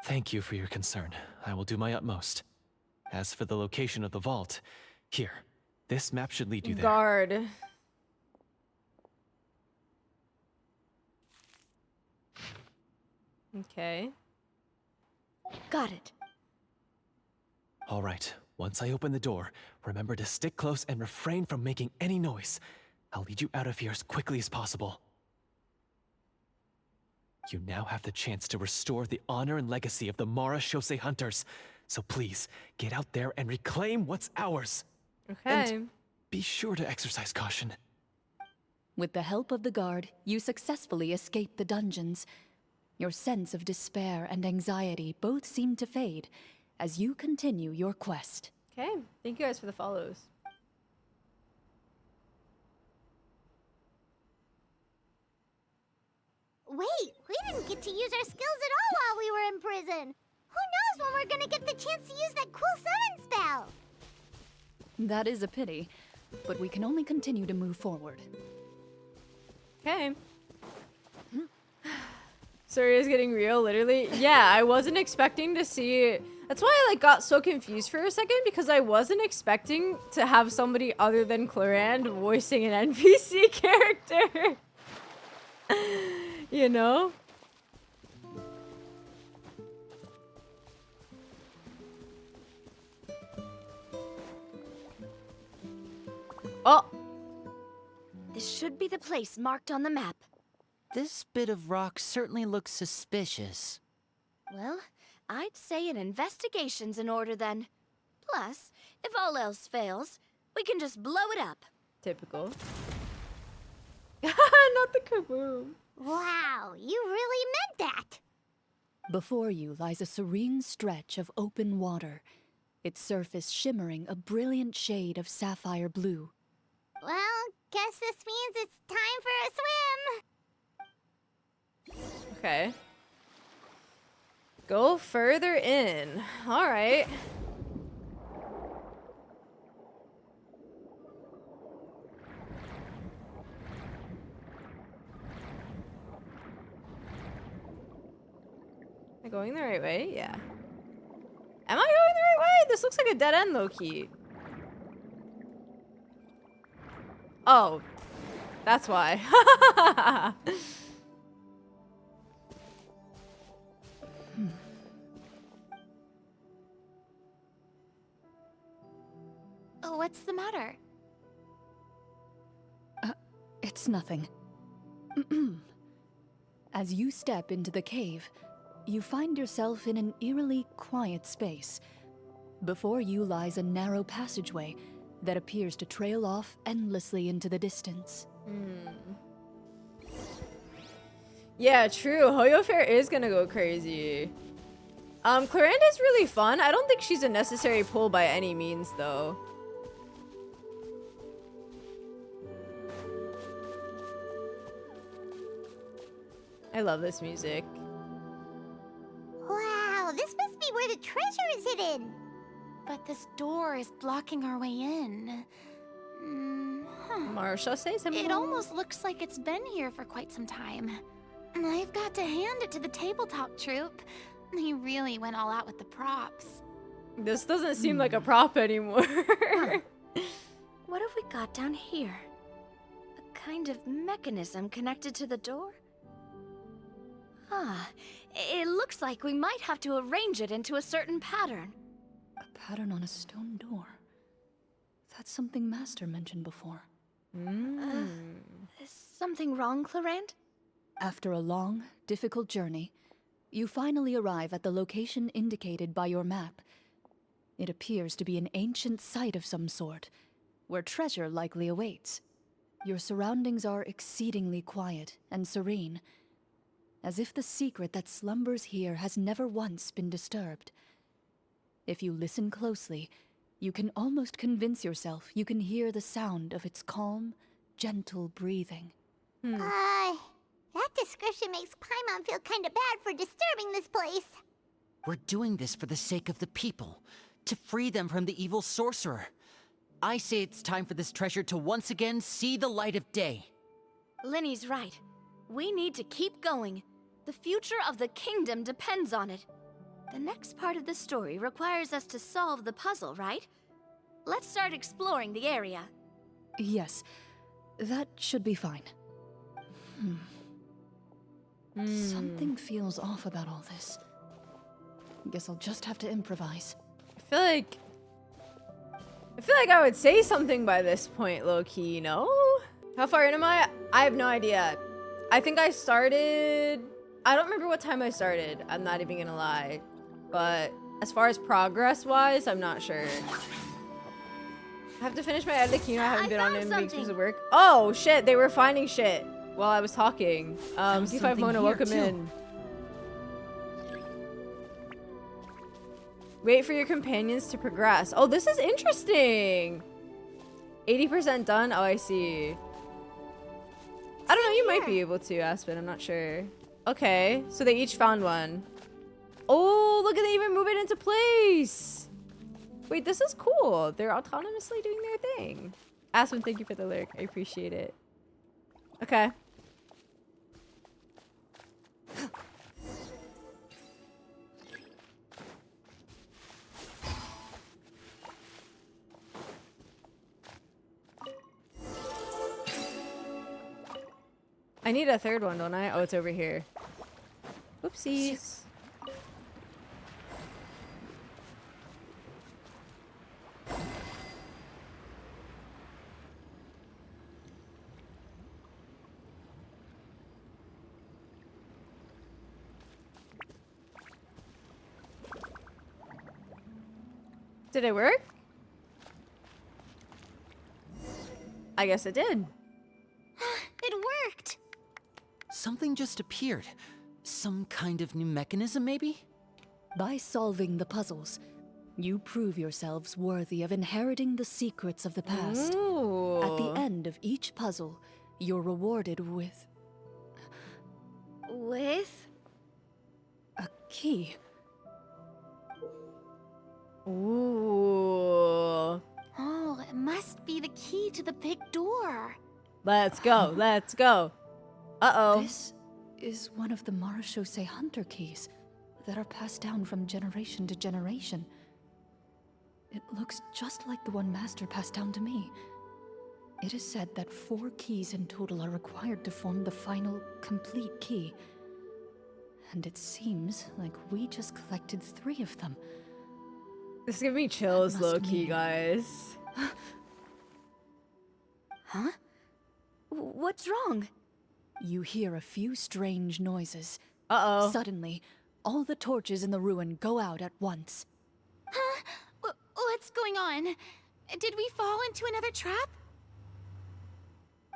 Thank you for your concern. I will do my utmost. As for the location of the vault, here, this map should lead you there.
Guard. Okay.
Got it.
All right, once I open the door, remember to stick close and refrain from making any noise. I'll lead you out of here as quickly as possible. You now have the chance to restore the honor and legacy of the Marashose hunters. So please, get out there and reclaim what's ours.
Okay.
Be sure to exercise caution.
With the help of the guard, you successfully escape the dungeons. Your sense of despair and anxiety both seem to fade as you continue your quest.
Okay. Thank you guys for the follows.
Wait, we didn't get to use our skills at all while we were in prison. Who knows when we're gonna get the chance to use that cool summon spell?
That is a pity, but we can only continue to move forward.
Okay. Story is getting real, literally. Yeah, I wasn't expecting to see. That's why I like got so confused for a second, because I wasn't expecting to have somebody other than Clorinde voicing an NPC character. You know? Oh,
This should be the place marked on the map.
This bit of rock certainly looks suspicious.
Well, I'd say an investigation's in order then. Plus, if all else fails, we can just blow it up.
typical. Not the kaboom.
Wow, you really meant that.
Before you lies a serene stretch of open water, its surface shimmering a brilliant shade of sapphire blue.
Well, guess this means it's time for a swim.
Okay. Go further in. All right. Am I going the right way? Yeah. Am I going the right way? This looks like a dead end, low-key. Oh. That's why.
Oh, what's the matter?
It's nothing. As you step into the cave, you find yourself in an eerily quiet space. Before you lies a narrow passageway that appears to trail off endlessly into the distance.
Yeah, true. Hoyo Fair is gonna go crazy. Clorinde is really fun. I don't think she's a necessary pull by any means, though. I love this music.
Wow, this must be where the treasure is hidden.
But this door is blocking our way in.
Marsha says something.
It almost looks like it's been here for quite some time. I've got to hand it to the tabletop troupe. They really went all out with the props.
This doesn't seem like a prop anymore.
What have we got down here? A kind of mechanism connected to the door? Ah, it looks like we might have to arrange it into a certain pattern.
A pattern on a stone door. That's something Master mentioned before.
Is something wrong, Clorinde?
After a long, difficult journey, you finally arrive at the location indicated by your map. It appears to be an ancient site of some sort, where treasure likely awaits. Your surroundings are exceedingly quiet and serene, as if the secret that slumbers here has never once been disturbed. If you listen closely, you can almost convince yourself you can hear the sound of its calm, gentle breathing.
That description makes Paimon feel kind of bad for disturbing this place.
We're doing this for the sake of the people, to free them from the evil sorcerer. I say it's time for this treasure to once again see the light of day.
Linny's right. We need to keep going. The future of the kingdom depends on it. The next part of the story requires us to solve the puzzle, right? Let's start exploring the area.
Yes, that should be fine. Something feels off about all this. Guess I'll just have to improvise.
I feel like I would say something by this point, low-key, you know? How far in am I? I have no idea. I think I started... I don't remember what time I started. I'm not even gonna lie. But as far as progress-wise, I'm not sure. I have to finish my editing. You know, I haven't been on it in weeks because of work. Oh, shit. They were finding shit while I was talking. C5 Mona, welcome in. Wait for your companions to progress. Oh, this is interesting. 80% done? Oh, I see. I don't know. You might be able to, Aspen. I'm not sure. Okay, so they each found one. Oh, look at they even move it into place. Wait, this is cool. They're autonomously doing their thing. Aspen, thank you for the lyric. I appreciate it. Okay. I need a third one, don't I? Oh, it's over here. Whoopsies. Did it work? I guess it did.
It worked!
Something just appeared. Some kind of new mechanism, maybe?
By solving the puzzles, you prove yourselves worthy of inheriting the secrets of the past.
Ooh.
At the end of each puzzle, you're rewarded with
With?
a key.
Ooh.
Oh, it must be the key to the big door.
Let's go. Let's go. Uh-oh.
This is one of the Marachose Hunter keys that are passed down from generation to generation. It looks just like the one Master passed down to me. It is said that 4 keys in total are required to form the final, complete key. And it seems like we just collected 3 of them.
This is giving me chills,
That must
low-key,
mean-
guys.
Huh? What's wrong?
You hear a few strange noises.
Uh-oh.
Suddenly, all the torches in the ruin go out at once.
Huh? What's going on? Did we fall into another trap?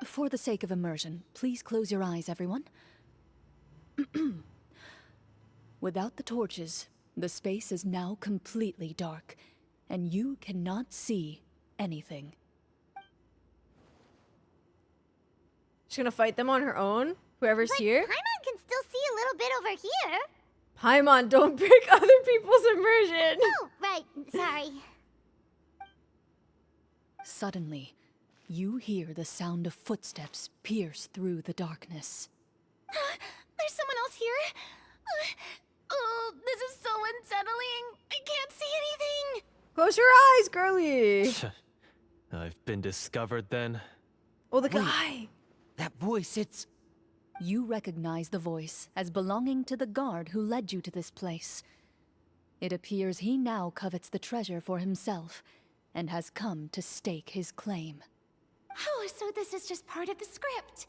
For the sake of immersion, please close your eyes, everyone. Without the torches, the space is now completely dark, and you cannot see anything.
She's gonna fight them on her own? Whoever's here?
Paimon can still see a little bit over here.
Paimon, don't break other people's immersion.
Oh, right. Sorry.
Suddenly, you hear the sound of footsteps pierce through the darkness.
There's someone else here? Oh, this is so unsettling. I can't see anything.
Close your eyes, girly.
I've been discovered then.
Oh, the
Wait.
guy.
That voice, it's...
You recognize the voice as belonging to the guard who led you to this place. It appears he now covets the treasure for himself and has come to stake his claim.
Oh, so this is just part of the script.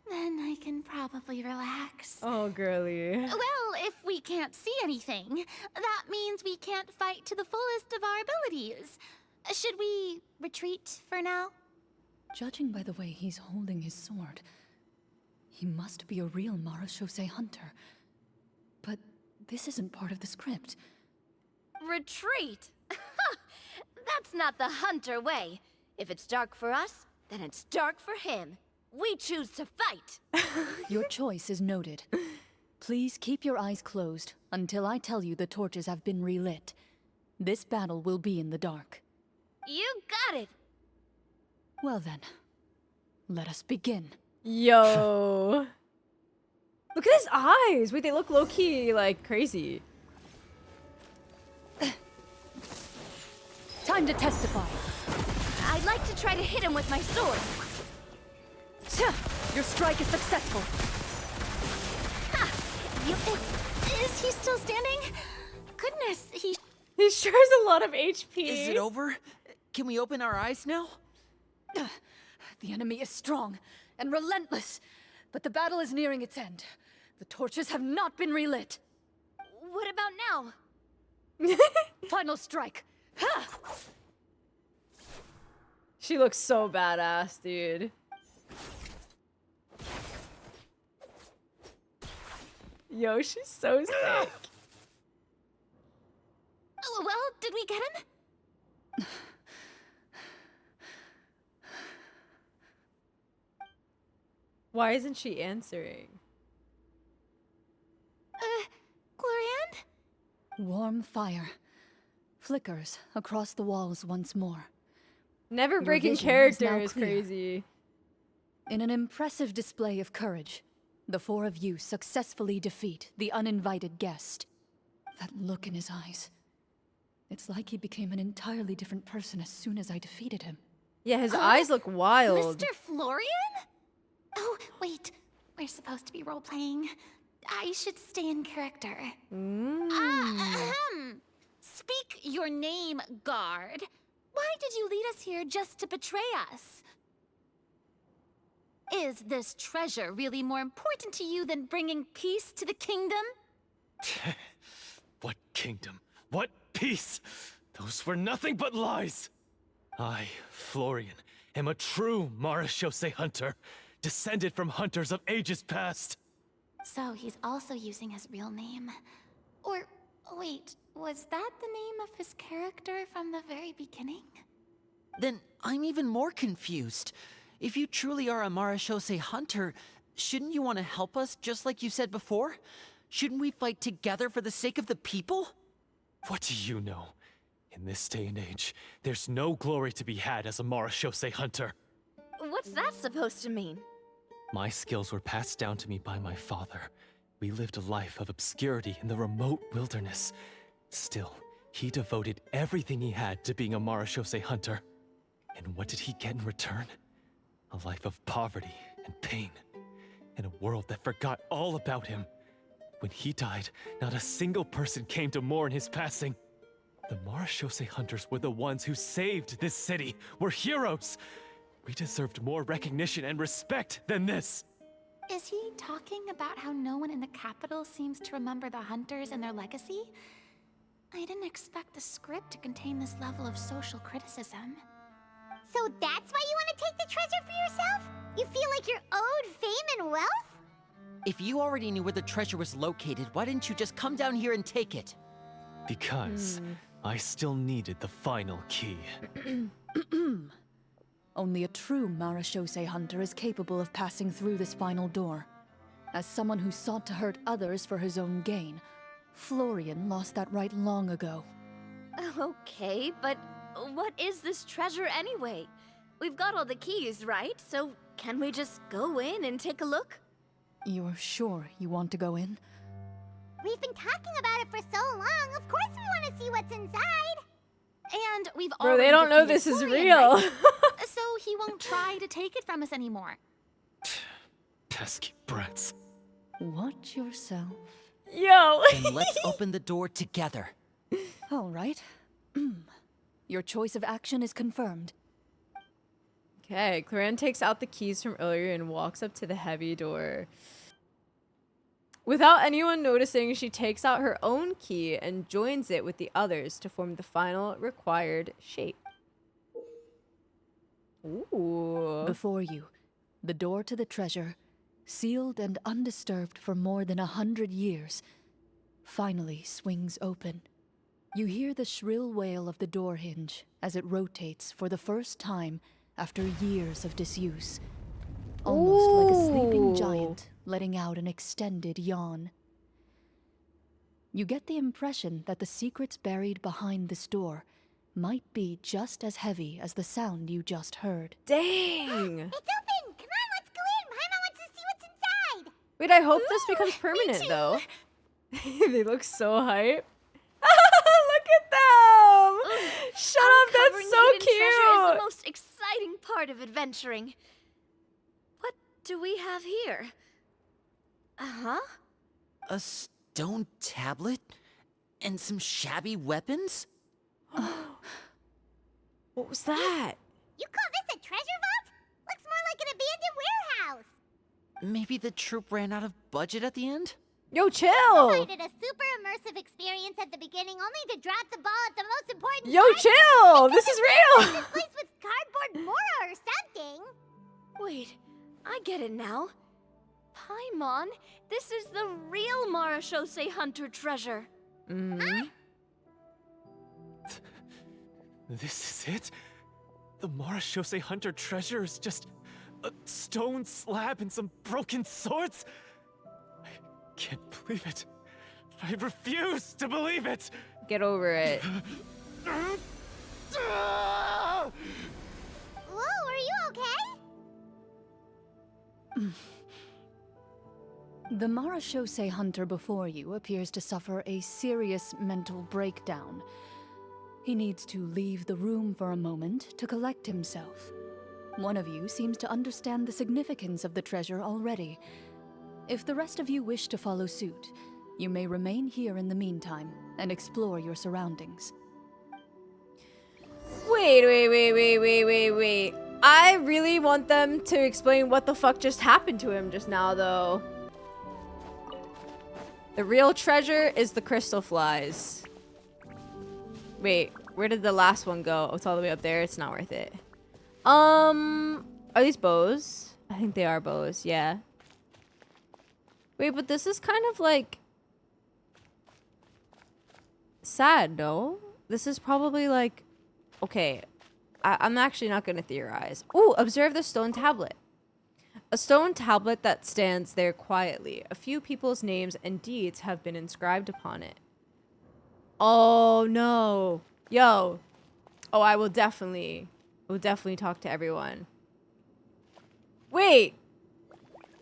Then I can probably relax.
Oh, girly.
Well, if we can't see anything, that means we can't fight to the fullest of our abilities. Should we retreat for now?
Judging by the way he's holding his sword, he must be a real Marachose hunter. But this isn't part of the script.
Retreat? That's not the hunter way. If it's dark for us, then it's dark for him. We choose to fight.
Your choice is noted. Please keep your eyes closed until I tell you the torches have been relit. This battle will be in the dark.
You got it.
Well then, let us begin.
Yo. Look at his eyes. Wait, they look low-key, like, crazy.
Time to testify.
I'd like to try to hit him with my sword.
Your strike is successful.
Is he still standing? Goodness, he...
He sure has a lot of HP.
Is it over? Can we open our eyes now?
The enemy is strong and relentless, but the battle is nearing its end. The torches have not been relit.
What about now?
Final strike. Ha!
She looks so badass, dude. Yo, she's so sick.
Oh, well, did we get him?
Why isn't she answering?
Warm fire flickers across the walls once more.
Never
Your
breaking
vision is
character
now
is
clear.
crazy.
In an impressive display of courage, the four of you successfully defeat the uninvited guest. That look in his eyes. It's like he became an entirely different person as soon as I defeated him.
Yeah, his eyes look wild.
Mr. Florian? Oh, wait. We're supposed to be role-playing. I should stay in character. Speak your name, guard. Why did you lead us here just to betray us? Is this treasure really more important to you than bringing peace to the kingdom?
What kingdom? What peace? Those were nothing but lies! I, Florian, am a true Marachose hunter, descended from hunters of ages past.
So he's also using his real name. Or, wait, was that the name of his character from the very beginning?
Then I'm even more confused. If you truly are a Marachose hunter, shouldn't you want to help us just like you said before? Shouldn't we fight together for the sake of the people?
What do you know? In this day and age, there's no glory to be had as a Marachose hunter.
What's that supposed to mean?
My skills were passed down to me by my father. We lived a life of obscurity in the remote wilderness. Still, he devoted everything he had to being a Marachose hunter. And what did he get in return? A life of poverty and pain. In a world that forgot all about him. When he died, not a single person came to mourn his passing. The Marachose hunters were the ones who saved this city. We're heroes. We deserved more recognition and respect than this.
Is he talking about how no one in the capital seems to remember the hunters and their legacy? I didn't expect the script to contain this level of social criticism.
So that's why you want to take the treasure for yourself? You feel like you're owed fame and wealth?
If you already knew where the treasure was located, why didn't you just come down here and take it?
Because I still needed the final key.
Only a true Marachose hunter is capable of passing through this final door. As someone who sought to hurt others for his own gain, Florian lost that right long ago.
Okay, but what is this treasure anyway? We've got all the keys, right? So can we just go in and take a look?
You're sure you want to go in?
We've been talking about it for so long. Of course we want to see what's inside.
And we've
Bro,
already
they don't know
defeated
this is
Florian,
real.
right? So he won't try to take it from us anymore.
Pesky brats.
Watch yourself.
Yo.
Then let's open the door together.
All right. Your choice of action is confirmed.
Okay, Clorinde takes out the keys from earlier and walks up to the heavy door. Without anyone noticing, she takes out her own key and joins it with the others to form the final required shape. Ooh.
Before you, the door to the treasure, sealed and undisturbed for more than 100 years, finally swings open. You hear the shrill wail of the door hinge as it rotates for the first time after years of disuse. Almost like a sleeping giant letting out an extended yawn. You get the impression that the secrets buried behind this door might be just as heavy as the sound you just heard.
Dang.
It's open! Come on, let's go in! Paimon wants to see what's inside!
Wait, I hope this becomes permanent, though. They look so hype. Look at them! Shut up, that's
Uncovering
so
hidden treasure is the
cute!
most exciting part of adventuring. What do we have here? Uh-huh.
A stone tablet? And some shabby weapons?
What was that?
You call this a treasure vault? Looks more like an abandoned warehouse!
Maybe the troop ran out of budget at the end?
Yo, chill!
Provided a super immersive experience at the beginning only to drop the ball at the most important
Yo,
time.
chill! This is real!
This place with cardboard Mora or something.
Wait, I get it now. Paimon, this is the real Marachose hunter treasure.
This is it? The Marachose hunter treasure is just a stone slab and some broken swords? I can't believe it. I refuse to believe it!
Get over it.
Whoa, are you okay?
The Marashose hunter before you appears to suffer a serious mental breakdown. He needs to leave the room for a moment to collect himself. One of you seems to understand the significance of the treasure already. If the rest of you wish to follow suit, you may remain here in the meantime and explore your surroundings.
Wait. I really want them to explain what the fuck just happened to him just now, though. The real treasure is the crystal flies. Wait, where did the last one go? Oh, it's all the way up there. It's not worth it. Are these bows? I think they are bows, yeah. Wait, but this is kind of like sad, no? This is probably like, okay, I'm actually not gonna theorize. Ooh, observe the stone tablet. A stone tablet that stands there quietly. A few people's names and deeds have been inscribed upon it. Oh no. Yo. Oh, I will definitely talk to everyone. Wait.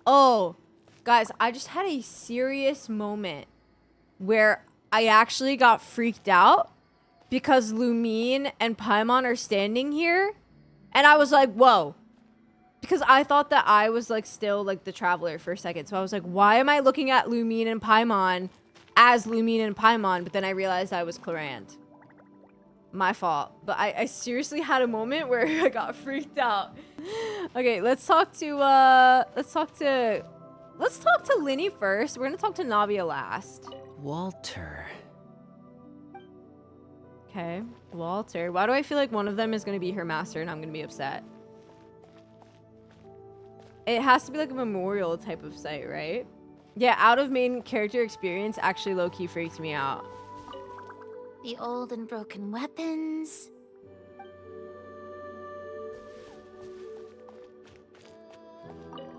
Oh, guys, I just had a serious moment where I actually got freaked out because Lumine and Paimon are standing here. And I was like, whoa. Because I thought that I was like still like the traveler for a second. So I was like, why am I looking at Lumine and Paimon as Lumine and Paimon? But then I realized I was Clorinde. My fault. But I seriously had a moment where I got freaked out. Okay, let's talk to Linny first. We're gonna talk to Navia last.
Walter.
Okay, Walter. Why do I feel like one of them is gonna be her master and I'm gonna be upset? It has to be like a memorial type of site, right? Yeah, out of main character experience actually low-key freaked me out.
The old and broken weapons.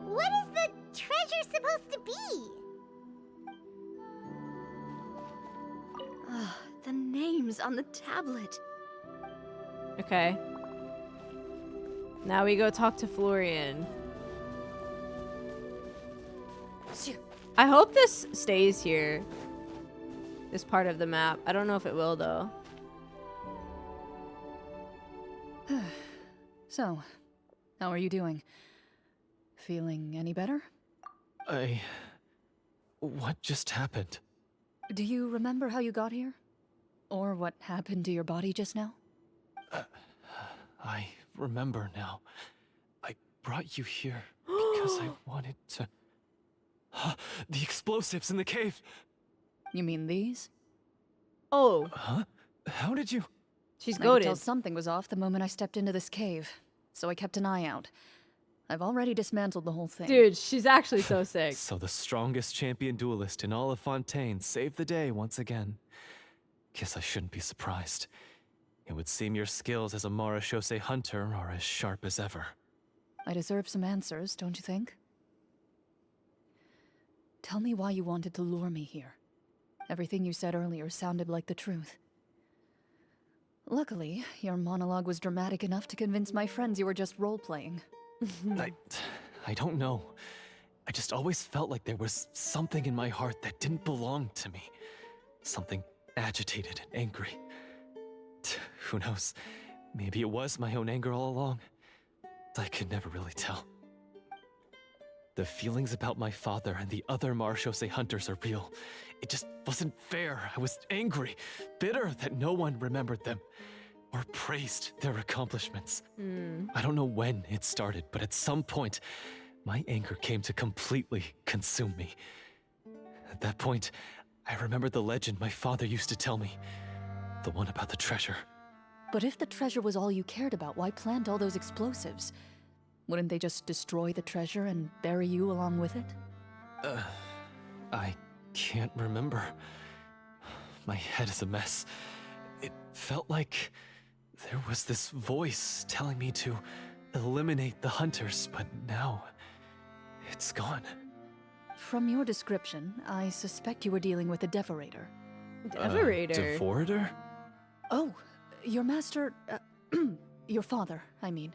What is the treasure supposed to be?
The names on the tablet.
Okay. Now we go talk to Florian. I hope this stays here. This part of the map. I don't know if it will, though.
So, how are you doing? Feeling any better?
What just happened?
Do you remember how you got here? Or what happened to your body just now?
I remember now. I brought you here because I wanted to... The explosives in the cave!
You mean these?
Oh.
Huh? How did you...
She's
I could tell
goated.
something was off the moment I stepped into this cave, so I kept an eye out. I've already dismantled the whole thing.
Dude, she's actually so sick.
So the strongest champion duelist in all of Fontaine saved the day once again. Guess I shouldn't be surprised. It would seem your skills as a Marashose hunter are as sharp as ever.
I deserve some answers, don't you think? Tell me why you wanted to lure me here. Everything you said earlier sounded like the truth. Luckily, your monologue was dramatic enough to convince my friends you were just role-playing.
I don't know. I just always felt like there was something in my heart that didn't belong to me. Something agitated and angry. Who knows? Maybe it was my own anger all along. I could never really tell. The feelings about my father and the other Marashose hunters are real. It just wasn't fair. I was angry, bitter that no one remembered them or praised their accomplishments. I don't know when it started, but at some point, my anger came to completely consume me. At that point, I remembered the legend my father used to tell me. The one about the treasure.
But if the treasure was all you cared about, why plant all those explosives? Wouldn't they just destroy the treasure and bury you along with it?
I can't remember. My head is a mess. It felt like there was this voice telling me to eliminate the hunters, but now it's gone.
From your description, I suspect you were dealing with a Devorator.
Devorator.
Devorator?
Oh, your master... your father, I mean.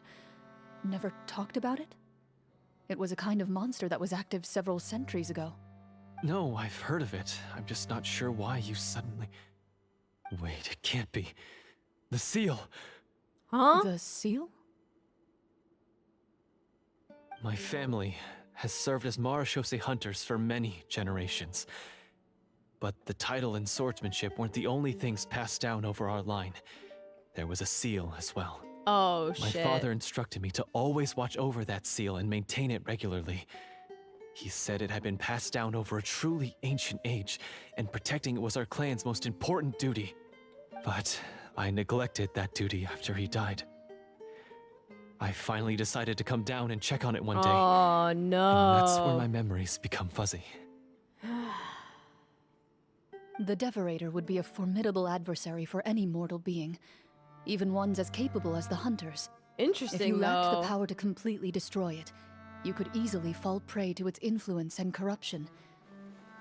Never talked about it? It was a kind of monster that was active several centuries ago.
No, I've heard of it. I'm just not sure why you suddenly... Wait, it can't be. The seal!
Huh?
The seal?
My family has served as Marashose hunters for many generations. But the title and swordsmanship weren't the only things passed down over our line. There was a seal as well.
Oh,
My
shit.
father instructed me to always watch over that seal and maintain it regularly. He said it had been passed down over a truly ancient age, and protecting it was our clan's most important duty. But I neglected that duty after he died. I finally decided to come down and check on it one day.
Oh, no.
And that's where my memories become fuzzy.
The Devorator would be a formidable adversary for any mortal being, even ones as capable as the Hunters.
Interesting,
If you lacked
though.
the power to completely destroy it, you could easily fall prey to its influence and corruption.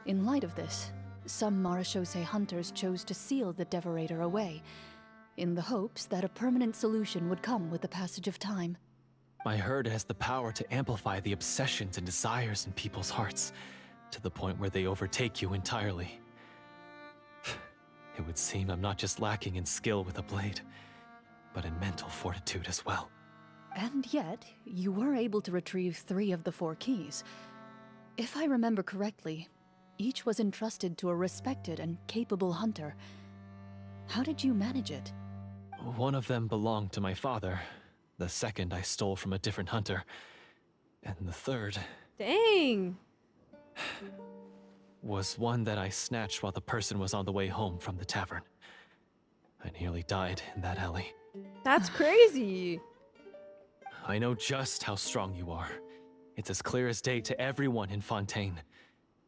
In light of this, some Marashose hunters chose to seal the Devorator away, in the hopes that a permanent solution would come with the passage of time.
I heard it has the power to amplify the obsessions and desires in people's hearts, to the point where they overtake you entirely. It would seem I'm not just lacking in skill with a blade, but in mental fortitude as well.
And yet, you were able to retrieve 3 of the 4 keys. If I remember correctly, each was entrusted to a respected and capable hunter. How did you manage it?
One of them belonged to my father. The second I stole from a different hunter. And the third
Dang.
was one that I snatched while the person was on the way home from the tavern. I nearly died in that alley.
That's crazy.
I know just how strong you are. It's as clear as day to everyone in Fontaine.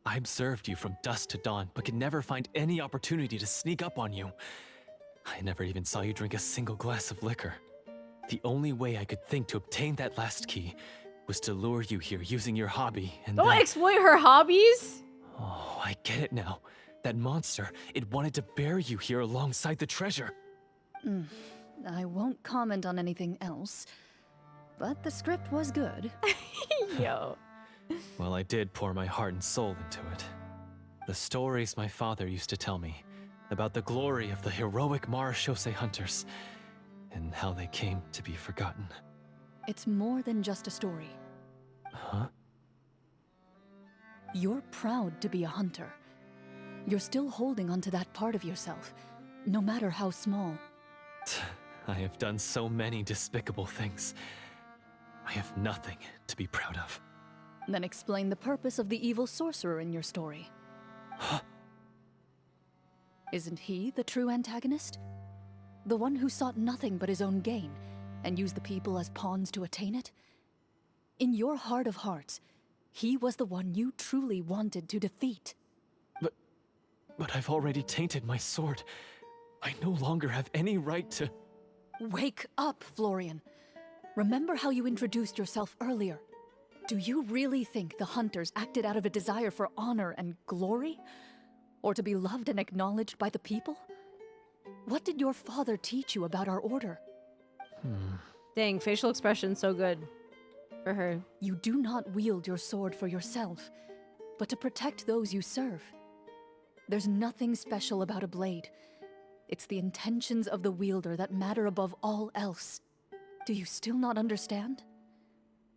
I observed you from dusk to dawn, but could never find any opportunity to sneak up on you. I never even saw you drink a single glass of liquor. The only way I could think to obtain that last key was to lure you here using your hobby, and
Don't
then...
exploit her hobbies.
Oh, I get it now. That monster, it wanted to bury you here alongside the treasure.
I won't comment on anything else, but the script was good.
Yo.
Well, I did pour my heart and soul into it. The stories my father used to tell me about the glory of the heroic Marashose hunters and how they came to be forgotten.
It's more than just a story.
Huh?
You're proud to be a hunter. You're still holding onto that part of yourself, no matter how small.
I have done so many despicable things. I have nothing to be proud of.
Then explain the purpose of the evil sorcerer in your story.
Huh?
Isn't he the true antagonist? The one who sought nothing but his own gain, and used the people as pawns to attain it? In your heart of hearts, he was the one you truly wanted to defeat.
But I've already tainted my sword. I no longer have any right to...
Wake up, Florian. Remember how you introduced yourself earlier. Do you really think the hunters acted out of a desire for honor and glory? Or to be loved and acknowledged by the people? What did your father teach you about our order?
Dang, facial expression so good for her.
You do not wield your sword for yourself, but to protect those you serve. There's nothing special about a blade. It's the intentions of the wielder that matter above all else. Do you still not understand?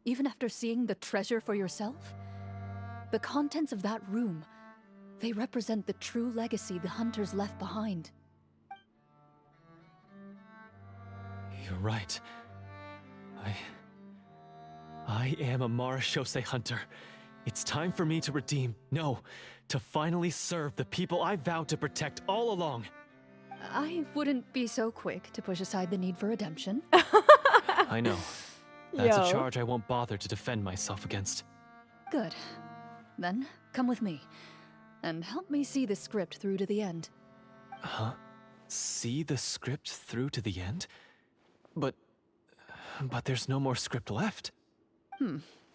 Even after seeing the treasure for yourself? The contents of that room, they represent the true legacy the hunters left behind.
You're right. I am a Marashose hunter. It's time for me to redeem, no, to finally serve the people I vowed to protect all along.
I wouldn't be so quick to push aside the need for redemption.
I know. That's
Yo.
a charge I won't bother to defend myself against.
Good. Then, come with me, and help me see the script through to the end.
Huh? See the script through to the end? But there's no more script left.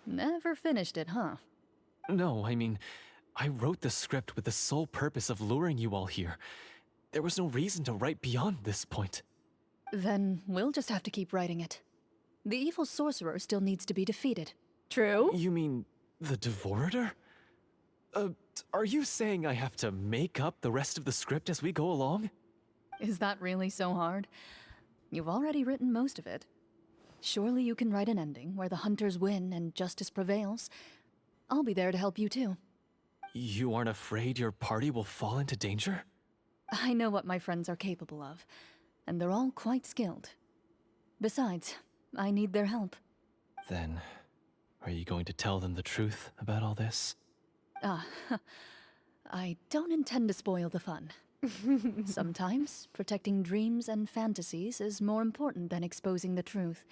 Never finished it, huh?
No, I mean, I wrote the script with the sole purpose of luring you all here. There was no reason to write beyond this point.
Then we'll just have to keep writing it. The evil sorcerer still needs to be defeated.
True.
You mean the Devorator? Are you saying I have to make up the rest of the script as we go along?
Is that really so hard? You've already written most of it. Surely you can write an ending where the hunters win and justice prevails. I'll be there to help you too.
You aren't afraid your party will fall into danger?
I know what my friends are capable of, and they're all quite skilled. Besides, I need their help.
Then, are you going to tell them the truth about all this?
I don't intend to spoil the fun. Sometimes, protecting dreams and fantasies is more important than exposing the truth.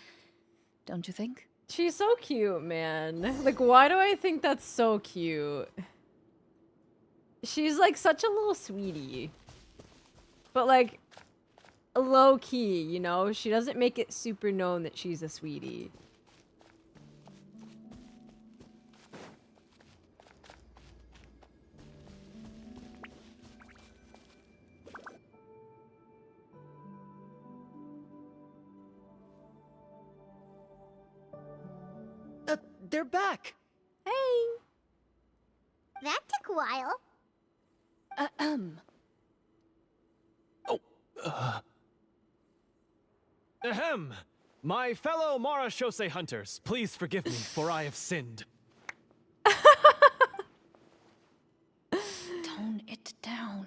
Don't you think?
She's so cute, man. Like, why do I think that's so cute? She's like such a little sweetie. But like, low key, you know? She doesn't make it super known that she's a sweetie.
They're back!
Hey!
That took a while.
Ahem! My fellow Mara Shosei hunters, please forgive me, for I have sinned.
Tone it down.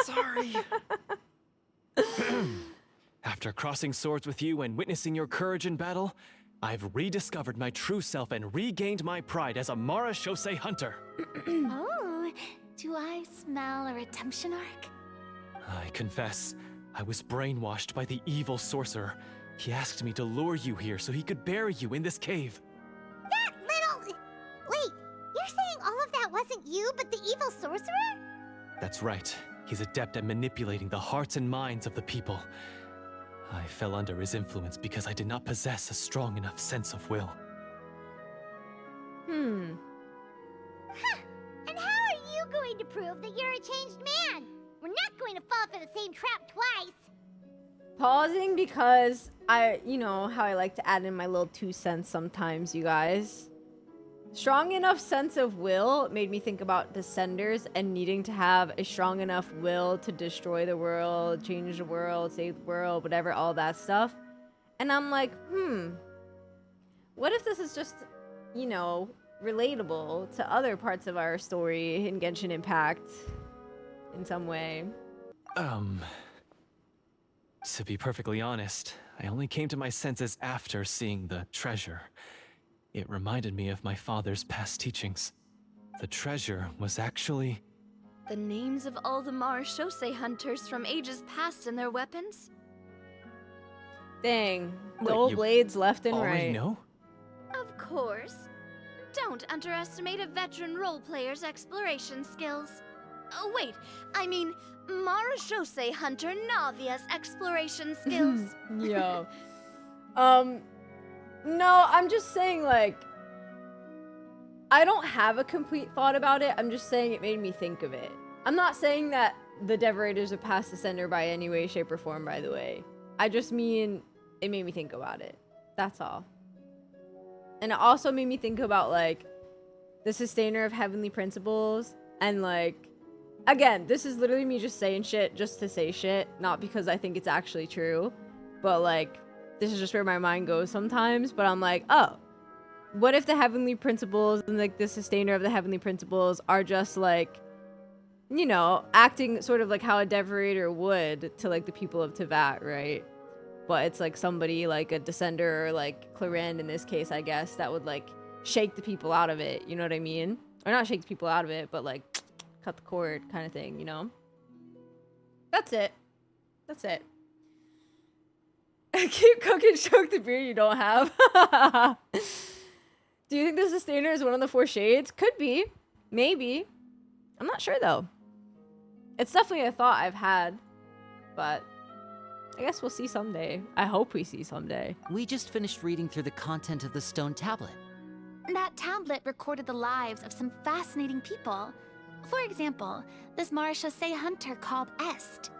Sorry. After crossing swords with you and witnessing your courage in battle, I've rediscovered my true self and regained my pride as a Mara Shosei hunter.
Oh, do I smell a redemption arc?
I confess, I was brainwashed by the evil sorcerer. He asked me to lure you here so he could bury you in this cave.
That little... Wait, you're saying all of that wasn't you, but the evil sorcerer?
That's right. He's adept at manipulating the hearts and minds of the people. I fell under his influence because I did not possess a strong enough sense of will.
And how are you going to prove that you're a changed man? We're not going to fall for the same trap twice.
Pausing because you know how I like to add in my little 2 cents sometimes, you guys. Strong enough sense of will made me think about Descenders and needing to have a strong enough will to destroy the world, change the world, save the world, whatever, all that stuff. And I'm like, what if this is just, you know, relatable to other parts of our story in Genshin Impact in some way?
To be perfectly honest, I only came to my senses after seeing the treasure. It reminded me of my father's past teachings. The treasure was actually...
The names of all the Mara Shosei hunters from ages past and their weapons?
Dang, the
Wait,
old
you
blades left and
already
right.
know?
Of course. Don't underestimate a veteran role player's exploration skills. Oh, wait, I mean, Mara Shosei hunter Navia's exploration skills.
Yo. No, I'm just saying, like, I don't have a complete thought about it. I'm just saying it made me think of it. I'm not saying that the Devorators are past Ascender by any way, shape, or form, by the way. I just mean it made me think about it. That's all. And it also made me think about, like, the Sustainer of Heavenly Principles. And, like, again, this is literally me just saying shit just to say shit. Not because I think it's actually true. But, like, this is just where my mind goes sometimes. But I'm like, oh, what if the Heavenly Principles and, like, the Sustainer of the Heavenly Principles are just, like, you know, acting sort of like how a Devorator would to, like, the people of Teyvat, right? But it's, like, somebody, like, a Descender or, like, Clorinde in this case, I guess, that would, like, shake the people out of it, you know what I mean? Or not shake the people out of it, but, like, cut the cord kind of thing, you know? That's it. That's it. Keep cooking, choke the beer you don't have. Do you think the Sustainer is one of the 4 shades? Could be. Maybe. I'm not sure, though. It's definitely a thought I've had. But I guess we'll see someday. I hope we see someday.
We just finished reading through the content of the stone tablet.
That tablet recorded the lives of some fascinating people. For example, this Marechaussee hunter called Est.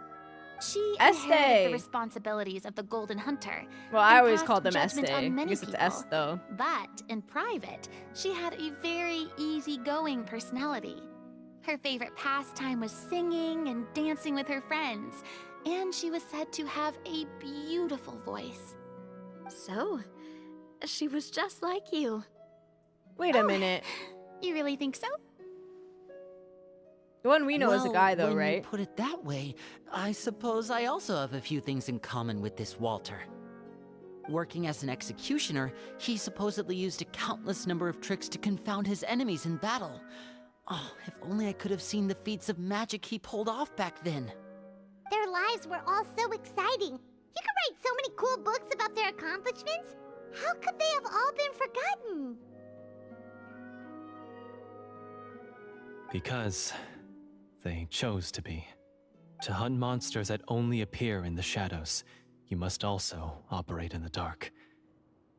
She inherited
Este.
the responsibilities of the Golden Hunter.
Well, I
and
always
passed
called them
judgment
Este.
on
I
many
guess it's
people.
S though.
But in private, she had a very easygoing personality. Her favorite pastime was singing and dancing with her friends, and she was said to have a beautiful voice.
So, she was just like you.
Wait a minute.
You really think so?
The one we know is a guy though,
when
right?
you put it that way, I suppose I also have a few things in common with this Walter. Working as an executioner, he supposedly used a countless number of tricks to confound his enemies in battle. Oh, if only I could have seen the feats of magic he pulled off back then.
Their lives were all so exciting. You could write so many cool books about their accomplishments. How could they have all been forgotten?
Because they chose to be. To hunt monsters that only appear in the shadows, you must also operate in the dark.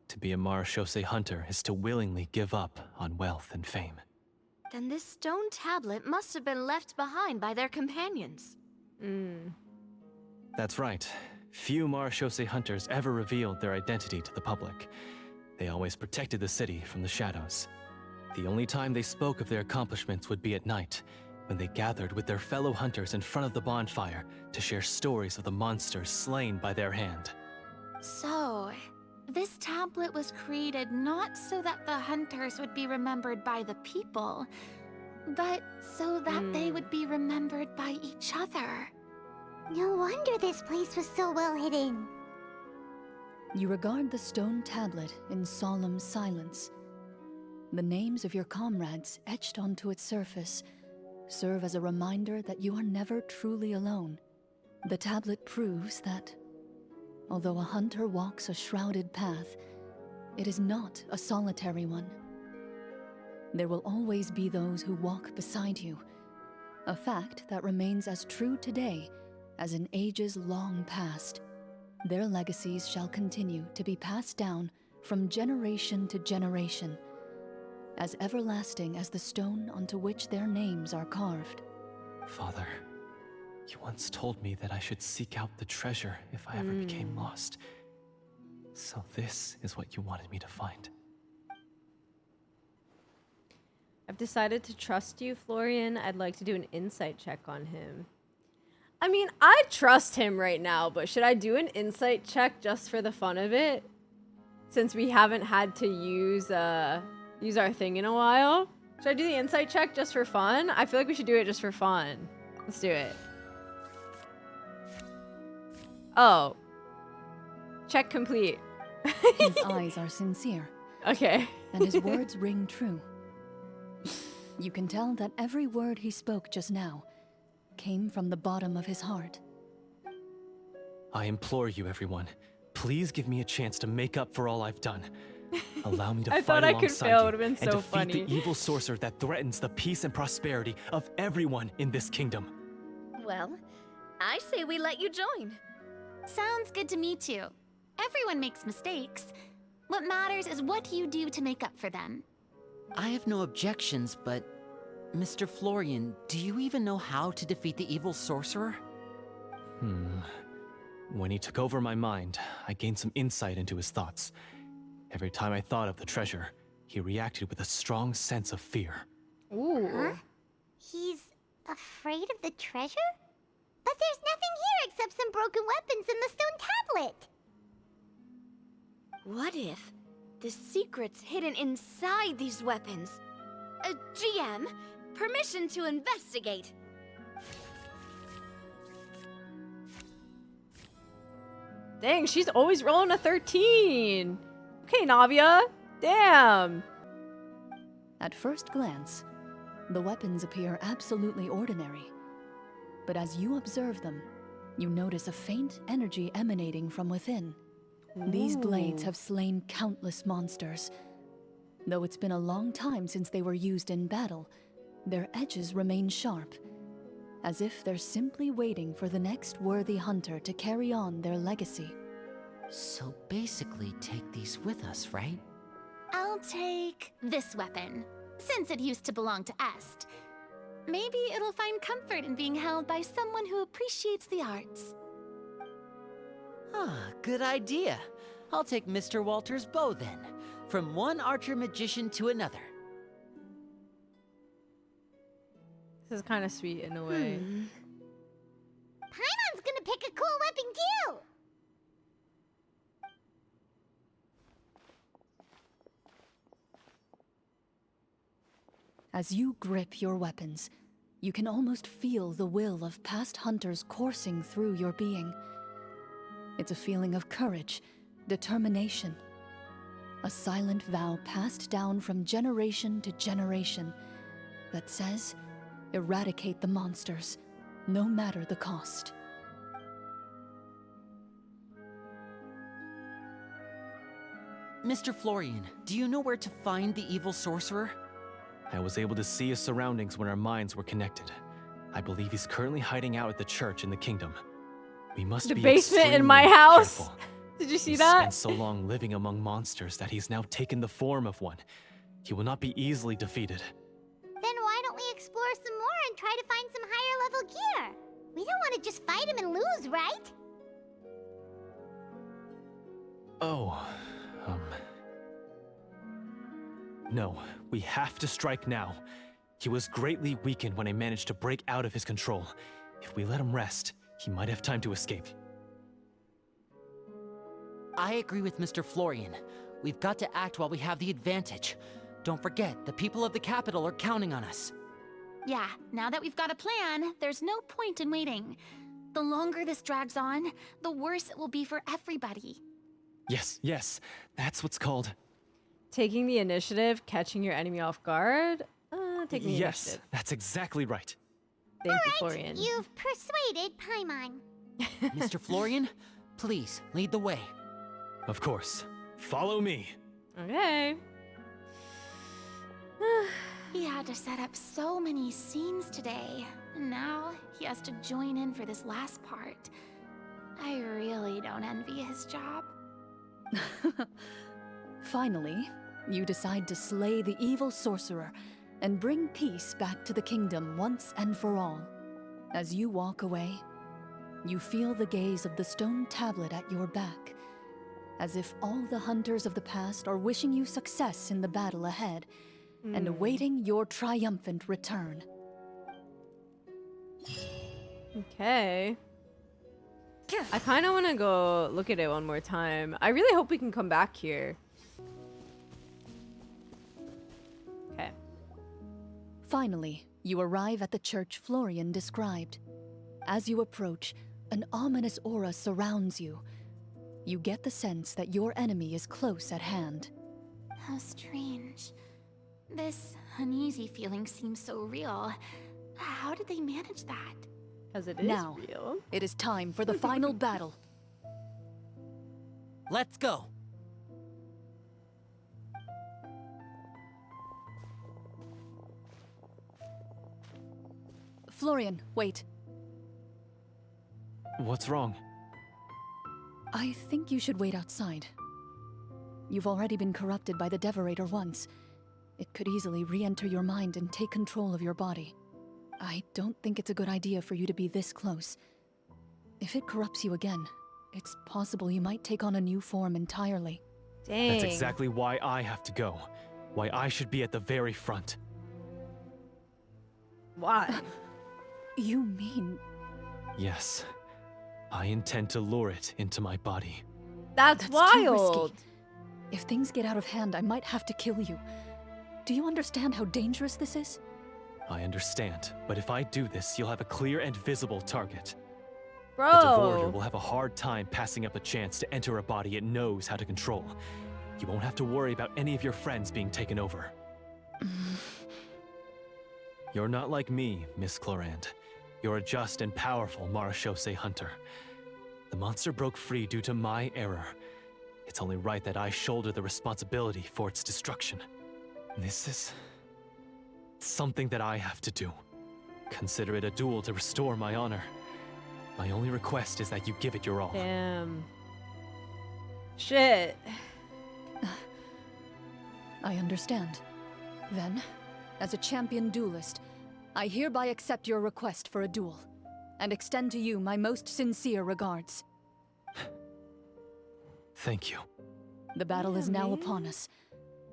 To be a Marechaussee hunter is to willingly give up on wealth and fame.
Then this stone tablet must have been left behind by their companions.
That's right. Few Marechaussee hunters ever revealed their identity to the public. They always protected the city from the shadows. The only time they spoke of their accomplishments would be at night, when they gathered with their fellow hunters in front of the bonfire to share stories of the monsters slain by their hand.
So, this tablet was created not so that the hunters would be remembered by the people, but so that they would be remembered by each other.
No wonder this place was so well hidden.
You regard the stone tablet in solemn silence. The names of your comrades etched onto its surface serve as a reminder that you are never truly alone. The tablet proves that, although a hunter walks a shrouded path, it is not a solitary one. There will always be those who walk beside you, a fact that remains as true today as in ages long past. Their legacies shall continue to be passed down from generation to generation, as everlasting as the stone onto which their names are carved.
Father, you once told me that I should seek out the treasure if I ever became lost. So this is what you wanted me to find.
I've decided to trust you, Florian. I'd like to do an insight check on him. I mean, I trust him right now, but should I do an insight check just for the fun of it? Since we haven't had to use our thing in a while. Should I do the insight check just for fun? I feel like we should do it just for fun. Let's do it. Oh. Check complete.
His eyes are sincere,
Okay.
and his words ring true. You can tell that every word he spoke just now came from the bottom of his heart.
I implore you, everyone, please give me a chance to make up for all I've done. Allow me to
I
fight
thought I could
alongside
fail. It
you
would've been
and
so
defeat
funny.
the evil sorcerer that threatens the peace and prosperity of everyone in this kingdom.
Well, I say we let you join.
Sounds good to me too. Everyone makes mistakes. What matters is what you do to make up for them.
I have no objections, but Mr. Florian, do you even know how to defeat the evil sorcerer?
When he took over my mind, I gained some insight into his thoughts. Every time I thought of the treasure, he reacted with a strong sense of fear.
Ooh.
He's afraid of the treasure? But there's nothing here except some broken weapons and the stone tablet.
What if the secret's hidden inside these weapons? GM, permission to investigate.
Dang, she's always rolling a 13. Okay, Navia. Damn.
At first glance, the weapons appear absolutely ordinary. But as you observe them, you notice a faint energy emanating from within. These blades have slain countless monsters. Though it's been a long time since they were used in battle, their edges remain sharp, as if they're simply waiting for the next worthy hunter to carry on their legacy.
So basically take these with us, right?
I'll take this weapon, since it used to belong to Est. Maybe it'll find comfort in being held by someone who appreciates the arts.
Ah, good idea. I'll take Mr. Walter's bow then. From one archer magician to another.
This is kind of sweet in a way.
Paimon's gonna pick a cool weapon too!
As you grip your weapons, you can almost feel the will of past hunters coursing through your being. It's a feeling of courage, determination. A silent vow passed down from generation to generation that says, eradicate the monsters, no matter the cost.
Mr. Florian, do you know where to find the evil sorcerer?
I was able to see his surroundings when our minds were connected. I believe he's currently hiding out at the church in the kingdom. We must
The
be
basement in
extremely
my house.
careful.
Did you see
He's
that?
spent so long living among monsters that he's now taken the form of one. He will not be easily defeated.
Then why don't we explore some more and try to find some higher level gear? We don't want to just fight him and lose, right?
Oh, No, we have to strike now. He was greatly weakened when I managed to break out of his control. If we let him rest, he might have time to escape.
I agree with Mr. Florian. We've got to act while we have the advantage. Don't forget, the people of the capital are counting on us.
Yeah, now that we've got a plan, there's no point in waiting. The longer this drags on, the worse it will be for everybody.
Yes, that's what's called...
Taking the initiative, catching your enemy off guard. Taking the
Yes,
initiative.
that's exactly right.
Thank you, Florian.
You've persuaded Paimon.
Mr. Florian, please, lead the way.
Of course. Follow me.
Okay.
He had to set up so many scenes today, and now he has to join in for this last part. I really don't envy his job.
Finally, you decide to slay the evil sorcerer and bring peace back to the kingdom once and for all. As you walk away, you feel the gaze of the stone tablet at your back, as if all the hunters of the past are wishing you success in the battle ahead and awaiting your triumphant return.
Okay. I kind of want to go look at it one more time. I really hope we can come back here. Okay.
Finally, you arrive at the church Florian described. As you approach, an ominous aura surrounds you. You get the sense that your enemy is close at hand.
How strange. This uneasy feeling seems so real. How did they manage that?
Because it is
Now,
real.
it is time for the final battle.
Let's go.
Florian, wait.
What's wrong?
I think you should wait outside. You've already been corrupted by the Devorator once. It could easily re-enter your mind and take control of your body. I don't think it's a good idea for you to be this close. If it corrupts you again, it's possible you might take on a new form entirely.
Dang.
That's exactly why I have to go. Why I should be at the very front.
Why?
You mean...
Yes. I intend to lure it into my body.
That's
Too
wild.
risky. If things get out of hand, I might have to kill you. Do you understand how dangerous this is?
I understand, but if I do this, you'll have a clear and visible target. The
Bro.
Devorator will have a hard time passing up a chance to enter a body it knows how to control. You won't have to worry about any of your friends being taken over. You're not like me, Miss Clorinde. You're a just and powerful Marechaussee hunter. The monster broke free due to my error. It's only right that I shoulder the responsibility for its destruction. This is... something that I have to do. Consider it a duel to restore my honor. My only request is that you give it your all.
Damn. Shit.
I understand. Then, as a champion duelist, I hereby accept your request for a duel, and extend to you my most sincere regards.
Thank you.
The battle is now upon us.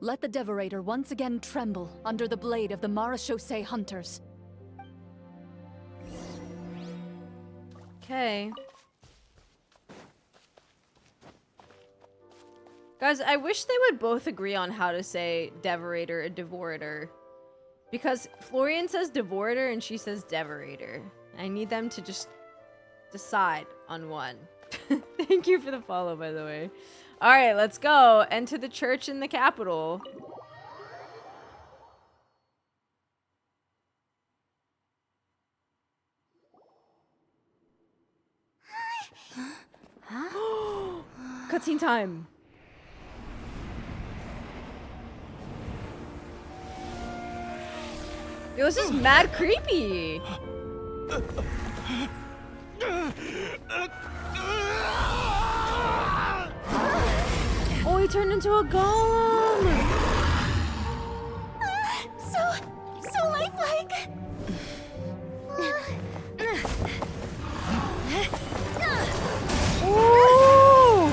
Let the Devorator once again tremble under the blade of the Marechaussee hunters.
Okay. Guys, I wish they would both agree on how to say Devorator and Devorator. Because Florian says Devorator and she says Devorator. I need them to just decide on one. Thank you for the follow, by the way. Alright, let's go. Enter the church in the capital. Cutscene time. Yo, this is mad creepy. Oh, he turned into a golem.
So lifelike.
Ooh.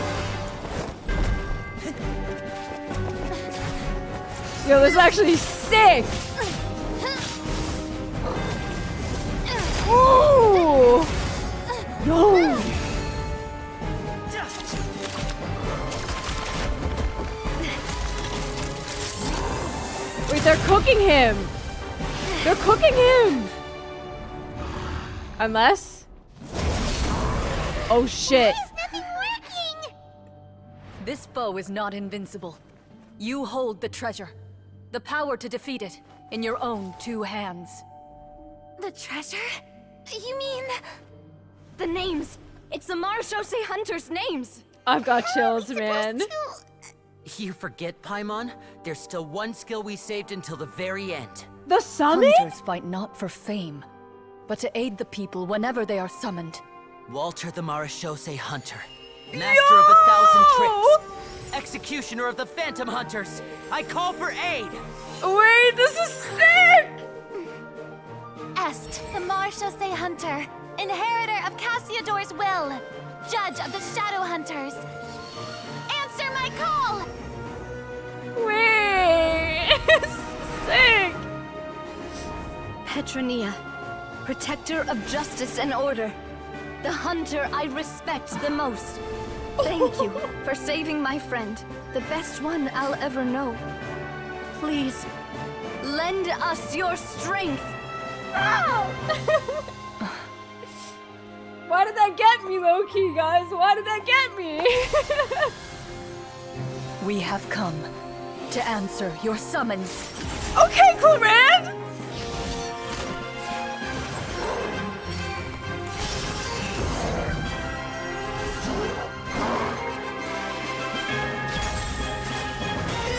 Yo, this is actually sick. Ooh. Yo. Wait, they're cooking him. They're cooking him. Unless. Oh shit.
Nothing working.
This foe is not invincible. You hold the treasure. The power to defeat it in your own 2 hands.
The treasure? You mean... The names. It's the Marechaussee hunters' names.
I've got chills, man.
You forget, Paimon? There's still one skill we saved until the very end.
The summit?
Hunters fight not for fame, but to aid the people whenever they are summoned.
Walter the Marechaussee Hunter. Master of 1,000 tricks. Executioner of the Phantom Hunters. I call for aid!
Wait, this is sick!
Est, the Marechaussee hunter, inheritor of Cassiodor's will, judge of the Shadow Hunters. Answer my call!
Wait, it's sick!
Petronia, protector of justice and order. The hunter I respect the most. Thank you for saving my friend, the best one I'll ever know. Please, lend us your strength.
Why did that get me, low-key, guys? Why did that get me?
We have come to answer your summons.
Okay, Clorinde!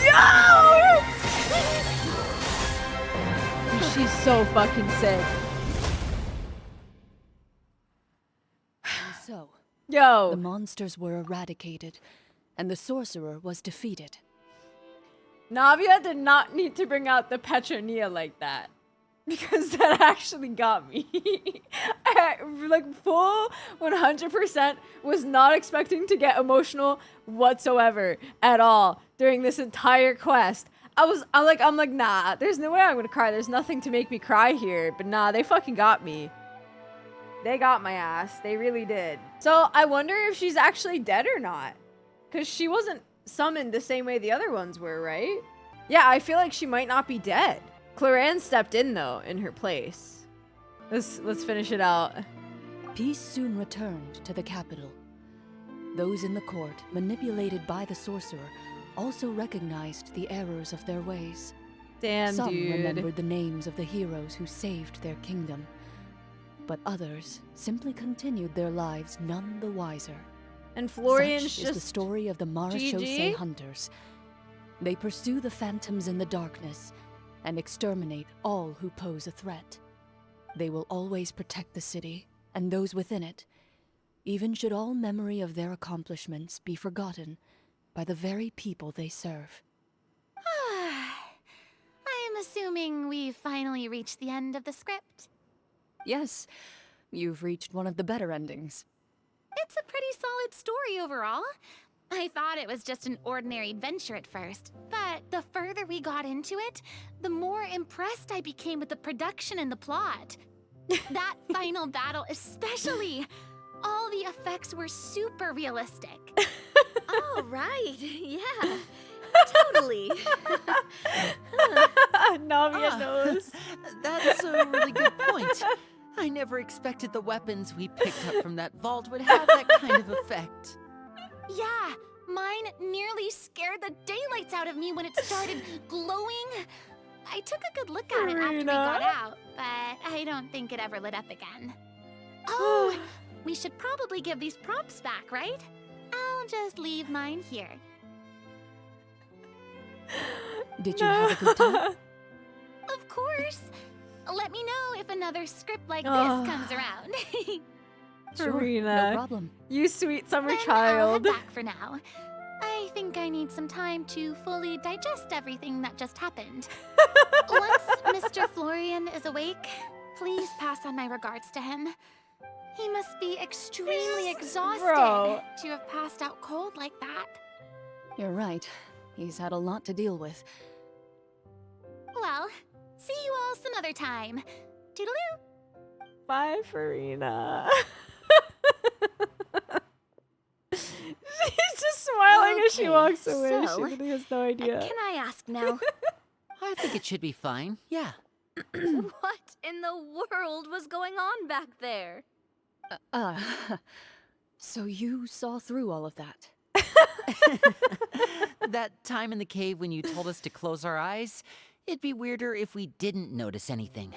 Yo! She's so fucking sick.
And so,
Yo.
the monsters were eradicated, and the sorcerer was defeated.
Navia did not need to bring out the Petronia like that. Because that actually got me. I, like, full 100% was not expecting to get emotional whatsoever at all during this entire quest. I'm like, nah, there's no way I'm gonna cry. There's nothing to make me cry here. But nah, they fucking got me. They got my ass. They really did. So I wonder if she's actually dead or not. Because she wasn't summoned the same way the other ones were, right? Yeah, I feel like she might not be dead. Clorinde stepped in, though, in her place. Let's finish it out.
Peace soon returned to the capital. Those in the court, manipulated by the sorcerer, also recognized the errors of their ways.
Damn,
Some
dude.
remembered the names of the heroes who saved their kingdom, but others simply continued their lives none the wiser.
And Florian's
Such is the
just...
story of the Marechaussee
GG?
hunters. They pursue the phantoms in the darkness and exterminate all who pose a threat. They will always protect the city and those within it, even should all memory of their accomplishments be forgotten by the very people they serve.
assuming we've finally reached the end of the script.
Yes, you've reached one of the better endings.
It's a pretty solid story overall. I thought it was just an ordinary adventure at first, but the further we got into it, the more impressed I became with the production and the plot. That final battle especially. All the effects were super realistic.
Oh, right. Yeah. Totally.
Navia knows.
That's a really good point. I never expected the weapons we picked up from that vault would have that kind of effect.
Yeah, mine nearly scared the daylights out of me when it started glowing. I took a good look at it after we got out, but I don't think it ever lit up again. Oh, we should probably give these props back, right? I'll just leave mine here.
Did you have a good time?
Of course. Let me know if another script like this comes around.
Sure,
Furina,
no problem.
you sweet summer
Then I'll head
child.
back for now. I think I need some time to fully digest everything that just happened. Once Mr. Florian is awake, please pass on my regards to him. He must be extremely exhausted
Bro.
to have passed out cold like that.
You're right. He's had a lot to deal with.
Well, see you all some other time. Toodaloo!
Bye, Furina. She's just smiling as she
Okay,
walks away.
so,
She really has no idea.
Can I ask now?
I think it should be fine, yeah.
What in the world was going on back there?
So you saw through all of that?
That time in the cave when you told us to close our eyes, it'd be weirder if we didn't notice anything.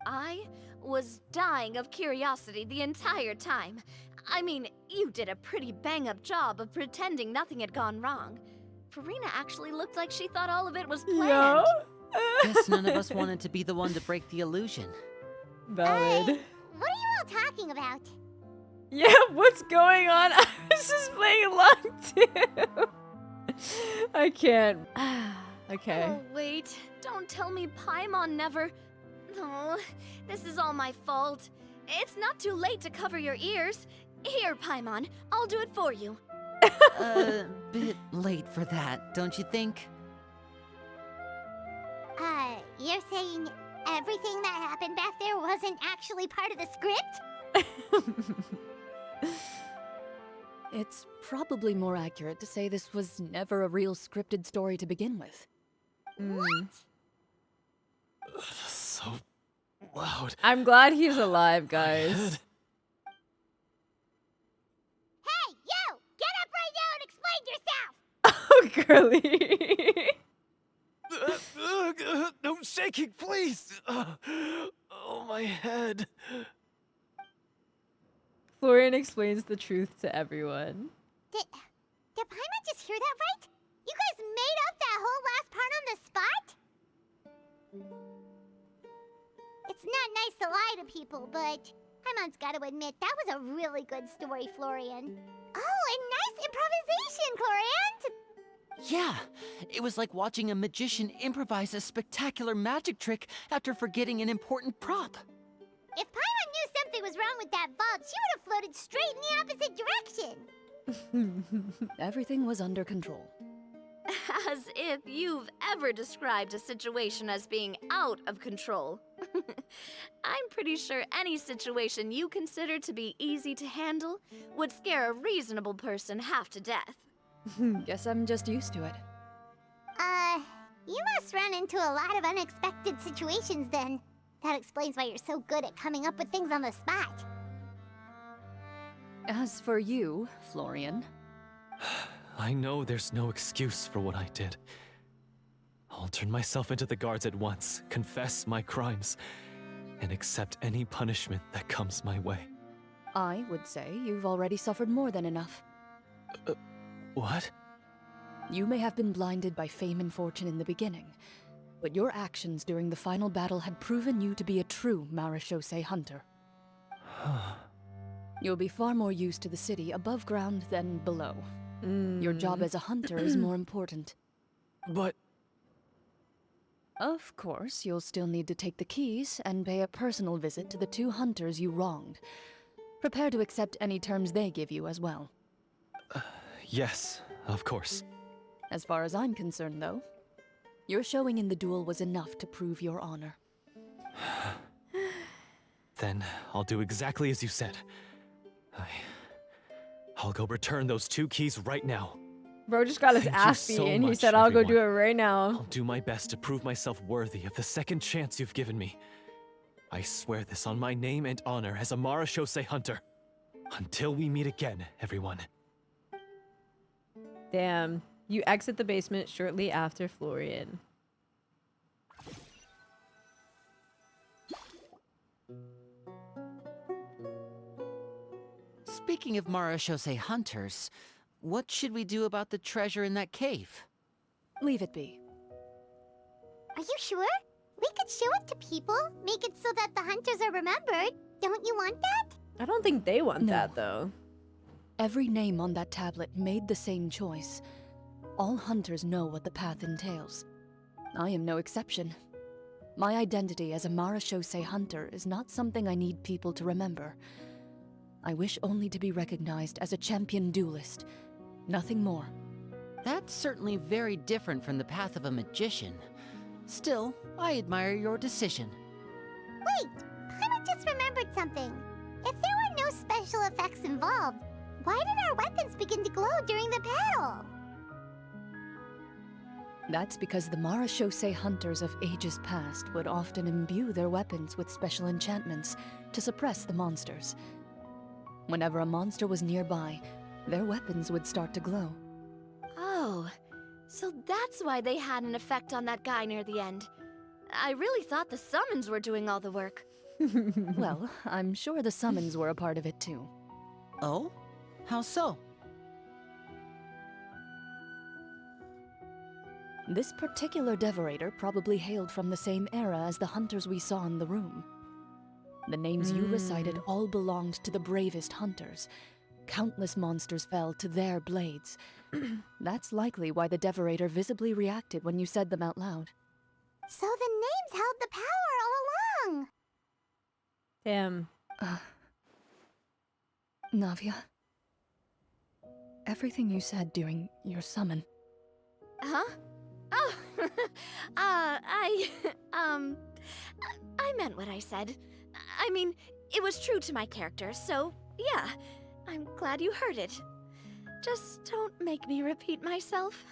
I was dying of curiosity the entire time. I mean, you did a pretty bang-up job of pretending nothing had gone wrong. Furina actually looked like she thought all of it was planned.
Guess none of us wanted to be the one to break the illusion.
What
Valid.
are you all talking about?
Yeah, what's going on? I was just playing along too. I can't. Okay.
Oh, wait. Don't tell me Paimon never... Oh, this is all my fault. It's not too late to cover your ears. Here, Paimon, I'll do it for you.
Bit late for that, don't you think?
You're saying everything that happened back there wasn't actually part of the script?
It's probably more accurate to say this was never a real scripted story to begin with.
Mm.
So loud.
I'm glad he's alive,
My
guys.
head.
Hey, you! Get up right now and explain yourself!
Oh, girly.
No shaking, please! Oh, my head.
Florian explains the truth to everyone.
Did Paimon just hear that right? You guys made up that whole last part on the spot? It's not nice to lie to people, but Paimon's got to admit that was a really good story, Florian. Oh, and nice improvisation, Clorinde!
Yeah, it was like watching a magician improvise a spectacular magic trick after forgetting an important prop.
If Paimon knew something was wrong with that vault, she would have floated straight in the opposite direction.
Everything was under control.
As if you've ever described a situation as being out of control. I'm pretty sure any situation you consider to be easy to handle would scare a reasonable person half to death.
Guess I'm just used to it.
You must run into a lot of unexpected situations then. That explains why you're so good at coming up with things on the spot.
As for you, Florian,
I know there's no excuse for what I did. I'll turn myself into the guards at once, confess my crimes, and accept any punishment that comes my way.
I would say you've already suffered more than enough.
What?
You may have been blinded by fame and fortune in the beginning, but your actions during the final battle had proven you to be a true Marechaussee hunter. You'll be far more used to the city above ground than below. Your job as a hunter is more important.
But
Of course, you'll still need to take the keys and pay a personal visit to the 2 hunters you wronged. Prepare to accept any terms they give you as well.
Yes, of course.
As far as I'm concerned, though, your showing in the duel was enough to prove your honor.
Then I'll do exactly as you said. I'll go return those 2 keys right now.
Bro just got his
Thank you
ass
so
beaten. He
much,
said, I'll go do it
everyone.
right now.
I'll do my best to prove myself worthy of the second chance you've given me. I swear this on my name and honor as Amara Shosei Hunter. Until we meet again, everyone.
Damn. You exit the basement shortly after Florian.
Speaking of Mara Shosei hunters, what should we do about the treasure in that cave?
Leave it be.
Are you sure? We could show it to people, make it so that the hunters are remembered. Don't you want that?
I don't think they want
No.
that, though.
Every name on that tablet made the same choice. All hunters know what the path entails. I am no exception. My identity as a Mara Shosei hunter is not something I need people to remember. I wish only to be recognized as a champion duelist. Nothing more.
That's certainly very different from the path of a magician. Still, I admire your decision.
Wait, Paimon just remembered something. If there were no special effects involved, why did our weapons begin to glow during the battle?
That's because the Mara Shosei hunters of ages past would often imbue their weapons with special enchantments to suppress the monsters. Whenever a monster was nearby, their weapons would start to glow.
Oh, so that's why they had an effect on that guy near the end. I really thought the summons were doing all the work.
Well, I'm sure the summons were a part of it too.
Oh? How so?
This particular devorator probably hailed from the same era as the hunters we saw in the room. The names you recited all belonged to the bravest hunters. Countless monsters fell to their blades. That's likely why the devorator visibly reacted when you said them out loud.
So the names held the power all along.
Damn.
Navia, everything you said during your summon.
Huh? Oh, I meant what I said. I mean, it was true to my character, so yeah, I'm glad you heard it. Just don't make me repeat myself.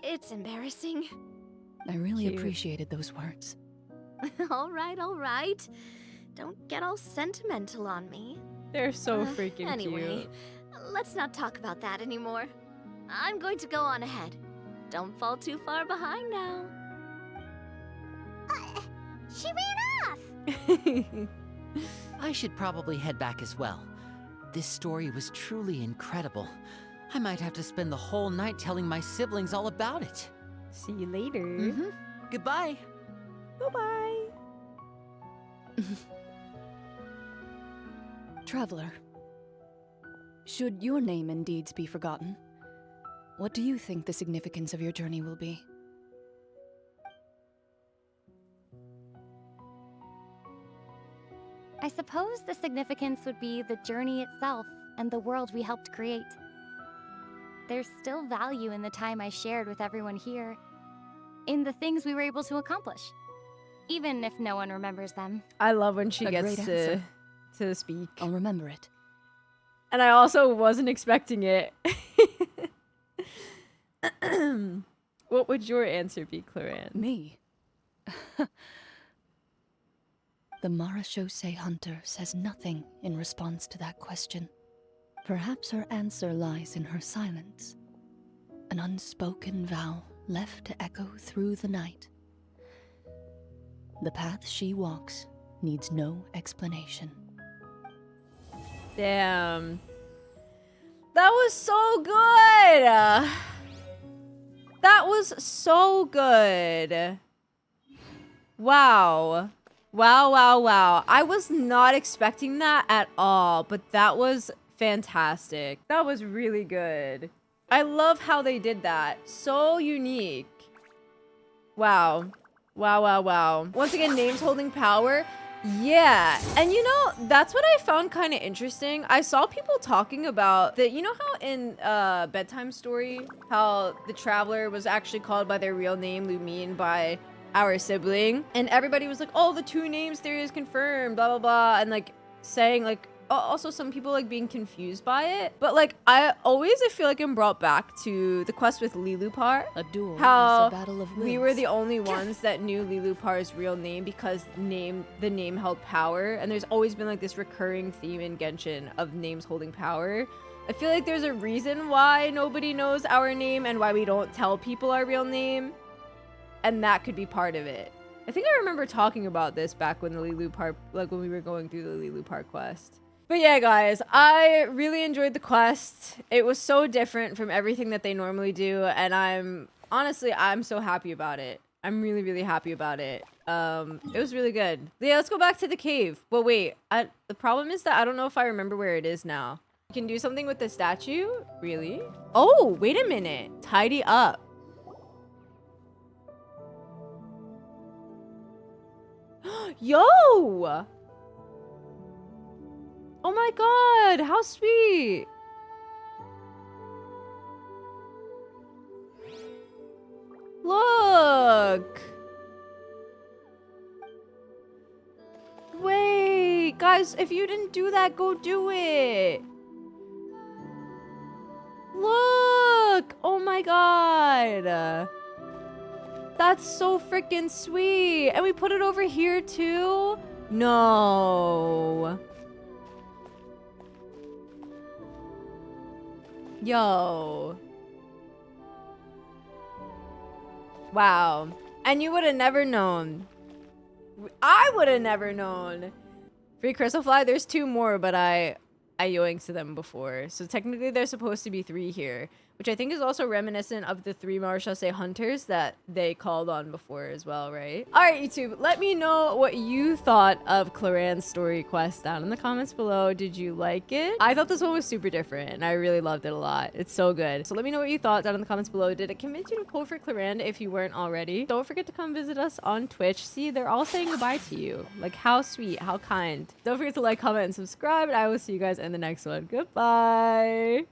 It's embarrassing.
I really
Cute.
appreciated those words.
All right. Don't get all sentimental on me.
They're so freaking
Anyway,
cute.
let's not talk about that anymore. I'm going to go on ahead. Don't fall too far behind now.
She ran off.
I should probably head back as well. This story was truly incredible. I might have to spend the whole night telling my siblings all about it.
See you later.
Mm-hmm. Goodbye.
Bye-bye.
Traveler, should your name and deeds be forgotten, what do you think the significance of your journey will be?
I suppose the significance would be the journey itself and the world we helped create. There's still value in the time I shared with everyone here, in the things we were able to accomplish, even if no one remembers them.
I love when she
A
gets
great answer.
to speak.
I'll remember it.
And I also wasn't expecting it. What would your answer be, Clorinde?
Me? The Mara Shosei hunter says nothing in response to that question. Perhaps her answer lies in her silence. An unspoken vow left to echo through the night. The path she walks needs no explanation.
Damn. That was so good. That was so good. Wow. Wow. I was not expecting that at all, but that was fantastic. That was really good. I love how they did that. So unique. Wow. Wow, wow, wow. Once again, names holding power. Yeah. And you know, that's what I found kind of interesting. I saw people talking about that. You know how in Bedtime Story, how the traveler was actually called by their real name, Lumine, by our sibling. And everybody was like, oh, the two names theory is confirmed, blah, blah, blah. And like saying like, also some people like being confused by it. But like, I feel like I'm brought back to the quest with Lilupar.
A duel
How
is a battle of wills.
we were the only ones that knew Lilupar's real name because the name held power. And there's always been like this recurring theme in Genshin of names holding power. I feel like there's a reason why nobody knows our name and why we don't tell people our real name. And that could be part of it. I think I remember talking about this back when the Lilupar, like when we were going through the Lilupar quest. But yeah, guys, I really enjoyed the quest. It was so different from everything that they normally do, and I'm so happy about it. I'm really, really happy about it. It was really good. Yeah, let's go back to the cave. But wait, the problem is that I don't know if I remember where it is now. You can do something with the statue? Really? Oh, wait a minute. Tidy up. Yo! Oh my god, how sweet! Look! Wait, guys, if you didn't do that, go do it! Look! Oh my god! That's so freaking sweet! And we put it over here too? No! Yo. Wow. And you would have never known. I would have never known. Free Crystal Fly, there's 2 more, but I yoinked to them before. So technically there's supposed to be 3 here, which I think is also reminiscent of the 3 Marechaussee hunters that they called on before as well, right? All right, YouTube, let me know what you thought of Clorinde Story Quest down in the comments below. Did you like it? I thought this one was super different, and I really loved it a lot. It's so good. So let me know what you thought down in the comments below. Did it convince you to pull for Clorinde if you weren't already? Don't forget to come visit us on Twitch. See, they're all saying goodbye to you. Like, how sweet, how kind. Don't forget to like, comment, and subscribe, and I will see you guys in the next one. Goodbye.